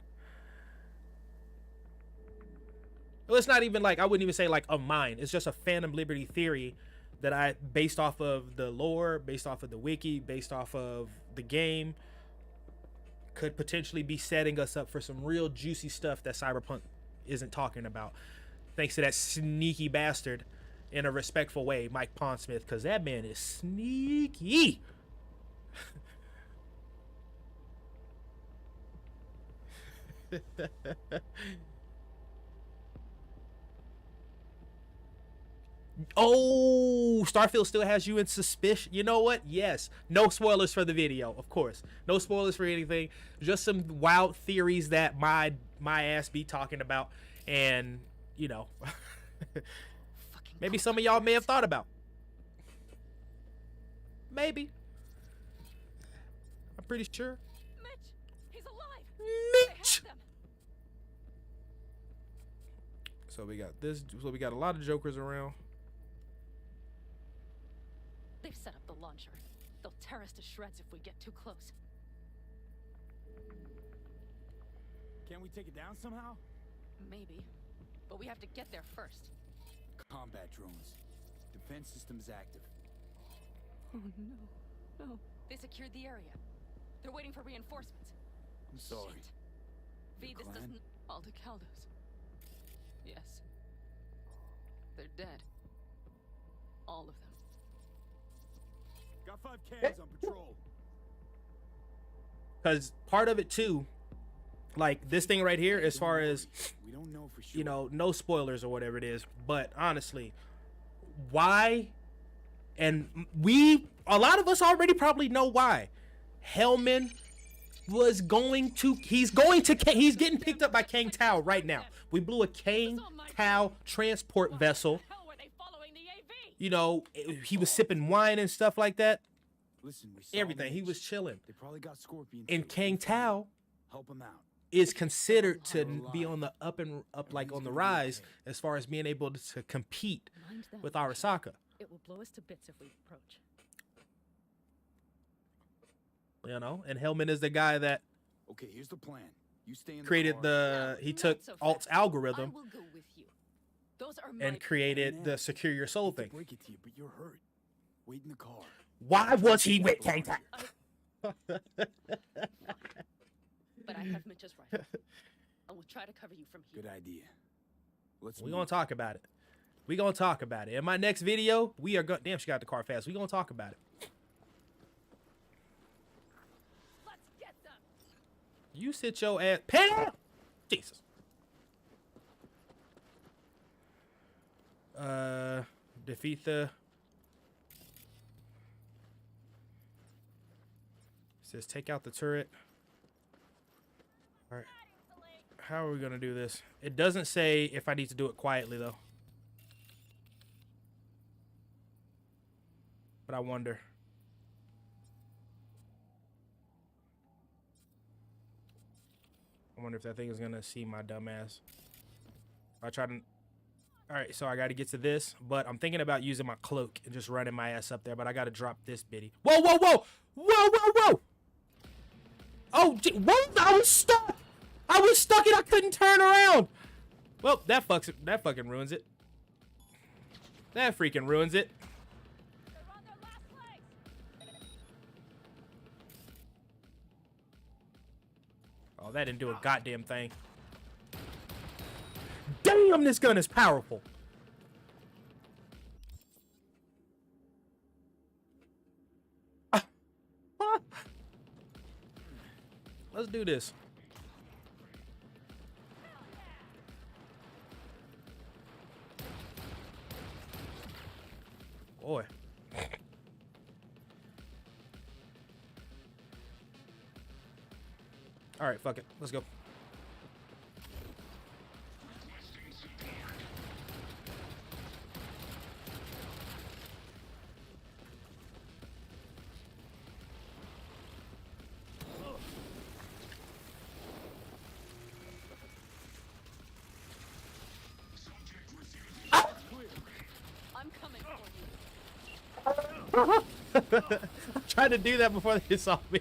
Well, it's not even like, I wouldn't even say like of mine. It's just a Phantom Liberty theory that I, based off of the lore, based off of the wiki, based off of the game, could potentially be setting us up for some real juicy stuff that Cyberpunk isn't talking about. Thanks to that sneaky bastard, in a respectful way, Mike Pondsmith, because that man is sneaky. Oh, Starfield still has you in suspicion. You know what? Yes. No spoilers for the video, of course. No spoilers for anything. Just some wild theories that my ass be talking about, and you know, maybe some of y'all may have thought about. Maybe. I'm pretty sure. Mitch, he's alive. Mitch. So we got this. So we got a lot of jokers around. They've set up the launcher. They'll tear us to shreds if we get too close. Can't we take it down somehow? Maybe. But we have to get there first. Combat drones. Defense systems active. Oh no. No. They secured the area. They're waiting for reinforcements. I'm sorry. Shit. V, this clan? doesn't... Aldecaldos. Yes. They're dead. All of them. Got 5 cans on patrol. Because part of it too, like this thing right here, as far as, we don't know for sure. you know, no spoilers or whatever it is, but honestly, why? And a lot of us already probably know why. Hellman was he's getting picked up by Kang Tao right now. We blew a Kang Tao transport vessel. You know, he was sipping wine and stuff like that. Listen, Everything. He was chilling. They probably got Scorpion. And Kang Tao help him out. is considered to be on the up, like on the rise, as far as being able to compete with Arasaka. It will blow us to bits if we approach. You know, and Hellman is the guy that Okay, here's the plan. You stay in created he took Alt's algorithm I will go with you. Those are and created the secure your soul thing. Break it to you, but you're hurt. Wait in the car. Why was he with Kang Tao? But I have Mitch's rifle. I will try to cover you from here. Good idea. Let's. We're gonna talk about it. We're gonna talk about it. In my next video, we are going. Damn, she got the car fast. We're gonna talk about it. Let's get them. You sit your ass. Panam! Jesus. Defeat the. Says take out the turret. All right. How are we gonna do this? It doesn't say if I need to do it quietly though. But I wonder. I wonder if that thing is gonna see my dumb ass. If I try to. All right, so I got to get to this, but I'm thinking about using my cloak and just running my ass up there. But I got to drop this bitty. Whoa, whoa, whoa, whoa, whoa, whoa! Oh, gee, what? I was stuck. I was stuck and I couldn't turn around. Well, that fucking ruins it. That freaking ruins it. Oh, that didn't do a goddamn thing. Damn, this gun is powerful. Let's do this. Boy. All right, fuck it. Let's go. I'm coming for you. I tried to do that before they saw me.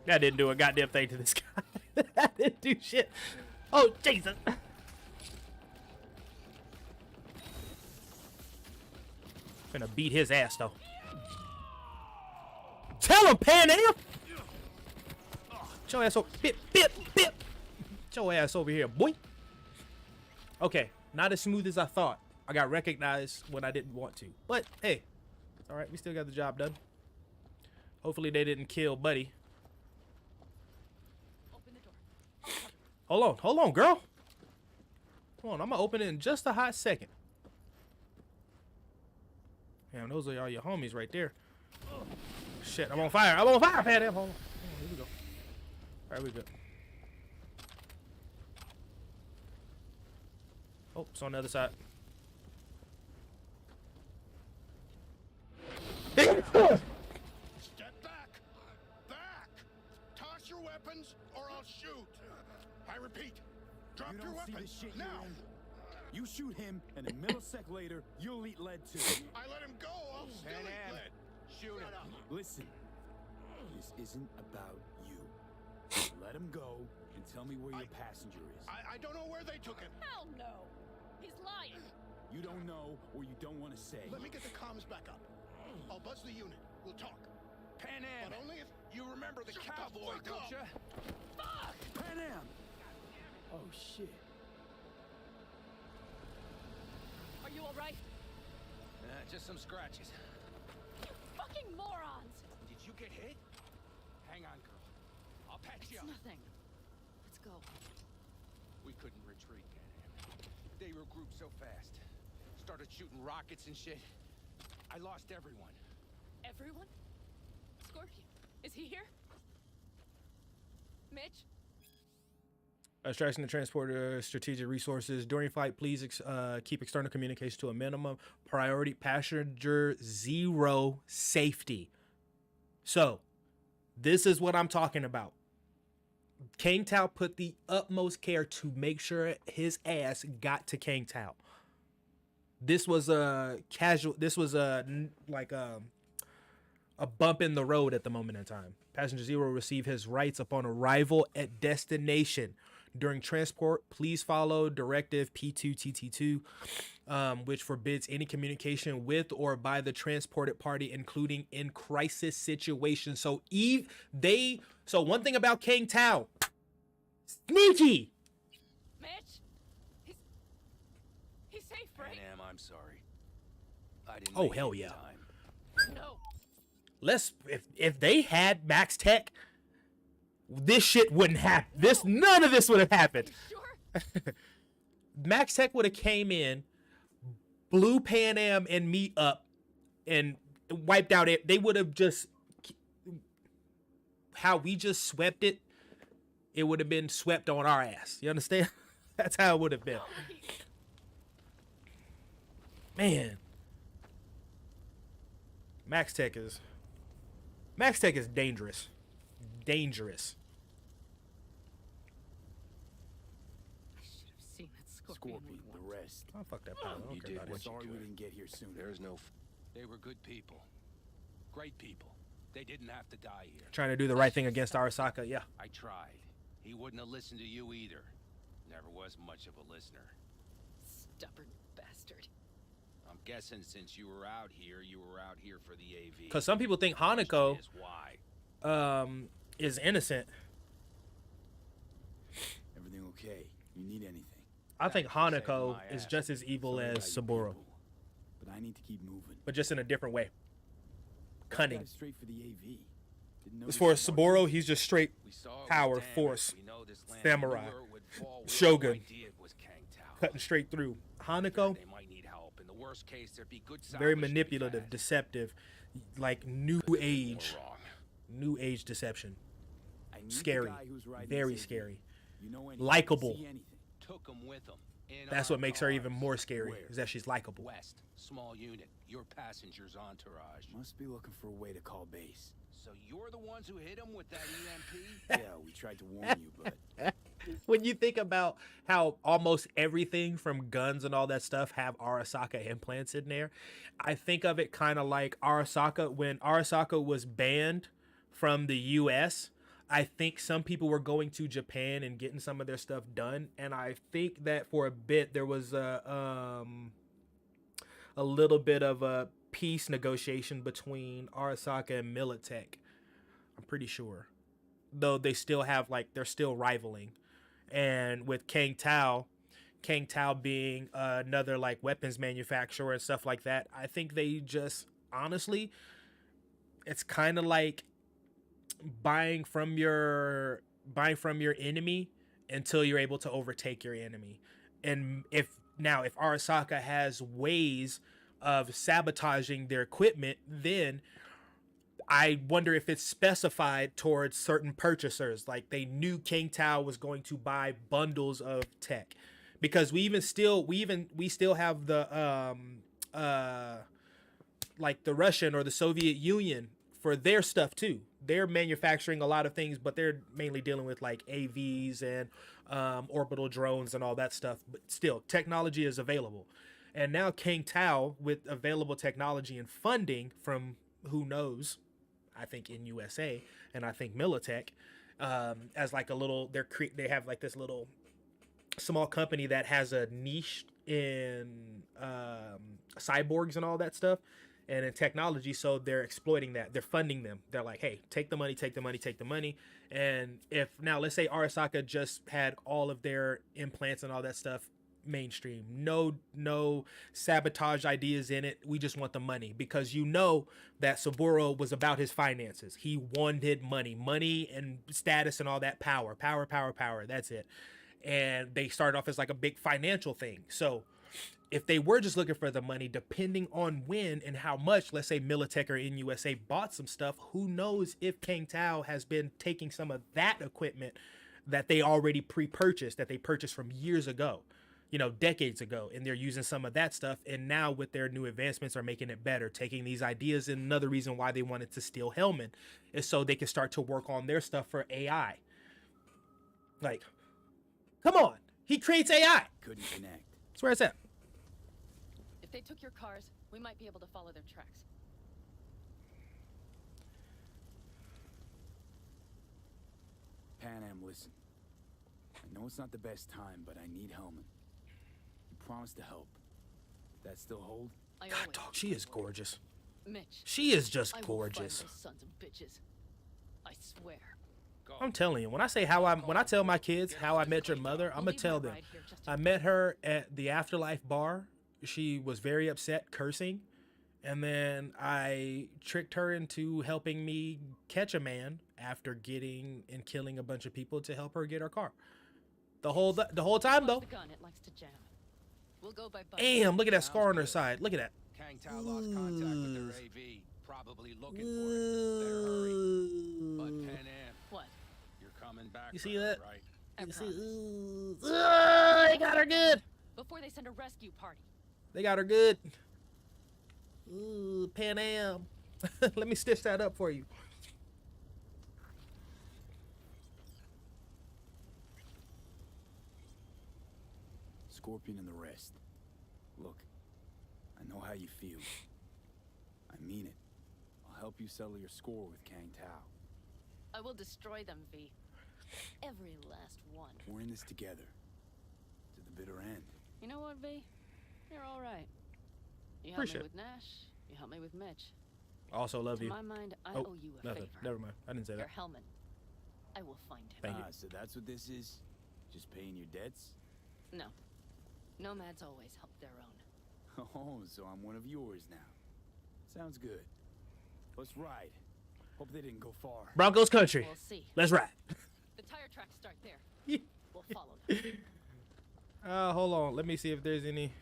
That didn't do a goddamn thing to this guy. That didn't do shit. Oh, Jesus. Gonna beat his ass though. Tell him, Panam! Get your ass over. Bip. Get your ass over here, boy. Okay, not as smooth as I thought. I got recognized when I didn't want to. But hey, all right, we still got the job done. Hopefully they didn't kill Buddy. Open the door. Hold on, girl. Come on, I'm gonna open it in just a hot second. Damn, those are all your homies right there. Shit, I'm on fire, Panam. Hold on, here we go. All right, we good. Oh, it's on the other side. Step back! Back! Toss your weapons, or I'll shoot! I repeat, drop your weapons, now! You shoot him, and a millisecond later, you'll eat lead too. I let him go, I'll still eat lead! Shoot him! Listen, this isn't about you. Just let him go and tell me where your passenger is. I don't know where they took him. Hell no. He's lying. You don't know, or you don't want to say. Let me get the comms back up. I'll buzz the unit. We'll talk. Panam, But only if you remember the Shut cowboy, the fuck don't up. you? Panam! Oh shit. Are you all right? Just some scratches. You fucking morons! Did you get hit? Hang on, girl. I'll patch you It's up. nothing. Let's go. We couldn't retreat, Panam. They regrouped so fast. Started shooting rockets and shit. I lost everyone. Everyone? Scorpion, is he here? Mitch? Extraction and transport strategic resources. During flight, please keep external communication to a minimum. Priority passenger 0 safety. So, this is what I'm talking about. Kang Tao put the utmost care to make sure his ass got to Kang Tao. This was a casual. This was a bump in the road at the moment in time. Passenger 0 will receive his rights upon arrival at destination. During transport, please follow Directive P2TT2, which forbids any communication with or by the transported party, including in crisis situations. So one thing about Kang Tao, sneaky. Mitch? He's safe, right? Panam, I'm sorry. I didn't Oh, make hell it in yeah. time. No. If they had Max Tech, this shit wouldn't happen. None of this would have happened. Sure? Max Tech would have came in, blew Panam and me up, and wiped out it. They would have just how we just swept it. It would have been swept on our ass. You understand? That's how it would have been. Man, Max Tech is dangerous. Dangerous. I should have seen that Scorpion. Scorpion, the rest. Oh, fuck that pilot. I don't You care did about what it. you Sorry we could. didn't get here sooner. There's no... They were good people. Great people. They didn't have to die here. Trying to do the right thing against Arasaka. Yeah. I tried. He wouldn't have listened to you either. Never was much of a listener. Stubborn bastard. I'm guessing since you were out here for the AV. Because some people think Hanako Is why. is innocent. Everything okay? You need anything? I think That was saving Hanako my is ass. just as evil Sorry as about you Saburo, people, but I need to keep moving. but just in a different way. I Cunning. got straight for the AV. Didn't As notice far as the Saburo, markings. he's just straight We saw it was power, damaged. force, We know this land samurai, knew where it would fall. We had shogun. no idea it was Kang Tao. cutting straight through. Hanako, They might need help. In the worst case, there'd be good very salvage to be manipulative, had. deceptive, like new Could've been more age, wrong. new age deception. I need the Scary, guy who's riding very this AV. scary. You know anything? Likable. See anything? Took him with him. In That's our what makes her even cars. more scary, Where? is that she's likable. West, small unit. Your passenger's entourage. Must be looking for a way to call base. So you're the ones who hit him with that EMP? Yeah, we tried to warn you, but When you think about how almost everything from guns and all that stuff have Arasaka implants in there, I think of it kind of like Arasaka. When Arasaka was banned from the US, I think some people were going to Japan and getting some of their stuff done, and I think that for a bit there was a little bit of a peace negotiation between Arasaka and Militech. I'm pretty sure. Though they still have, like, they're still rivaling. And with Kang Tao being another, like, weapons manufacturer and stuff like that, I think they just, honestly, it's kind of like buying from your enemy until you're able to overtake your enemy. And if Arasaka has ways of sabotaging their equipment, then I wonder if it's specified towards certain purchasers. Like, they knew King Tao was going to buy bundles of tech, because we still have the like the Russian or the Soviet Union for their stuff too. They're manufacturing a lot of things, but they're mainly dealing with like AVs and orbital drones and all that stuff. But still, technology is available. And now King Tao, with available technology and funding from who knows, I think in USA, and I think Militech, as like a little, they have like this little small company that has a niche in cyborgs and all that stuff, and in technology. So they're exploiting that. They're funding them. They're like, hey, take the money, take the money, take the money. And if now, let's say Arasaka just had all of their implants and all that stuff mainstream, no sabotage ideas in it, we just want the money, because you know that Saburo was about his finances. He wanted money and status and all that, power, that's it. And they started off as like a big financial thing. So if they were just looking for the money, depending on when and how much, let's say Militech or NUSA bought some stuff, who knows if Kang Tao has been taking some of that equipment that they already pre-purchased, that they purchased from years ago, decades ago, and they're using some of that stuff, and now with their new advancements are making it better, taking these ideas. And another reason why they wanted to steal Hellman is so they can start to work on their stuff for AI. Like, come on, he creates AI. Couldn't connect. That's where it's at. If they took your cars, we might be able to follow their tracks. Panam, listen. I know it's not the best time, but I need Hellman. You promised to help. That still hold? God, dog, she is gorgeous. Mitch, she is just gorgeous. Those sons of bitches. I swear. I'm telling you, when I tell my kids how I met your mother, I'm gonna tell them. I met her at the Afterlife bar. She was very upset, cursing, and then I tricked her into helping me catch a man after getting and killing a bunch of people to help her get her car. The whole time though. We'll go by damn, look at that scar on her side. Look at that. Kang Tao lost contact with their AV, probably looking for it. Better hurry. But Panam, what? You're coming back. You see that? Right? You see? They got her good. Before they send a rescue party. They got her good. Ooh, Panam. Let me stitch that up for you. Scorpion and the rest. Look, I know how you feel. I mean it. I'll help you settle your score with Kang Tao. I will destroy them, V. Every last one. We're in this together. To the bitter end. You know what, V? You're all right. You helped Appreciate me with Nash. You helped me with Mitch. I also love to you. my mind, I owe you a nothing. favor. Never mind. I didn't say that. Your Hellman. I will find him. Thank you. So that's what this is? Just paying your debts? No. Nomads always help their own. Oh, so I'm one of yours now. Sounds good. Let's ride. Hope they didn't go far. Broncos country. We'll see. Let's ride. The tire tracks start there. We'll follow them. Hold on. Let me see if there's any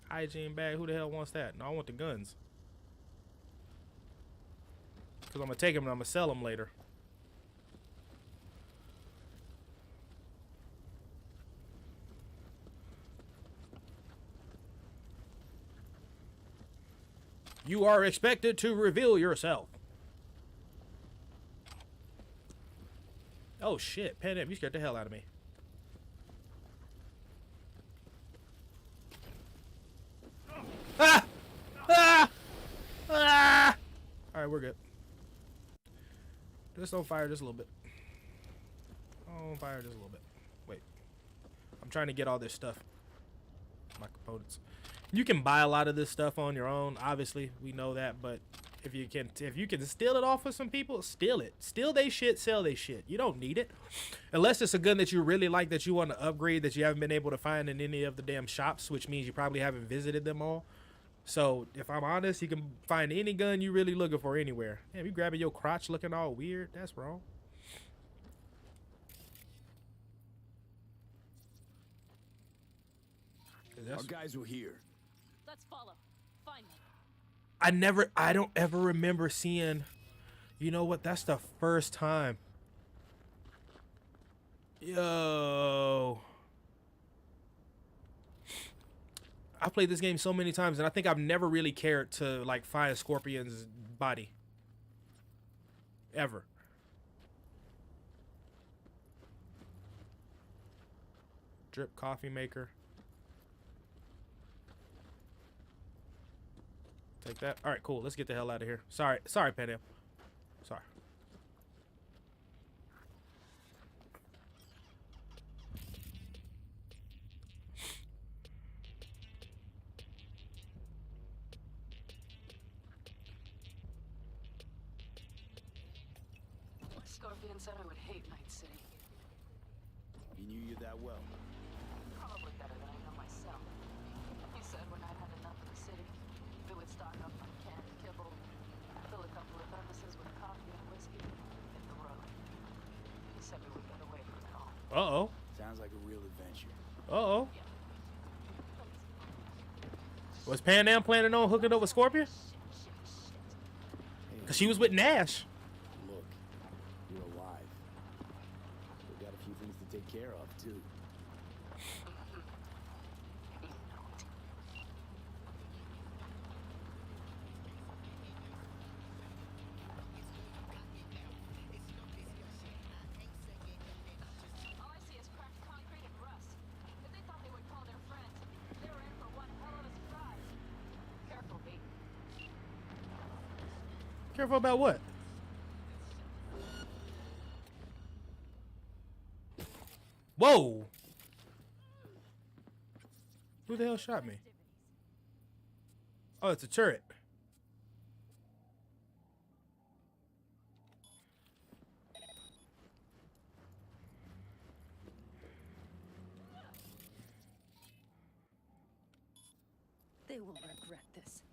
hygiene bag. Who the hell wants that? No, I want the guns. Because I'm going to take them and I'm going to sell them later. You are expected to reveal yourself. Oh shit, Panam, you scared the hell out of me. Ah! Ah! Ah! Alright, we're good. Just don't fire just a little bit. Oh, fire just a little bit. Wait. I'm trying to get all this stuff. my components. You can buy a lot of this stuff on your own. Obviously, we know that, but if you can steal it off of some people, steal it. Steal they shit, sell they shit. You don't need it. Unless it's a gun that you really like, that you want to upgrade, that you haven't been able to find in any of the damn shops, which means you probably haven't visited them all. So, if I'm honest, you can find any gun you really looking for anywhere. Damn, you grabbing your crotch looking all weird. That's wrong. Our guys were here. Let's follow. Find them. I don't ever remember seeing, you know what, that's the first time. Yo. I played this game so many times, and I think I've never really cared to, like, find Scorpion's body. Ever. Drip coffee maker. Take that. All right, cool. Let's get the hell out of here. Sorry, Panam. Sorry. Scorpion said I would hate Night City. He knew you that well. Probably better than I know myself. He said when I'd had enough of the city, they would stock up on canned kibble, fill a couple of thermoses with coffee and whiskey, hit the road. He said we would get away from it all. Uh-oh. Sounds like a real adventure. Uh-oh. Was Panam planning on hooking up with Scorpion? Because she was with Nash. Look, you're alive. We've got a few things to take care of, too. All I see is cracked concrete and rust. If they thought they would call their friends, they were in for one hell of a surprise. Careful, B. Careful about what? Whoa! Who the hell shot me? Oh, it's a turret. They will regret this.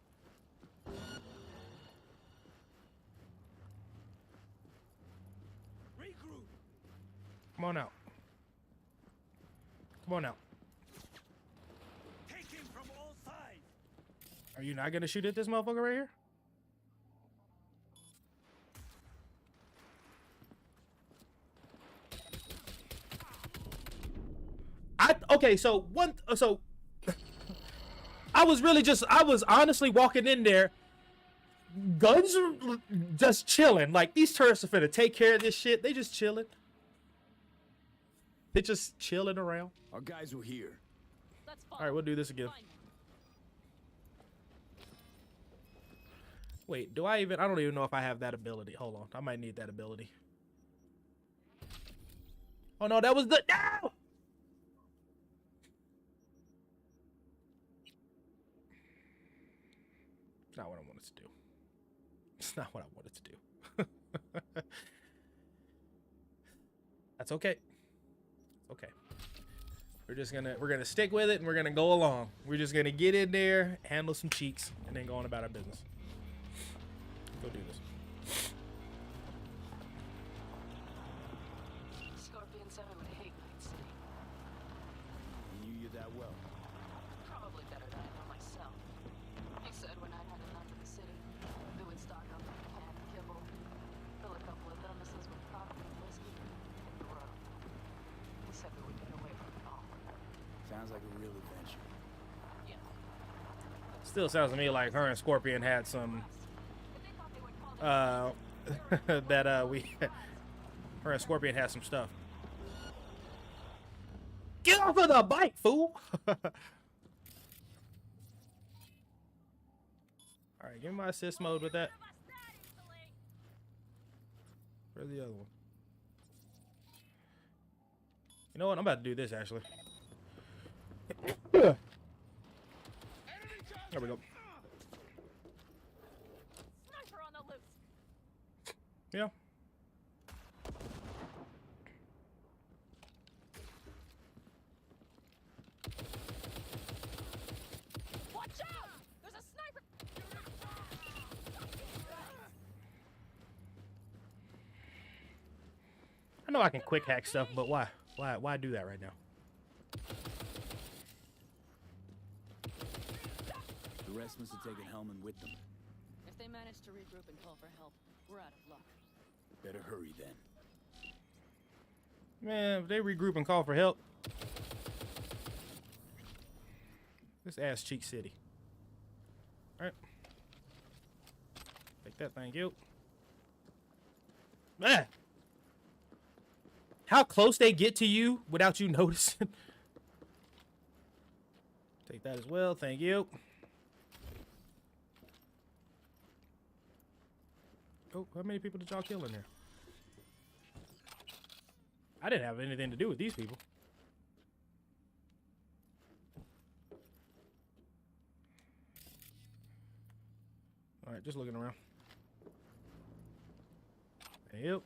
Come on out. Come on out. Take him from all sides. Are you not gonna shoot at this motherfucker right here? Okay, so I was honestly walking in there. Guns are just chilling. Like, these tourists are finna take care of this shit. They just chilling. They just chilling around. Our guys were here. All right, we'll do this again. Wait, I don't even know if I have that ability. Hold on, I might need that ability. Oh no, that was the, no! It's not what I wanted to do. It's not what I wanted to do. That's okay. Okay. We're gonna stick with it, and we're gonna go along. We're just gonna get in there, handle some cheeks, and then go on about our business. Go do this. Scorpion said I would hate Night City. He knew you that well. Probably better than I know myself. He said when I'd had enough of the city, they would stock up on canned kibble, fill a couple of thermoses with coffee and whiskey, hit the road. He said we would get away from it all. Sounds like a real adventure. Yeah. Still sounds to me like her and Scorpion had some her and Scorpion had some stuff. Get off of the bike, fool! Alright, give me my assist mode with that. Where's the other one? You know what? I'm about to do this actually. There we go. Sniper on the loose. Yeah. Watch out! There's a sniper. I know I can quick hack stuff, but why? Why do that right now? The rest must have taken Hellman with them. If they manage to regroup and call for help, we're out of luck. Better hurry then. Man, if they regroup and call for help. This ass cheek city. Alright. Take that, thank you. Ah! How close they get to you without you noticing. Take that as well, thank you. Oh, how many people did y'all kill in there? I didn't have anything to do with these people. All right, just looking around. Yep.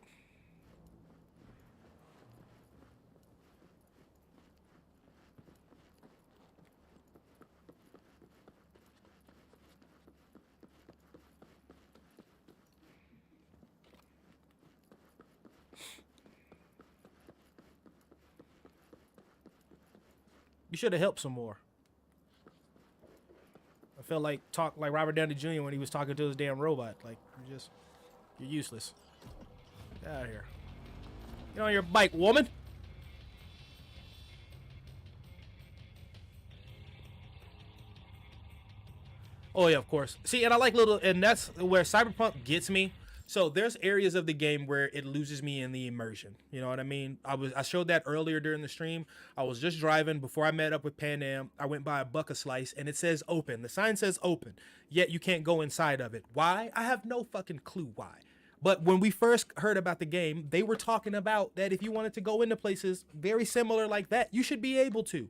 You should have helped some more. I felt like Robert Downey Jr. when he was talking to his damn robot. Like, you're useless. Get out of here. Get on your bike, woman. Oh yeah, of course. See, and I like and that's where Cyberpunk gets me. So there's areas of the game where it loses me in the immersion. You know what I mean? I showed that earlier during the stream. I was just driving before I met up with Panam. I went by a Buck-a Slice and it says open. The sign says open, yet you can't go inside of it. Why? I have no fucking clue why. But when we first heard about the game, they were talking about that if you wanted to go into places very similar like that, you should be able to.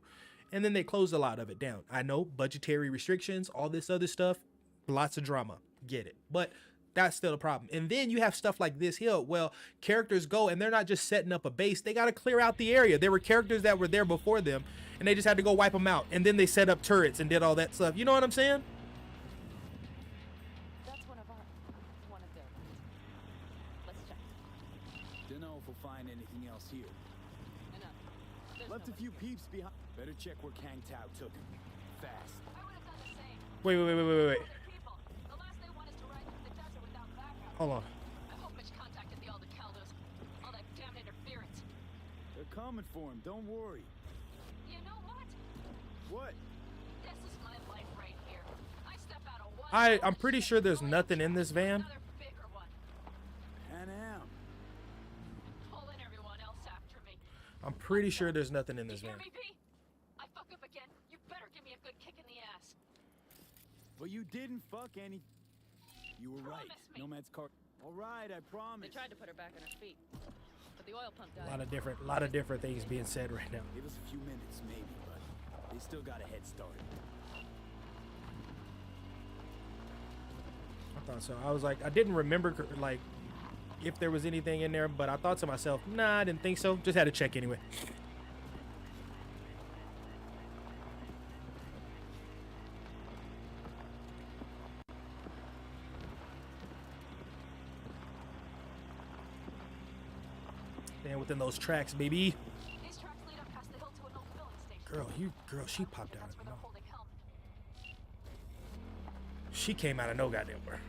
And then they closed a lot of it down. I know, budgetary restrictions, all this other stuff, lots of drama. Get it. But that's still a problem. And then you have stuff like this here. Well, characters go and they're not just setting up a base. They got to clear out the area. There were characters that were there before them and they just had to go wipe them out. And then they set up turrets and did all that stuff. You know what I'm saying? That's one of their. Let's check. Dunno if we'll find anything else here. Enough. There's Left a nobody. few peeps behind. Better check where Kang Tao took him. Fast. I would have done the same. Wait. Other people. The last they want is to ride through the desert without backup. Hold on. I hope Mitch contacted the Aldecaldos. All that damn interference. They're coming for him. Don't worry. You know what? What? This is my life right here. I step out of one. I'm pretty sure there's nothing in this van. Another bigger one. Panam. Pulling everyone else after me. I'm pretty sure there's nothing in this You van. hear me, P? I fuck up again. You better give me a good kick in the ass. But you didn't fuck any. You were right. Promise me. Nomad's car. All right, I They promise. tried to put her back on her feet, but the oil pump A died. lot of different things being said right now. Give us a few minutes, maybe, but they still got a head start. I thought so. I was like, I didn't remember like if there was anything in there, but I thought to myself, nah, I didn't think so. Just had to check anyway. And within those tracks, baby. These tracks lead up past the hill to an old filling station. Girl, she popped out That's of where no. they're holding help. She came out of no goddamn where.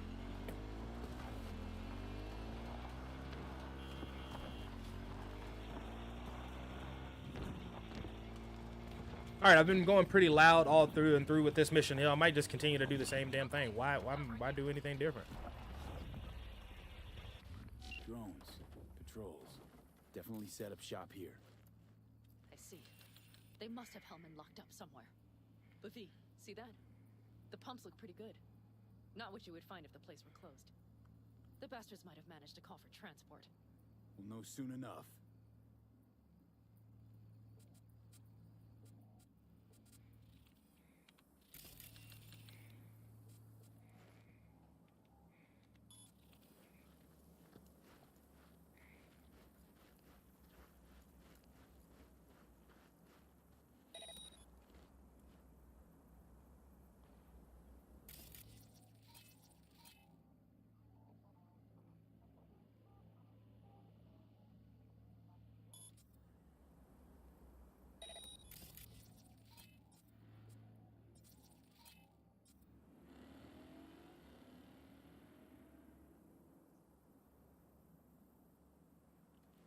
All right, I've been going pretty loud all through and through with this mission here. I might just continue to do the same damn thing. Why do anything different? Drones, patrols. Definitely set up shop here. I see. They must have Hellman locked up somewhere. But V, see that? The pumps look pretty good. Not what you would find if the place were closed. The bastards might have managed to call for transport. We'll know soon enough.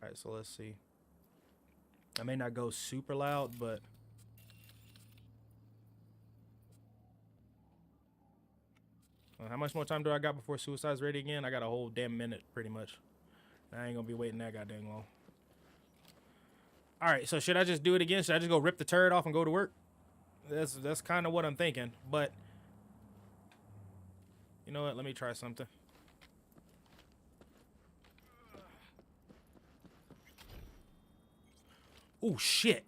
Alright, so let's see. I may not go super loud, but how much more time do I got before Suicide's ready again? I got a whole damn minute, pretty much. I ain't gonna be waiting that goddamn long. Alright, so should I just do it again? Should I just go rip the turret off and go to work? That's kind of what I'm thinking, but you know what? Let me try something. Oh, shit.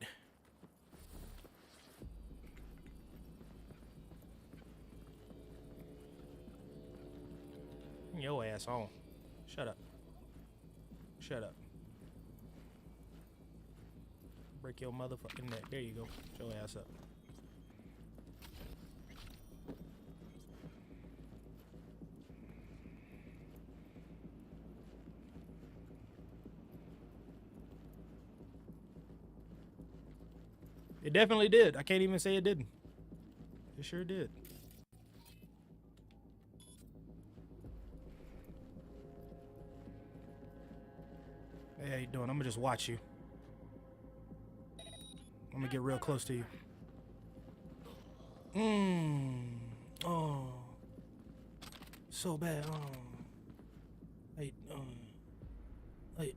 Your ass on. Shut up. Shut up. Break your motherfucking neck. There you go. Shut your ass up. It definitely did. I can't even say it didn't. It sure did. Hey, how you doing? I'm gonna just watch you. I'm gonna get real close to you. Oh. So bad. Oh. Hey, hey,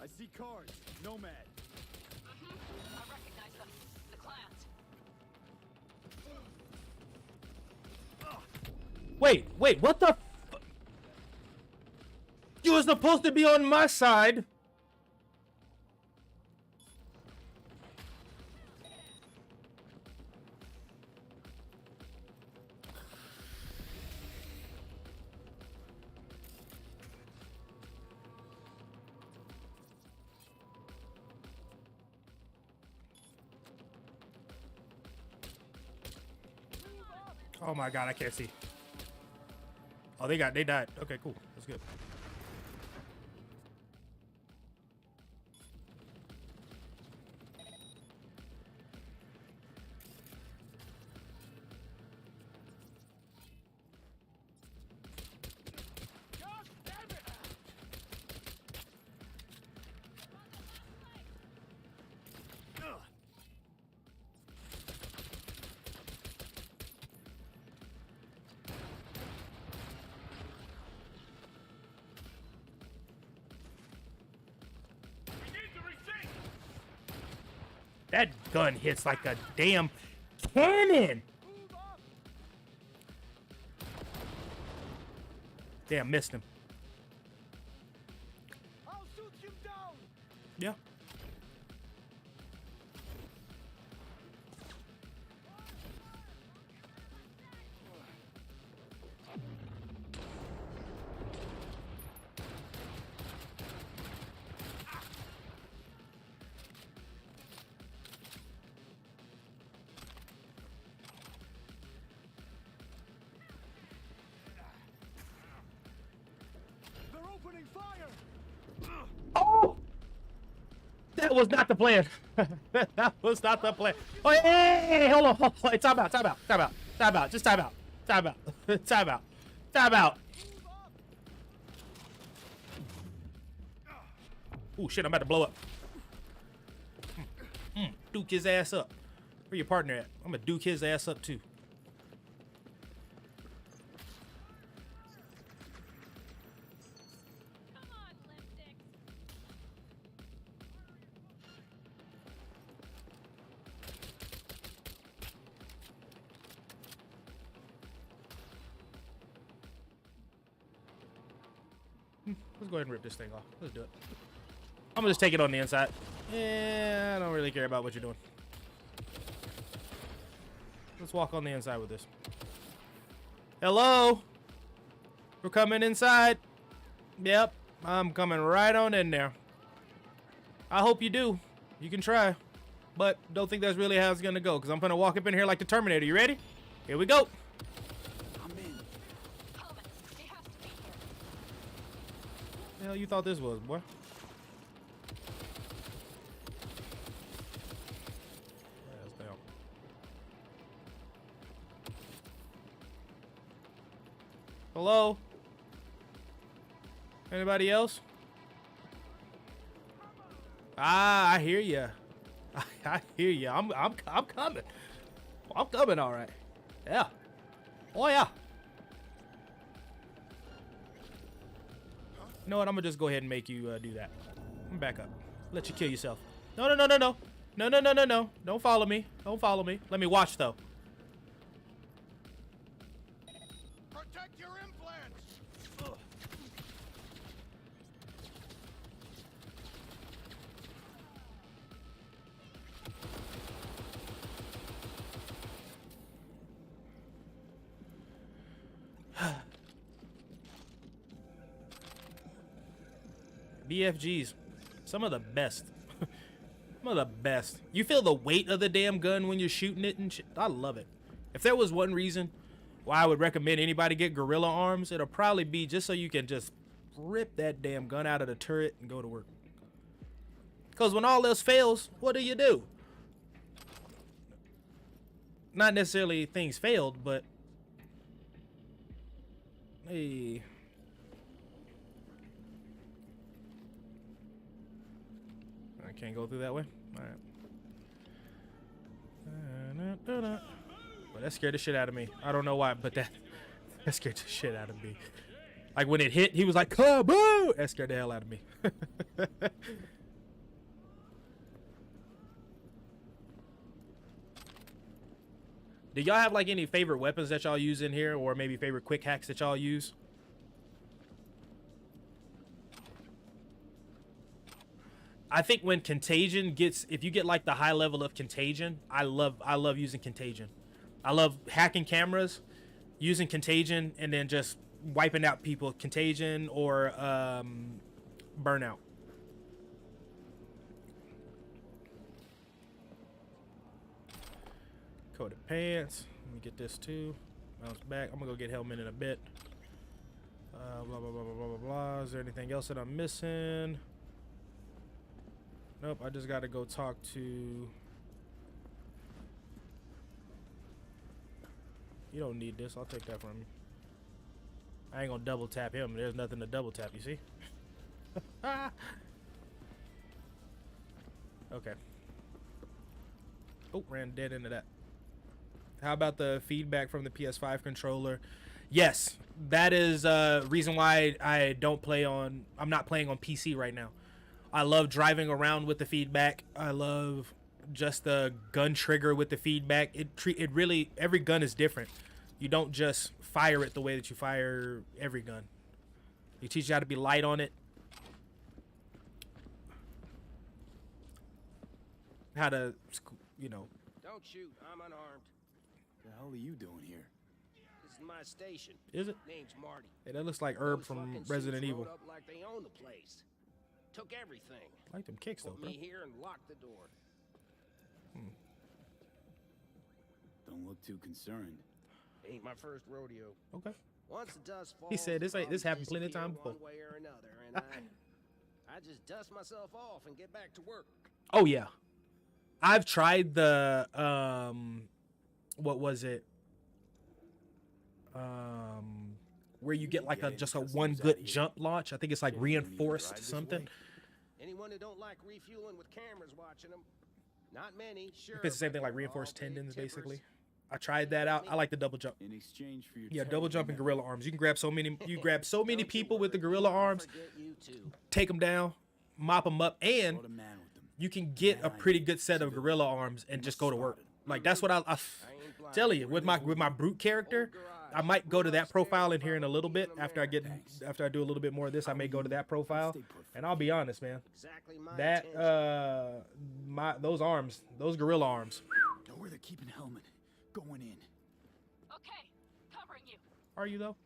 I see cars. Nomad. I recognize them. The clans. Wait, what the f— You were supposed to be on my side. Oh my god, I can't see. Oh, they died. Okay, cool. That's good. That gun hits like a damn cannon. Damn, missed him. I'll shoot him down. Yeah. Opening fire! Oh! That was not the plan. That was not the plan. Oh, hey, hold on. Hey, time out. Just time out. Time out. Oh, shit, I'm about to blow up. Duke his ass up. Where your partner at? I'm gonna duke his ass up, too. Let's go ahead and rip this thing off. Let's do it. I'm gonna just take it on the inside. Yeah, I don't really care about what you're doing. Let's walk on the inside with this. Hello? We're coming inside. Yep, I'm coming right on in there. I hope you do. You can try. But don't think that's really how it's gonna go, because I'm gonna walk up in here like the Terminator. You ready? Here we go. The hell you thought this was, boy? Hello? Anybody else? Ah, I hear ya. I hear ya. I'm coming. I'm coming, all right. Yeah. Oh yeah. You know what? I'm gonna just go ahead and make you do that. I'm back up. Let you kill yourself. No, no, no, no, no. No, no, no, no, no. Don't follow me. Don't follow me. Let me watch though. Protect your implants! Ugh. BFGs. Some of the best. Some of the best. You feel the weight of the damn gun when you're shooting it and shit. I love it. If there was one reason why I would recommend anybody get gorilla arms, it'll probably be just so you can just rip that damn gun out of the turret and go to work. Because when all else fails, what do? Not necessarily things failed, but hey. I can't go through that way. All right. But that scared the shit out of me. I don't know why, but that scared the shit out of me. Like when it hit, he was like, "Kaboom!" That scared the hell out of me. Do y'all have like any favorite weapons that y'all use in here, or maybe favorite quick hacks that y'all use? I think when Contagion gets, if you get like the high level of Contagion, I love using Contagion. I love hacking cameras, using Contagion, and then just wiping out people. Contagion or Burnout. Coated pants. Let me get this too. Bounce back. I'm gonna go get helmet in a bit. Blah blah blah blah blah blah blah. Is there anything else that I'm missing? Nope, I just gotta go talk to... You don't need this, I'll take that from you. I ain't gonna double tap him, there's nothing to double tap, you see? Okay. Oh, ran dead into that. How about the feedback from the PS5 controller? Yes, that is reason why I don't play on... I'm not playing on PC right now. I love driving around with the feedback. I love just the gun trigger with the feedback. It really, every gun is different. You don't just fire it the way that you fire every gun. You teach you how to be light on it. How to, you know. Don't shoot. I'm unarmed. The hell are you doing here? This is my station. Is it? Name's Marty. Hey, that looks like Herb from Resident Evil. Up like they own the place. Took everything. I like them kicks though, Put bro. me here and locked the door. Don't look too concerned. Ain't my first rodeo. Okay. Once the dust falls, He said this happened plenty of times before. One way or another, and I just dust myself off and get back to work. Oh yeah. I've tried the what was it? Where you get like just a one good jump launch. I think it's like reinforced something. Anyone who don't like refueling with cameras watching them, not many. Sure. It's the same thing like reinforced tendons, basically. I tried that out. I like the double jump. In exchange for your double jump and gorilla arms. You can grab so many. You grab so many people with the gorilla arms, take them down, mop them up, and you can get a pretty good set of gorilla arms and just go to work. Like that's what I tell you with my brute character. I might go to that profile in here in a little bit after I do a little bit more of this. I may go to that profile, and I'll be honest, man. That those arms, those gorilla arms. Know where they're keeping Hellman. Going in. Okay, covering you. Are you though?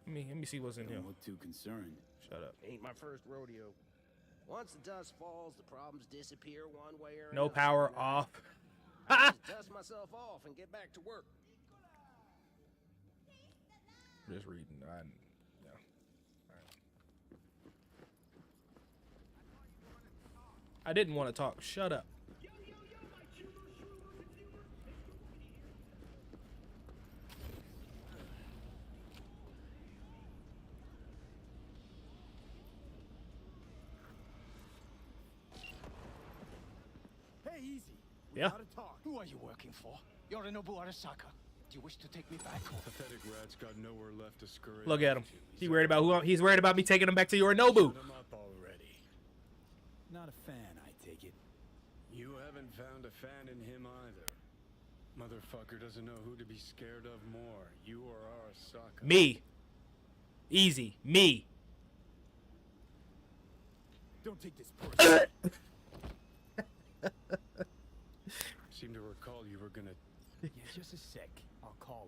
Let me see what's in here. Don't look too concerned. Shut up. Ain't my first rodeo. Once the dust falls, the problems disappear one way or no another. Power off. I just dust myself off and get back to work. Just reading. I didn't want to talk. Shut up. Hey, easy. We Yeah. gotta talk. Who are you working for? Yorinobu Arasaka. Do you wish to take me back? Pathetic rat's got nowhere left to scurry. Look at him. off to. He's worried about who? He's worried about me taking him back to Yorinobu. Shut him up already. Not a fan, I take it. You haven't found a fan in him either. Motherfucker doesn't know who to be scared of more, you or Arasaka. Me. Easy. Me. Don't take this personally. Seem to recall you were gonna. Yeah, just a sec. I'll call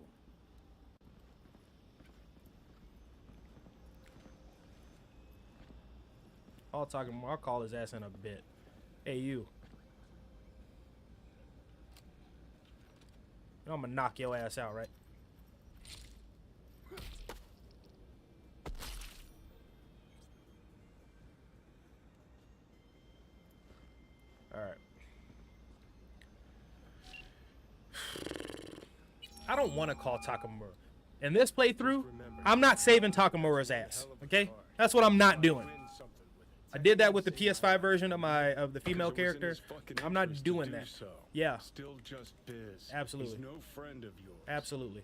him. I'll call his ass in a bit. Hey, you. I'm gonna knock your ass out, right? Alright. I don't want to call Takamura. In this playthrough, I'm not saving Takamura's ass. Okay? That's what I'm not doing. I did that with the PS5 version of the female character. I'm not doing that. Yeah. Still just Biz. Absolutely. He's no friend of yours. Absolutely.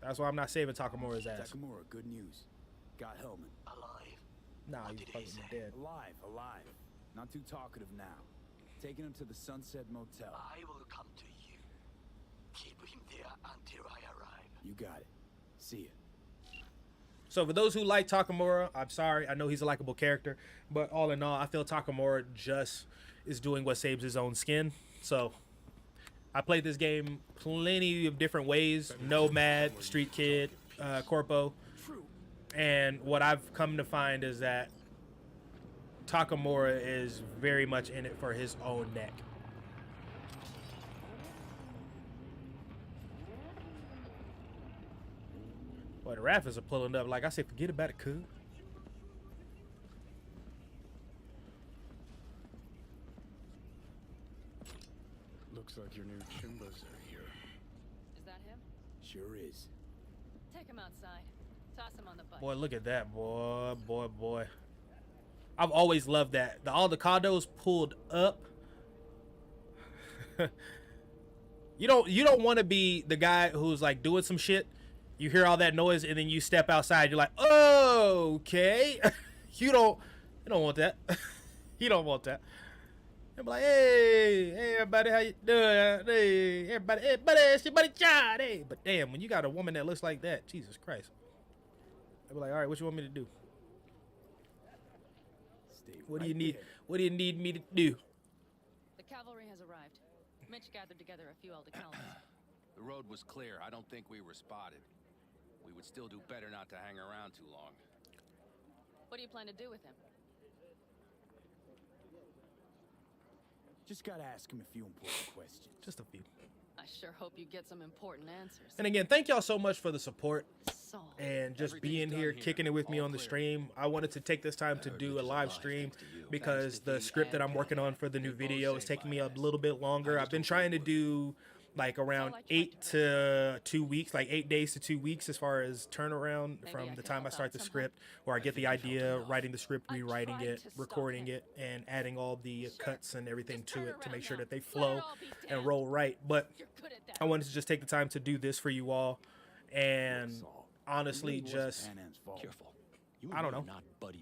That's why I'm not saving Takamura's ass. Takamura, good news. Got Hellman. Alive. Nah, he's fucking dead. Alive. Not too talkative now. Taking him to the Sunset Motel. I will come to you. Keep him there until I arrive. You got it. See ya. So for those who like Takamura, I'm sorry. I know he's a likable character, but all in all, I feel Takamura just is doing what saves his own skin. So I played this game plenty of different ways. Nomad, Street Kid, Corpo. And what I've come to find is that Takamura is very much in it for his own neck. Boy, the Raffles are pulling up. Like I said, forget about it, cuz. Looks like your new Chimbas are here. Is that him? Sure is. Take him outside. Toss him on the bus. Boy, look at that, boy. I've always loved that. The Aldecados pulled up. You don't want to be the guy who's like doing some shit. You hear all that noise and then you step outside. You're like, oh, okay. You don't want that. You don't want that. I'm like, hey, everybody, how you doing? Hey, everybody, hey, buddy, it's your buddy John. Hey, but damn, when you got a woman that looks like that, Jesus Christ. I'll be like, all right, what you want me to do? What do you need? What do you need me to do? The cavalry has arrived. Mitch gathered together a few Aldecalans. The road was clear. I don't think we were spotted. We would still do better not to hang around too long. What do you plan to do with him? Just gotta ask him a few important questions. Just a few. I sure hope you get some important answers. And again, thank y'all so much for the support So, and just being here, kicking it with me on the stream. I wanted to take this time to do a live stream because the script that I'm working on for the new video is taking me a little bit longer. I've been trying to do like around 8 to 2 weeks, like 8 days to 2 weeks as far as turnaround from the time I start the script, where I get the idea, writing the script, rewriting it, recording it, and adding all the cuts and everything to it to make sure that they flow and roll right. But I wanted to just take the time to do this for you all, and honestly, just I don't know,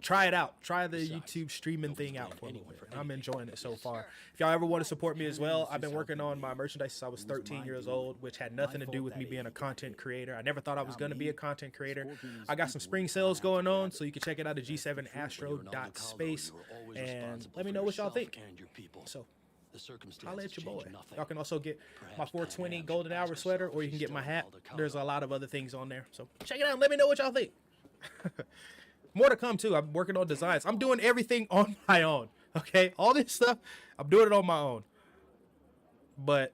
try it out. Try the YouTube streaming thing out for a little bit. I'm enjoying it so far. If y'all ever want to support me as well, I've been working on my merchandise since I was 13 years old, which had nothing to do with me being a content creator. I never thought I was going to be a content creator. I got some spring sales going on, so you can check it out at g7astro.space and let me know what y'all think. So I'll let your boy. Y'all can also get my 420 golden hour sweater, or you can get my hat. There's a lot of other things on there, so check it out and let me know what y'all think. More to come too. I'm working on designs. I'm doing everything on my own. Okay, all this stuff, I'm doing it on my own. But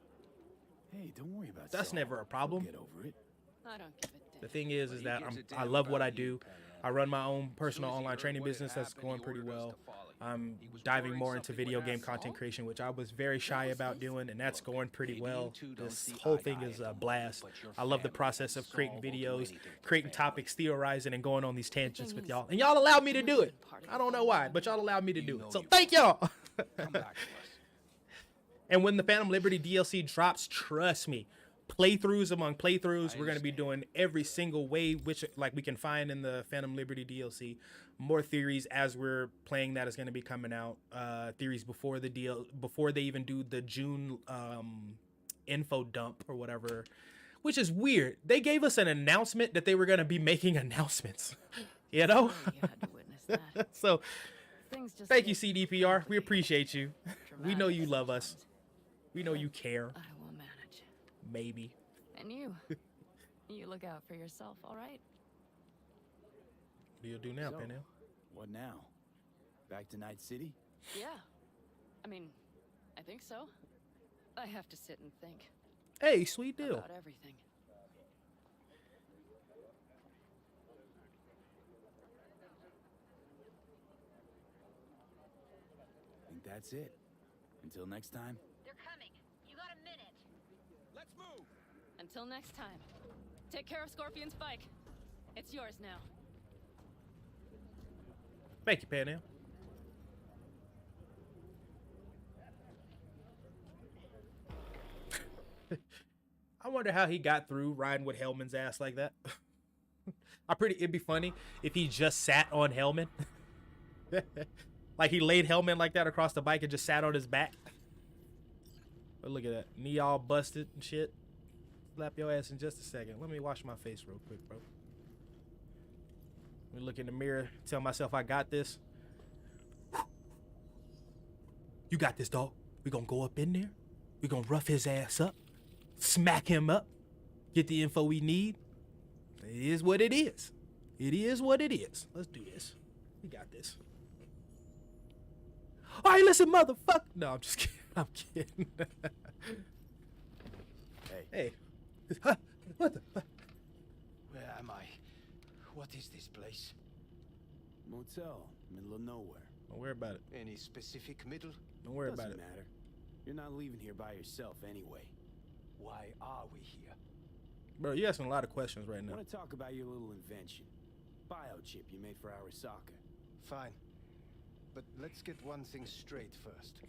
hey, don't worry about that's never a problem. Get over it. I don't give a damn. The thing is that I love what I do. I run my own personal online training business that's going pretty well. I'm diving more into video game content creation, which I was very shy about doing, and that's going pretty well. This whole thing is a blast. I love the process of creating videos, creating topics, theorizing, and going on these tangents with y'all. And y'all allowed me to do it. I don't know why, but y'all allowed me to do it. So thank y'all. And when the Phantom Liberty DLC drops, trust me, playthroughs among playthroughs, we're going to be doing every single way which like we can find in the Phantom Liberty DLC. More theories as we're playing that is going to be coming out. Theories before before they even do the June info dump or whatever, which is weird. They gave us an announcement that they were going to be making announcements, you know? You had to witness that. So Things just thank you, CDPR. We appreciate you. We know you love us. We know you care. I will manage. Maybe. And you. You look out for yourself, all right? What do you do now, So, Panam? what now? Back to Night City? Yeah. I mean, I think so. I have to sit and think Hey, sweet deal. about everything. I think that's it. Until next time. They're coming. You got a minute. Let's move. Until next time. Take care of Scorpion's bike. It's yours now. Thank you, Panam. I wonder how he got through riding with Hellman's ass like that. It'd be funny if he just sat on Hellman. Like he laid Hellman like that across the bike and just sat on his back. But look at that. Knee all busted and shit. Slap your ass in just a second. Let me wash my face real quick, bro. Let me look in the mirror, tell myself I got this. You got this, dog. We gonna go up in there. We gonna rough his ass up. Smack him up. Get the info we need. It is what it is. It is what it is. Let's do this. We got this. All right, listen, motherfucker. No, I'm just kidding. I'm kidding. Hey. What the fuck? Where am I? What is this place? Motel, middle of nowhere. Don't worry about it. Any specific middle? Don't worry about it. Doesn't matter. You're not leaving here by yourself anyway. Why are we here? Bro, you're asking a lot of questions right I now. want to talk about your little invention. Biochip you made for Arasaka. Fine. But let's get one thing straight first.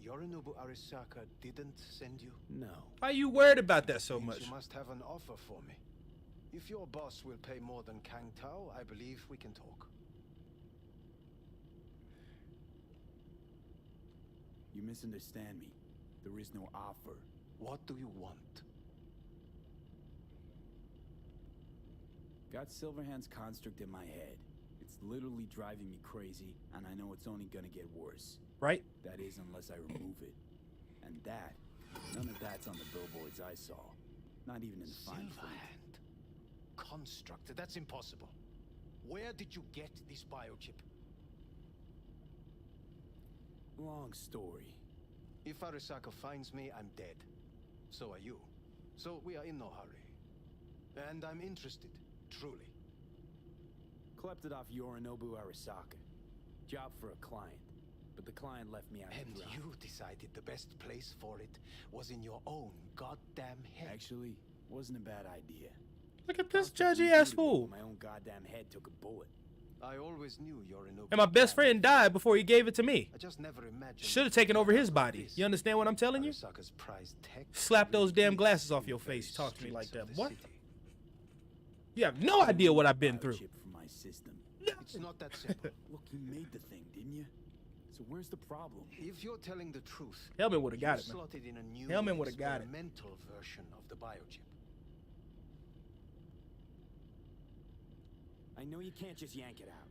Yorinobu Arasaka didn't send you? No. Why are you worried about that so Means much? You must have an offer for me. If your boss will pay more than Kang Tao, I believe we can talk. You misunderstand me. There is no offer. What do you want? Got Silverhand's construct in my head. It's literally driving me crazy, and I know it's only gonna get worse. Right? That is, unless I remove it. And that, none of that's on the billboards I saw. Not even in the fine print. Silverhand. Construct. That's impossible. Where did you get this biochip? Long story. If Arasaka finds me, I'm dead. So are you. So we are in no hurry. And I'm interested, truly. Klept it off Yorinobu Arasaka. Job for a client. But the client left me out to And dry. you decided the best place for it was in your own goddamn head. Actually, wasn't a bad idea. Look at this judgy ass fool. My own goddamn head took a bullet. I always knew Yorinobu. And my best friend died before he gave it to me. I just never imagined. Should have taken over his body. You understand what I'm telling you? Arasaka's prized tech Slap those damn really glasses is off in your the very face. You talk to me like streets that. of the What? city. You have no idea what I've been through. Biochip from my system. It's not that simple. Look, you made the thing, didn't you? So where's the problem? If you're telling the truth, Hellman would have got you it, man. slotted in a new Hellman would've got it. experimental version of the biochip. I know you can't just yank it out.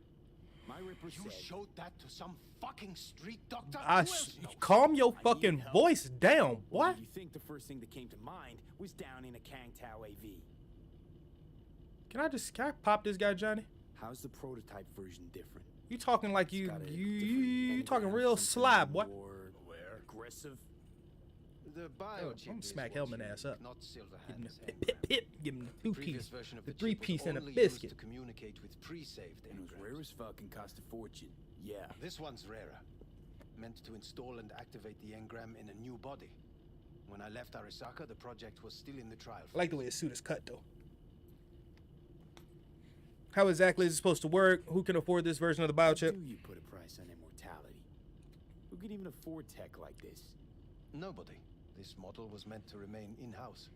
My Ripper You said... showed that to some fucking street doctor? Who I else knows? calm your I fucking need help. voice down, Or what? do you think the first thing that came to mind was down in a Kang Tao AV? Can I pop this guy, Johnny? How's the prototype version different? You talking like It's you got a you different talking engram, real something sly, boy. more aggressive? The biochip I'm is smack what's Hellman unique, ass up. Not Give him Silverhand's the pip, pip, engram. pip. Give him the two Previous piece, version of the the three chip was piece, and a only biscuit. used to communicate with pre-saved And it was engrams. rare as fuck and cost a fortune. Yeah. This one's rarer. Meant to install and activate the engram in a new body. When I left Arasaka, the project was still in the trial phase. I like the way his suit is cut, though. How exactly is it supposed to work? Who can afford this version of the biochip? Do you put a price on immortality? Who could even afford tech like this? Nobody. This model was meant to remain in-house.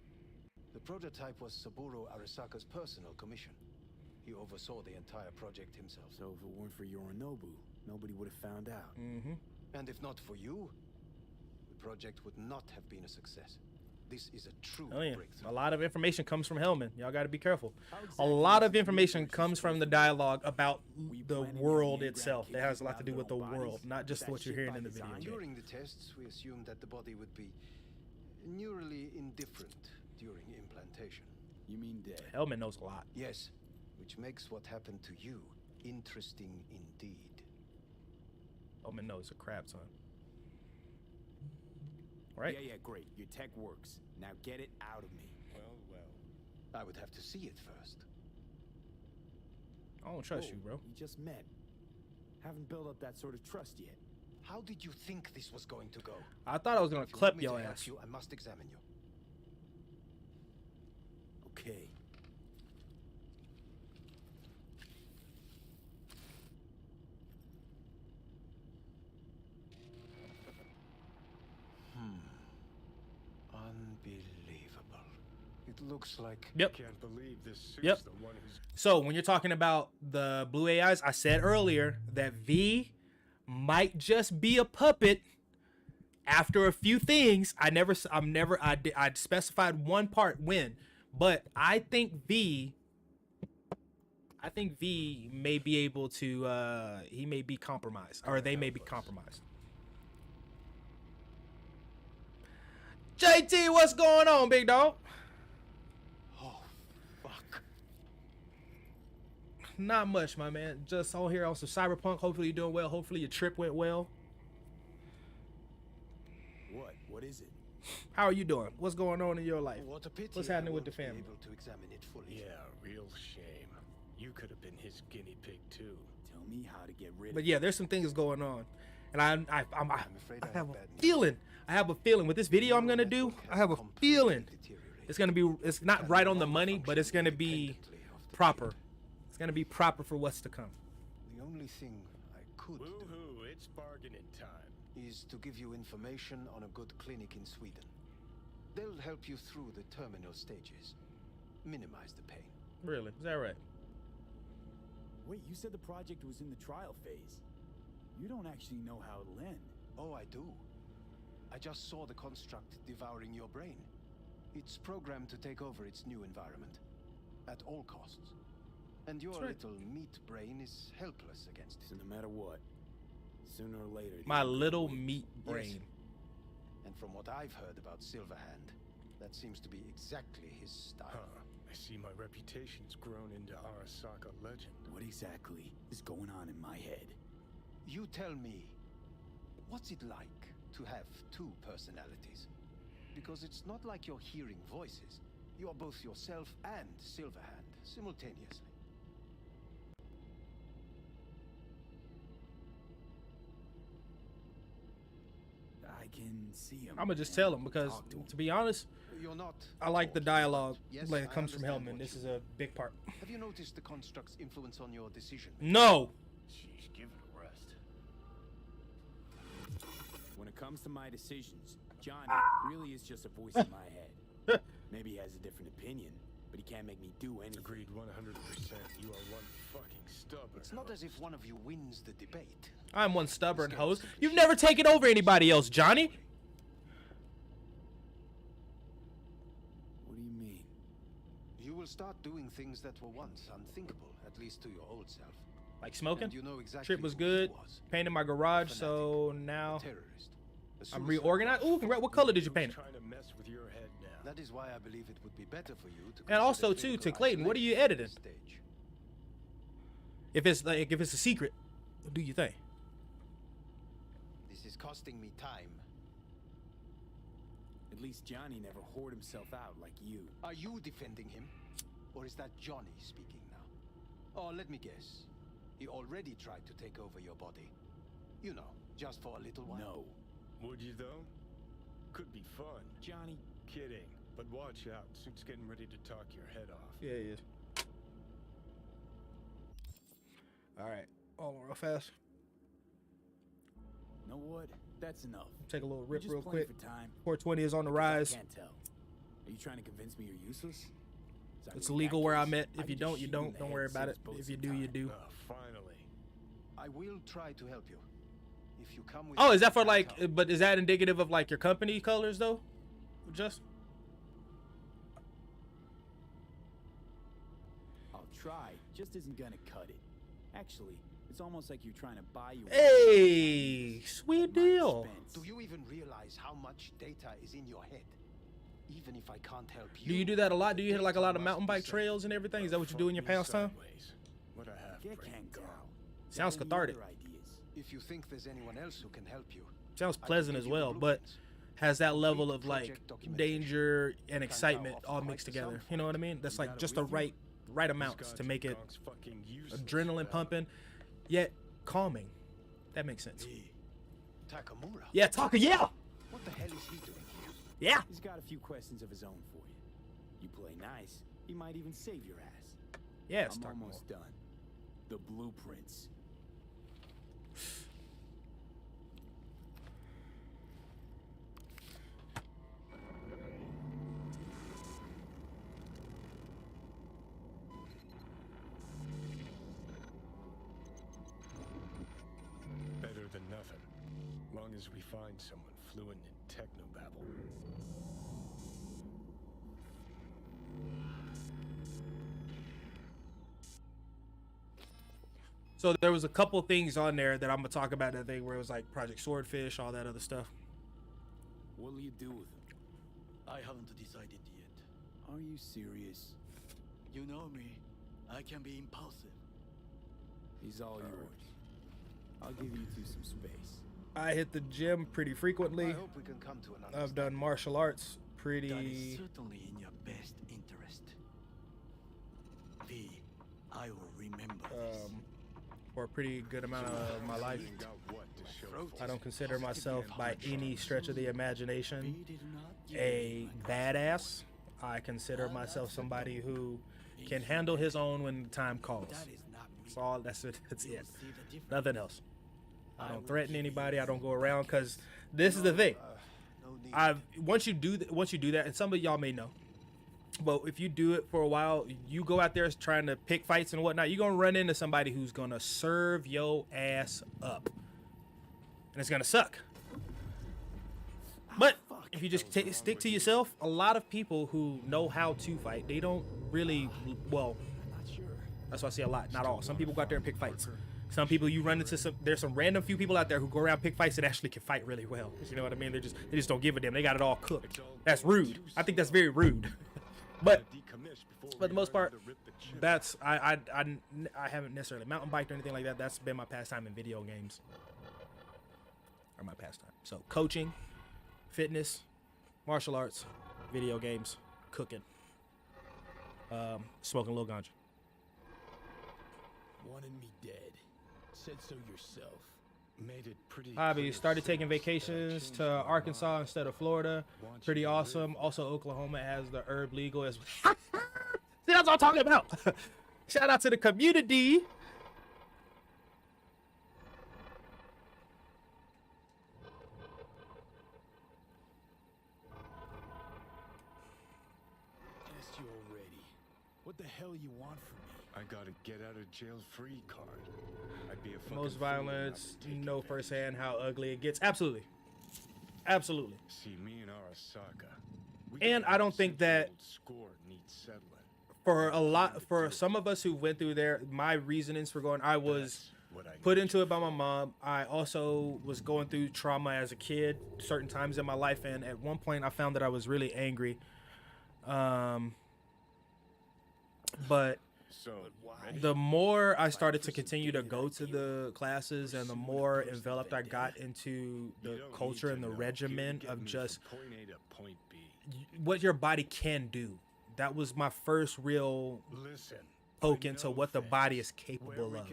The prototype was Saburo Arasaka's personal commission. He oversaw the entire project himself. So if it weren't for Yorinobu, nobody would have found out. Mm-hmm. And if not for you, the project would not have been a success. This is a true breakthrough. A lot of information comes from Hellman. Y'all got to be careful. A lot of information comes from the dialogue about the world itself. It has a lot to do with the world, not just what you're hearing in the video game. During the tests, we assumed that the body would be neurally indifferent during implantation. You mean dead? Hellman knows a lot. Yes, which makes what happened to you interesting indeed. Hellman knows a crap ton. Right? Yeah, great. Your tech works. Now get it out of me. Well. I would have to see it first. I don't trust you, bro. You just met. Haven't built up that sort of trust yet. How did you think this was going to go? I thought I was gonna clip your ass. I must examine you. Okay. Unbelievable. It looks like... Yep. Can't believe this suit's Yep. the one who's... So when you're talking about the blue AIs, I said earlier that V might just be a puppet after a few things. I specified one part when, but I think V may be able to, he may be compromised, or they may be compromised. JT, what's going on, big dog? Oh, fuck. Not much, my man. Just all here on some Cyberpunk. Hopefully you're doing well. Hopefully your trip went well. What? What is it? How are you doing? What's going on in your life? What a pity. What's happening with the I won't family? be able to examine it fully. Yeah, real shame. You could have been his guinea pig too. Tell me how to get rid of But yeah, there's some things going on, and I'm afraid I have a feeling. I have a feeling with this video I'm gonna do. I have a feeling it's gonna be. It's not right on the money, but it's gonna be proper. It's gonna be proper for what's to come. The only thing I could Woohoo! It's bargaining time. do is to give you information on a good clinic in Sweden. They'll help you through the terminal stages, minimize the pain. Really? Is that right? Wait, you said the project was in the trial phase. You don't actually know how it'll end. Oh, I do. I just saw the construct devouring your brain. It's programmed to take over its new environment, at all costs. And your little meat brain is helpless against it. So no matter what, sooner or later... My little meat brain. Yes. And from what I've heard about Silverhand, that seems to be exactly his style. Huh. I see my reputation's grown into Arasaka legend. What exactly is going on in my head? You tell me, what's it like to have two personalities? Because it's not like you're hearing voices. You are both yourself and Silverhand simultaneously. I can see him. I'm gonna just tell him because, to be honest, You're not. I like the dialogue Yes, when it I comes from understand Hellman. what This you is a big part. Have you noticed the construct's influence on your decision? No. Sheesh, give it a rest. When it comes to my decisions, Johnny really is just a voice in my head. Maybe he has a different opinion, but he can't make me do anything. Agreed 100%. You are one fucking stubborn. It's not as if one of you wins the debate. I'm one stubborn host. You've never taken over anybody else, Johnny. What do you mean? You will start doing things that were once unthinkable, at least to your old self. Like smoking? And you know exactly Trip was who good. he was. Painted my garage, so now A terrorist. A I'm suicide reorganized. Ooh, congrats. What color did you paint it? Trying to mess with your head now. That is why I believe it would be better for you to. And also consider too, to clinical Clayton, what are you isolation at editing? this stage. If it's a secret, what do you think? This is costing me time. At least Johnny never whored himself out like you. Are you defending him? Or is that Johnny speaking now? Oh, let me guess. He already tried to take over your body. You know, just for a little while. No. Would you though? Could be fun. Johnny. Kidding. But watch out. Suit's getting ready to talk your head off. Yeah, he is. All right. All real fast. Know what? That's enough. Take a little You're rip just real playing quick. for time. 420 is on the I rise. can't tell. Are you trying to convince me you're useless? 'Cause It's in illegal that where case, I'm at. I If you could just don't, you shoot in don't. the Don't head, worry about it. saves both If you some do, you time. do. Finally. I will try to help you. If you come with Oh, me is that for to like? downtown. But is that indicative of like your company colors though? Just. I'll try. Just isn't gonna cut it. Actually, it's almost like you're trying to buy your. Hey, sweet deal. Do you even realize how much data is in your head? Even if I can't help you. Do you do that a lot? Do you hit like a lot of data mountain must be bike saved. trails and everything? Is that what you do in your pastime? What I have. Get can't go. Sounds Got any cathartic. other ideas? If you think there's anyone else who can help you. Sounds I can pleasant give as you well, the but blueprints. has that level of Read like project documentation. danger and Can excitement go off all quite mixed the together. sound You know what I mean? That's You like got it just the with you? right amounts to make it adrenaline pumping, yet calming. That makes sense. Takamura. Yeah, Taka. Yeah, What the hell is he doing here? yeah. He's got a few questions of his own for you. You play nice, he might even save your ass. Yeah, it's I'm Takamura. almost done. The blueprints. Better than nothing. Long as we find someone fluent in technobabble. So there was a couple things on there that I'm gonna talk about. That thing where it was like Project Swordfish, all that other stuff. What'll you do with him? I haven't decided yet. Are you serious? You know me. I can be impulsive. He's all yours. I'll give you two some space. I hit the gym pretty frequently. I hope we can come to an I've done martial arts That is pretty. certainly in your best interest. V, I will remember this. For a pretty good amount of my life. Got what to show throat for I it. don't consider myself by any stretch of the imagination V did not give a me my badass. I consider myself somebody who can handle his own when the time calls. That is not me. That's all. That's it. That's You'll it. see the difference. Nothing else. I I don't will threaten give you anybody. I don't go full around because this is the thing. No need. I've once you do that, and some of y'all may know, but if you do it for a while, you go out there trying to pick fights and whatnot, you're gonna run into somebody who's gonna serve your ass up, and it's gonna suck. But if you just stick to yourself, a lot of people who know how to fight, they don't really, well, that's what I say a lot, not all. Some people go out there and pick fights. Some people you run into there's some random few people out there who go around pick fights that actually can fight really well. You know what I mean? They just don't give a damn. They got it all cooked. That's rude. I think that's very rude. But for the most part, that's I haven't necessarily mountain biked or anything like that. That's been my pastime in video games. Or my pastime. So coaching, fitness, martial arts, video games, cooking, smoking a little ganja. Wanted me dead. Said so yourself. Made it pretty. Hobbies. Started taking vacations to Arkansas instead of Florida. Pretty awesome. Also, Oklahoma has the herb legal as well. See, that's what I'm talking about. Shout out to the community. Asked you already. What the hell you want from me? I got a get out of jail free card. I'd be a fucking Most fool not violence. to take Know advantage. firsthand how ugly it gets. Absolutely. Absolutely. See, me and Arasaka. And I don't think that score needs settling. for some of us who went through there, my reasonings for going, I was put into it by my mom. I also was going through trauma as a kid certain times in my life, and at one point I found that I was really angry. But the more I started to continue to go to the classes and the more enveloped I got into the culture and the regimen of just Point A to point B. what your body can do. That was my first real Listen, poke into what the body is capable of,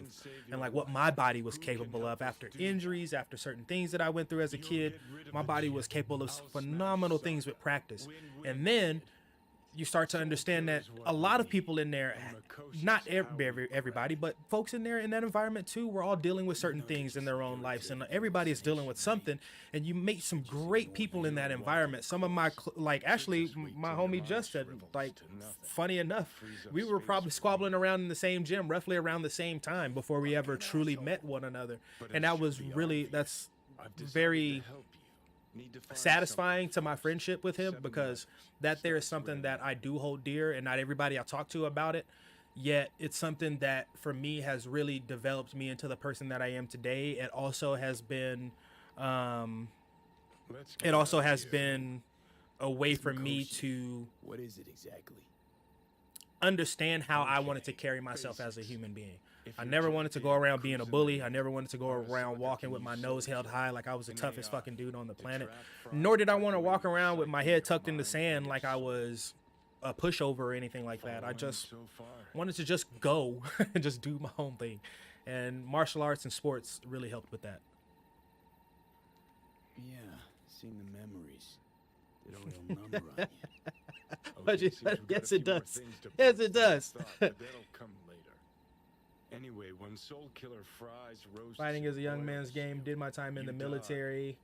and like what my body was capable of after injuries, after certain things that I went through as a kid. My body was capable of phenomenal things with practice. And then you start to understand that a lot of people in there, not everybody, but folks in there in that environment too, we're all dealing with certain things in their own lives, and everybody is dealing with something. And you meet some great people in that environment. Some of my, like, actually my homie Justin, like, funny enough, we were probably squabbling around in the same gym roughly around the same time before we ever truly met one another. And that was really, that's very satisfying to my friendship with him, because that there is something that I do hold dear, and not everybody I talk to about it, yet it's something that for me has really developed me into the person that I am today. It also has been a way for me to what is it exactly? Understand how I wanted to carry myself as a human being. I never wanted to go around being a bully. I never wanted to go around walking with my nose held high like I was the toughest fucking dude on the planet. Nor did I want to walk around with my head tucked in the sand like I was a pushover or anything like that. I just wanted to just go and just do my own thing. And martial arts and sports really helped with that. Yeah, seeing the memories. Did a real number on you. Yes, it does. Yes, it does. Anyway, when Soul Killer Fries rose fighting is a young man's game. Did my time in the military.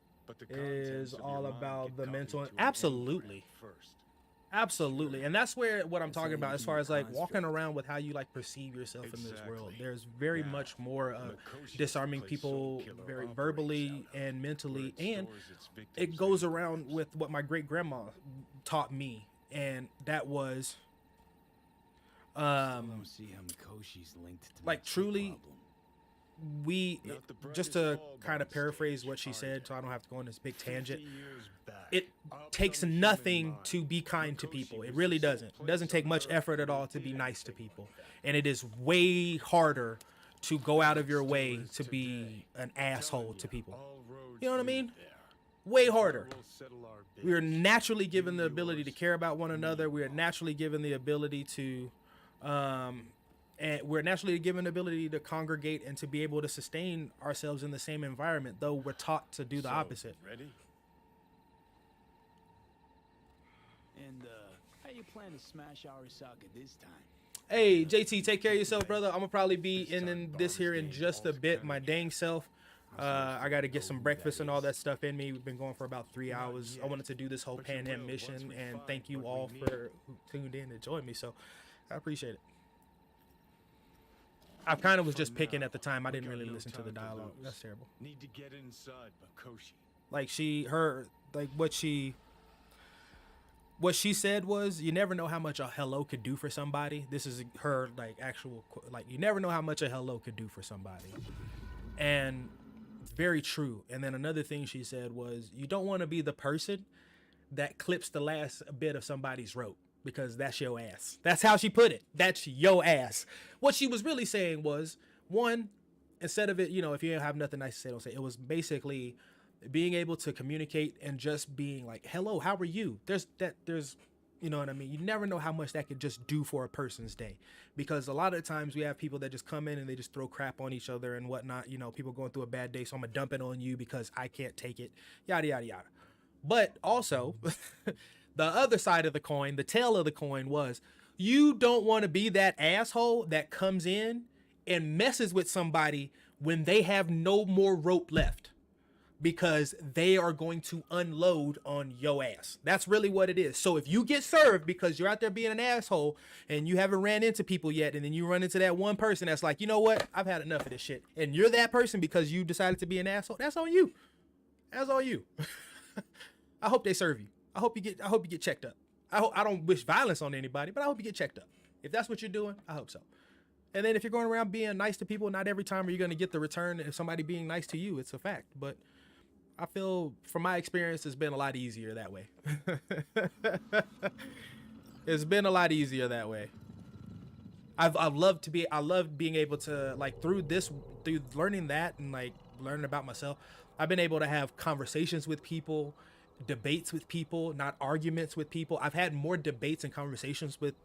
Is all about the mental. Absolutely. Absolutely. And that's where what I'm talking about as far as like walking around with how you like perceive yourself in this world. There's very much more disarming people very verbally and mentally, and it goes around with what my great grandma taught me, and that was like truly we just to kind of paraphrase what she said so I don't have to go on this big tangent. It takes nothing to be kind to people. It really doesn't. It doesn't take much effort at all to be nice to people, and it is way harder to go out of your way to be an asshole to people. You know what I mean? Way harder. We are naturally given the ability to care about one another. We are naturally given the ability to and we're naturally given the ability to congregate and to be able to sustain ourselves in the same environment, though we're taught to do the opposite. Ready? And how you plan to smash Arasaka this time? Hey, JT, take care of yourself, brother. I'm gonna probably be in this here in just a bit. My dang self. I got to get some breakfast and all that stuff in me. We've been going for about 3 hours. I wanted to do this whole Panam mission, and thank you all for who tuned in and joined me. So I appreciate it. I kind of was just picking at the time. I didn't really listen to the dialogue. That's terrible. Need to get inside Makoshi. Like what she said was, you never know how much a hello could do for somebody. This is her like actual, like, you never know how much a hello could do for somebody. And very true. And then another thing she said was, you don't want to be the person that clips the last bit of somebody's rope, because that's your ass. That's how she put it. That's your ass. What she was really saying was, one, instead of it, you know, if you have nothing nice to say, don't say. It was basically being able to communicate and just being like, hello, how are you? There's, you know what I mean? You never know how much that could just do for a person's day, because a lot of times we have people that just come in and they just throw crap on each other and whatnot. You know, people going through a bad day, so I'm gonna dump it on you because I can't take it, yada, yada, yada. But also the other side of the coin, the tail of the coin was, you don't want to be that asshole that comes in and messes with somebody when they have no more rope left, because they are going to unload on your ass. That's really what it is. So if you get served because you're out there being an asshole and you haven't ran into people yet, and then you run into that one person that's like, you know what, I've had enough of this shit, and you're that person because you decided to be an asshole, that's on you. That's on you. I hope they serve you. I hope you get checked up. I don't wish violence on anybody, but I hope you get checked up. If that's what you're doing, I hope so. And then if you're going around being nice to people, not every time are you going to get the return of somebody being nice to you. It's a fact. But I feel, from my experience, it's been a lot easier that way. It's been a lot easier that way. I love being able to, like, through learning that and like learning about myself, I've been able to have conversations with people debates with people, not arguments with people. I've had more debates and conversations with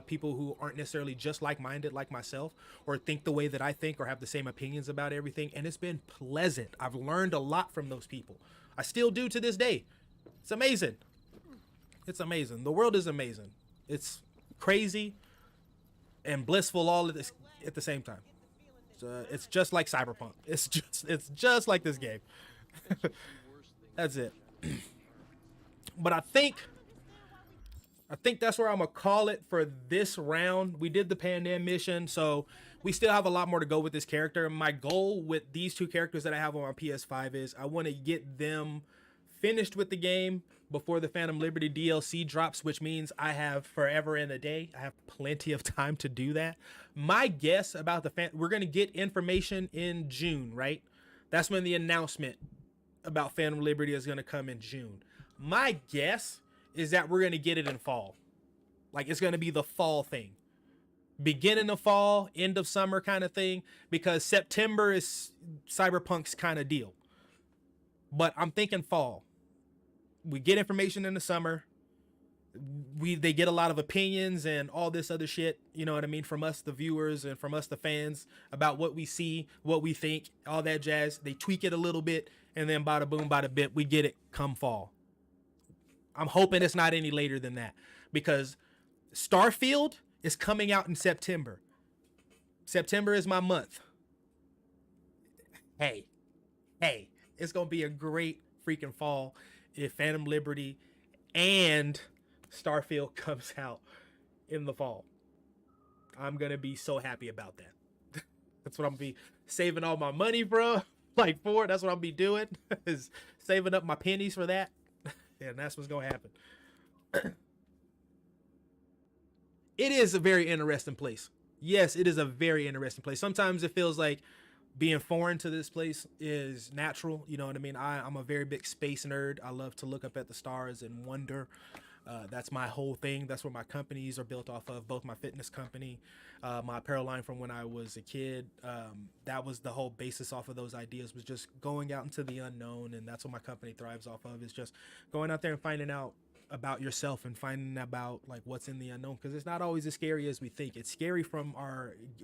people who aren't necessarily just like-minded like myself, or think the way that I think, or have the same opinions about everything, and it's been pleasant. I've learned a lot from those people. I still do to this day. It's amazing. It's amazing. The world is amazing. It's crazy and blissful all of this at the same time. It's just like Cyberpunk. It's just like this game. That's it. But I think that's where I'm gonna call it for this round. We did the Panam mission, so we still have a lot more to go with this character. My goal with these two characters that I have on my PS5 is I want to get them finished with the game before the Phantom Liberty DLC drops, which means I have forever and a day. I have plenty of time to do that. My guess about we're going to get information in June, right? That's when the announcement about Phantom Liberty is going to come in June. My guess is that we're going to get it in fall. Like, it's going to be the fall thing. Beginning of fall, end of summer kind of thing, because September is Cyberpunk's kind of deal. But I'm thinking fall. We get information in the summer. They get a lot of opinions and all this other shit, you know what I mean, from us the viewers and from us the fans about what we see, what we think, all that jazz. They tweak it a little bit, and then bada boom, bada bit, we get it come fall. I'm hoping it's not any later than that, because Starfield is coming out in September. September is my month. Hey, it's gonna be a great freaking fall if Phantom Liberty and Starfield comes out in the fall. I'm gonna be so happy about that. That's what I'm gonna be saving all my money, bro. Like, for that's what I'll be doing, is saving up my pennies for that. And that's what's gonna happen. It is a very interesting place. Yes, it is a very interesting place. Sometimes it feels like being foreign to this place is natural. You know what I mean? I'm a very big space nerd. I love to look up at the stars and wonder. That's my whole thing. That's what my companies are built off of, both my fitness company, my apparel line from when I was a kid. That was the whole basis off of those ideas, was just going out into the unknown. And that's what my company thrives off of, is just going out there and finding out about yourself and finding about like what's in the unknown, because it's not always as scary as we think. It's scary from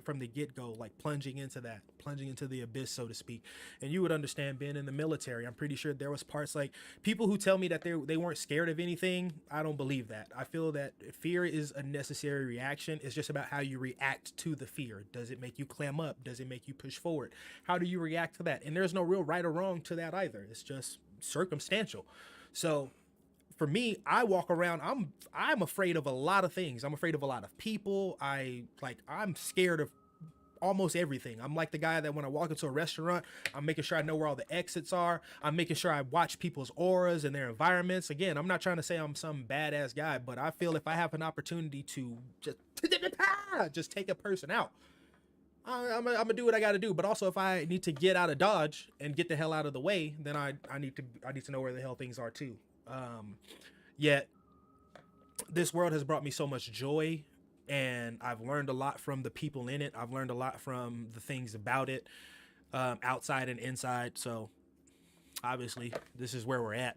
the get-go, like plunging into the abyss, so to speak. And you would understand, being in the military, I'm pretty sure there was parts, like, people who tell me that they weren't scared of anything, I don't believe that. I feel that fear is a necessary reaction. It's just about how you react to the fear. Does it make you clam up? Does it make you push forward? How do you react to that? And there's no real right or wrong to that either. It's just circumstantial. So for me, I walk around, I'm afraid of a lot of things. I'm afraid of a lot of people. I'm scared of almost everything. I'm like the guy that when I walk into a restaurant, I'm making sure I know where all the exits are. I'm making sure I watch people's auras and their environments. Again, I'm not trying to say I'm some badass guy, but I feel if I have an opportunity to just take a person out, I'm gonna do what I got to do. But also, if I need to get out of Dodge and get the hell out of the way, then I need to know where the hell things are too. Yet this world has brought me so much joy, and I've learned a lot from the people in it. I've learned a lot from the things about it, outside and inside. So obviously this is where we're at.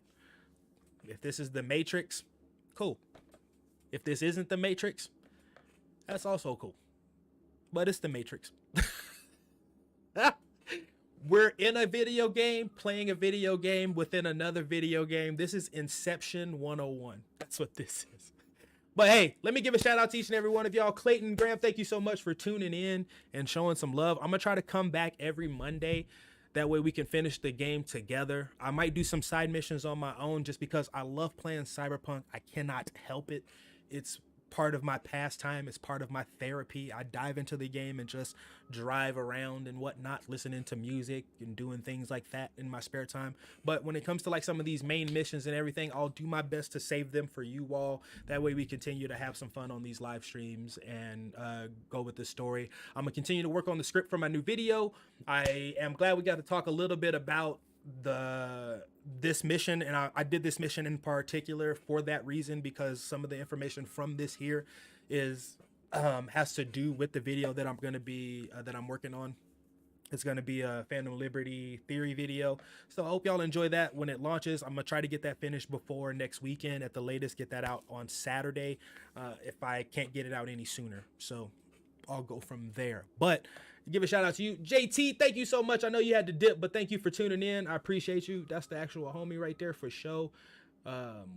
If this is the Matrix, cool. If this isn't the Matrix, that's also cool. But it's the Matrix. We're in a video game, playing a video game within another video game. This is Inception 101. That's what this is. But hey, let me give a shout out to each and every one of y'all. Clayton, Graham, thank you so much for tuning in and showing some love. I'm going to try to come back every Monday. That way we can finish the game together. I might do some side missions on my own just because I love playing Cyberpunk. I cannot help it. It's part of my pastime. It's part of my therapy. I dive into the game and just drive around and whatnot, listening to music and doing things like that in my spare time. But when it comes to like some of these main missions and everything, I'll do my best to save them for you all. That way we continue to have some fun on these live streams and go with the story. I'm gonna continue to work on the script for my new video. I am glad we got to talk a little bit about this mission, and I did this mission in particular for that reason, because some of the information from this here is has to do with the video that I'm going to be that I'm working on. It's going to be a Phantom Liberty theory video. So I hope y'all enjoy that when it launches. I'm going to try to get that finished before next weekend at the latest, get that out on Saturday if I can't get it out any sooner. So I'll go from there. But give a shout out to you. JT, thank you so much. I know you had to dip, but thank you for tuning in. I appreciate you. That's the actual homie right there for show.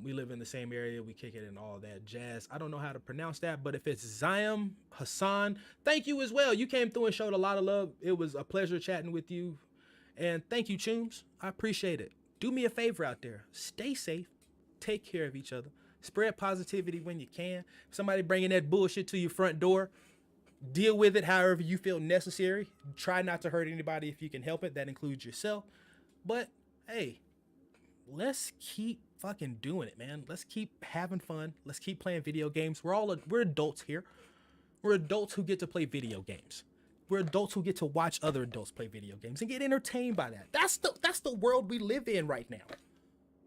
We live in the same area. We kick it and all that jazz. I don't know how to pronounce that, but if it's Ziam Hassan, thank you as well. You came through and showed a lot of love. It was a pleasure chatting with you. And thank you, Chooms. I appreciate it. Do me a favor out there. Stay safe. Take care of each other. Spread positivity when you can. If somebody bringing that bullshit to your front door, deal with it however you feel necessary. Try not to hurt anybody if you can help it. That includes yourself. But, hey, let's keep fucking doing it, man. Let's keep having fun. Let's keep playing video games. We're adults here. We're adults who get to play video games. We're adults who get to watch other adults play video games and get entertained by that. That's the world we live in right now.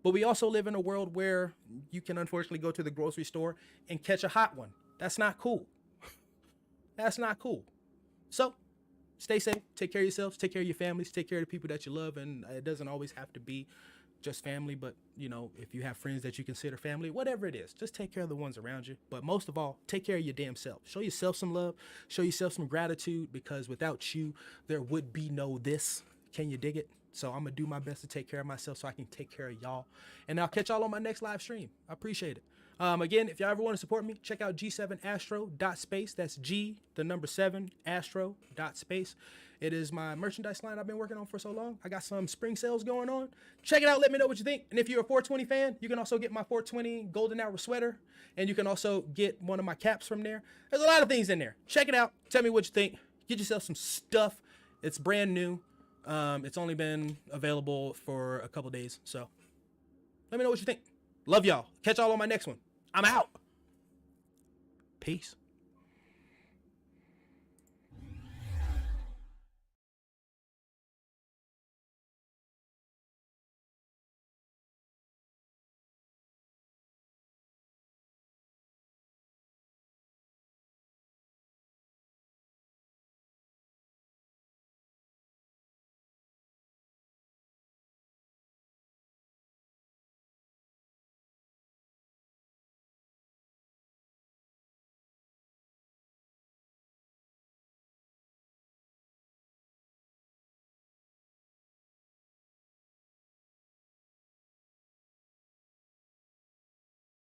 But we also live in a world where you can unfortunately go to the grocery store and catch a hot one. That's not cool. That's not cool. So stay safe. Take care of yourselves. Take care of your families. Take care of the people that you love. And it doesn't always have to be just family, but you know, if you have friends that you consider family, whatever it is, just take care of the ones around you. But most of all, take care of your damn self. Show yourself some love, show yourself some gratitude, because without you, there would be no this. Can you dig it? So I'm gonna do my best to take care of myself so I can take care of y'all. And I'll catch y'all on my next live stream. I appreciate it. Again, if y'all ever want to support me, check out g7astro.space. That's G7 astro.space. It is my merchandise line I've been working on for so long. I got some spring sales going on. Check it out. Let me know what you think. And if you're a 420 fan, you can also get my 420 Golden Hour sweater. And you can also get one of my caps from there. There's a lot of things in there. Check it out. Tell me what you think. Get yourself some stuff. It's brand new. It's only been available for a couple days. So let me know what you think. Love y'all. Catch y'all on my next one. I'm out. Peace.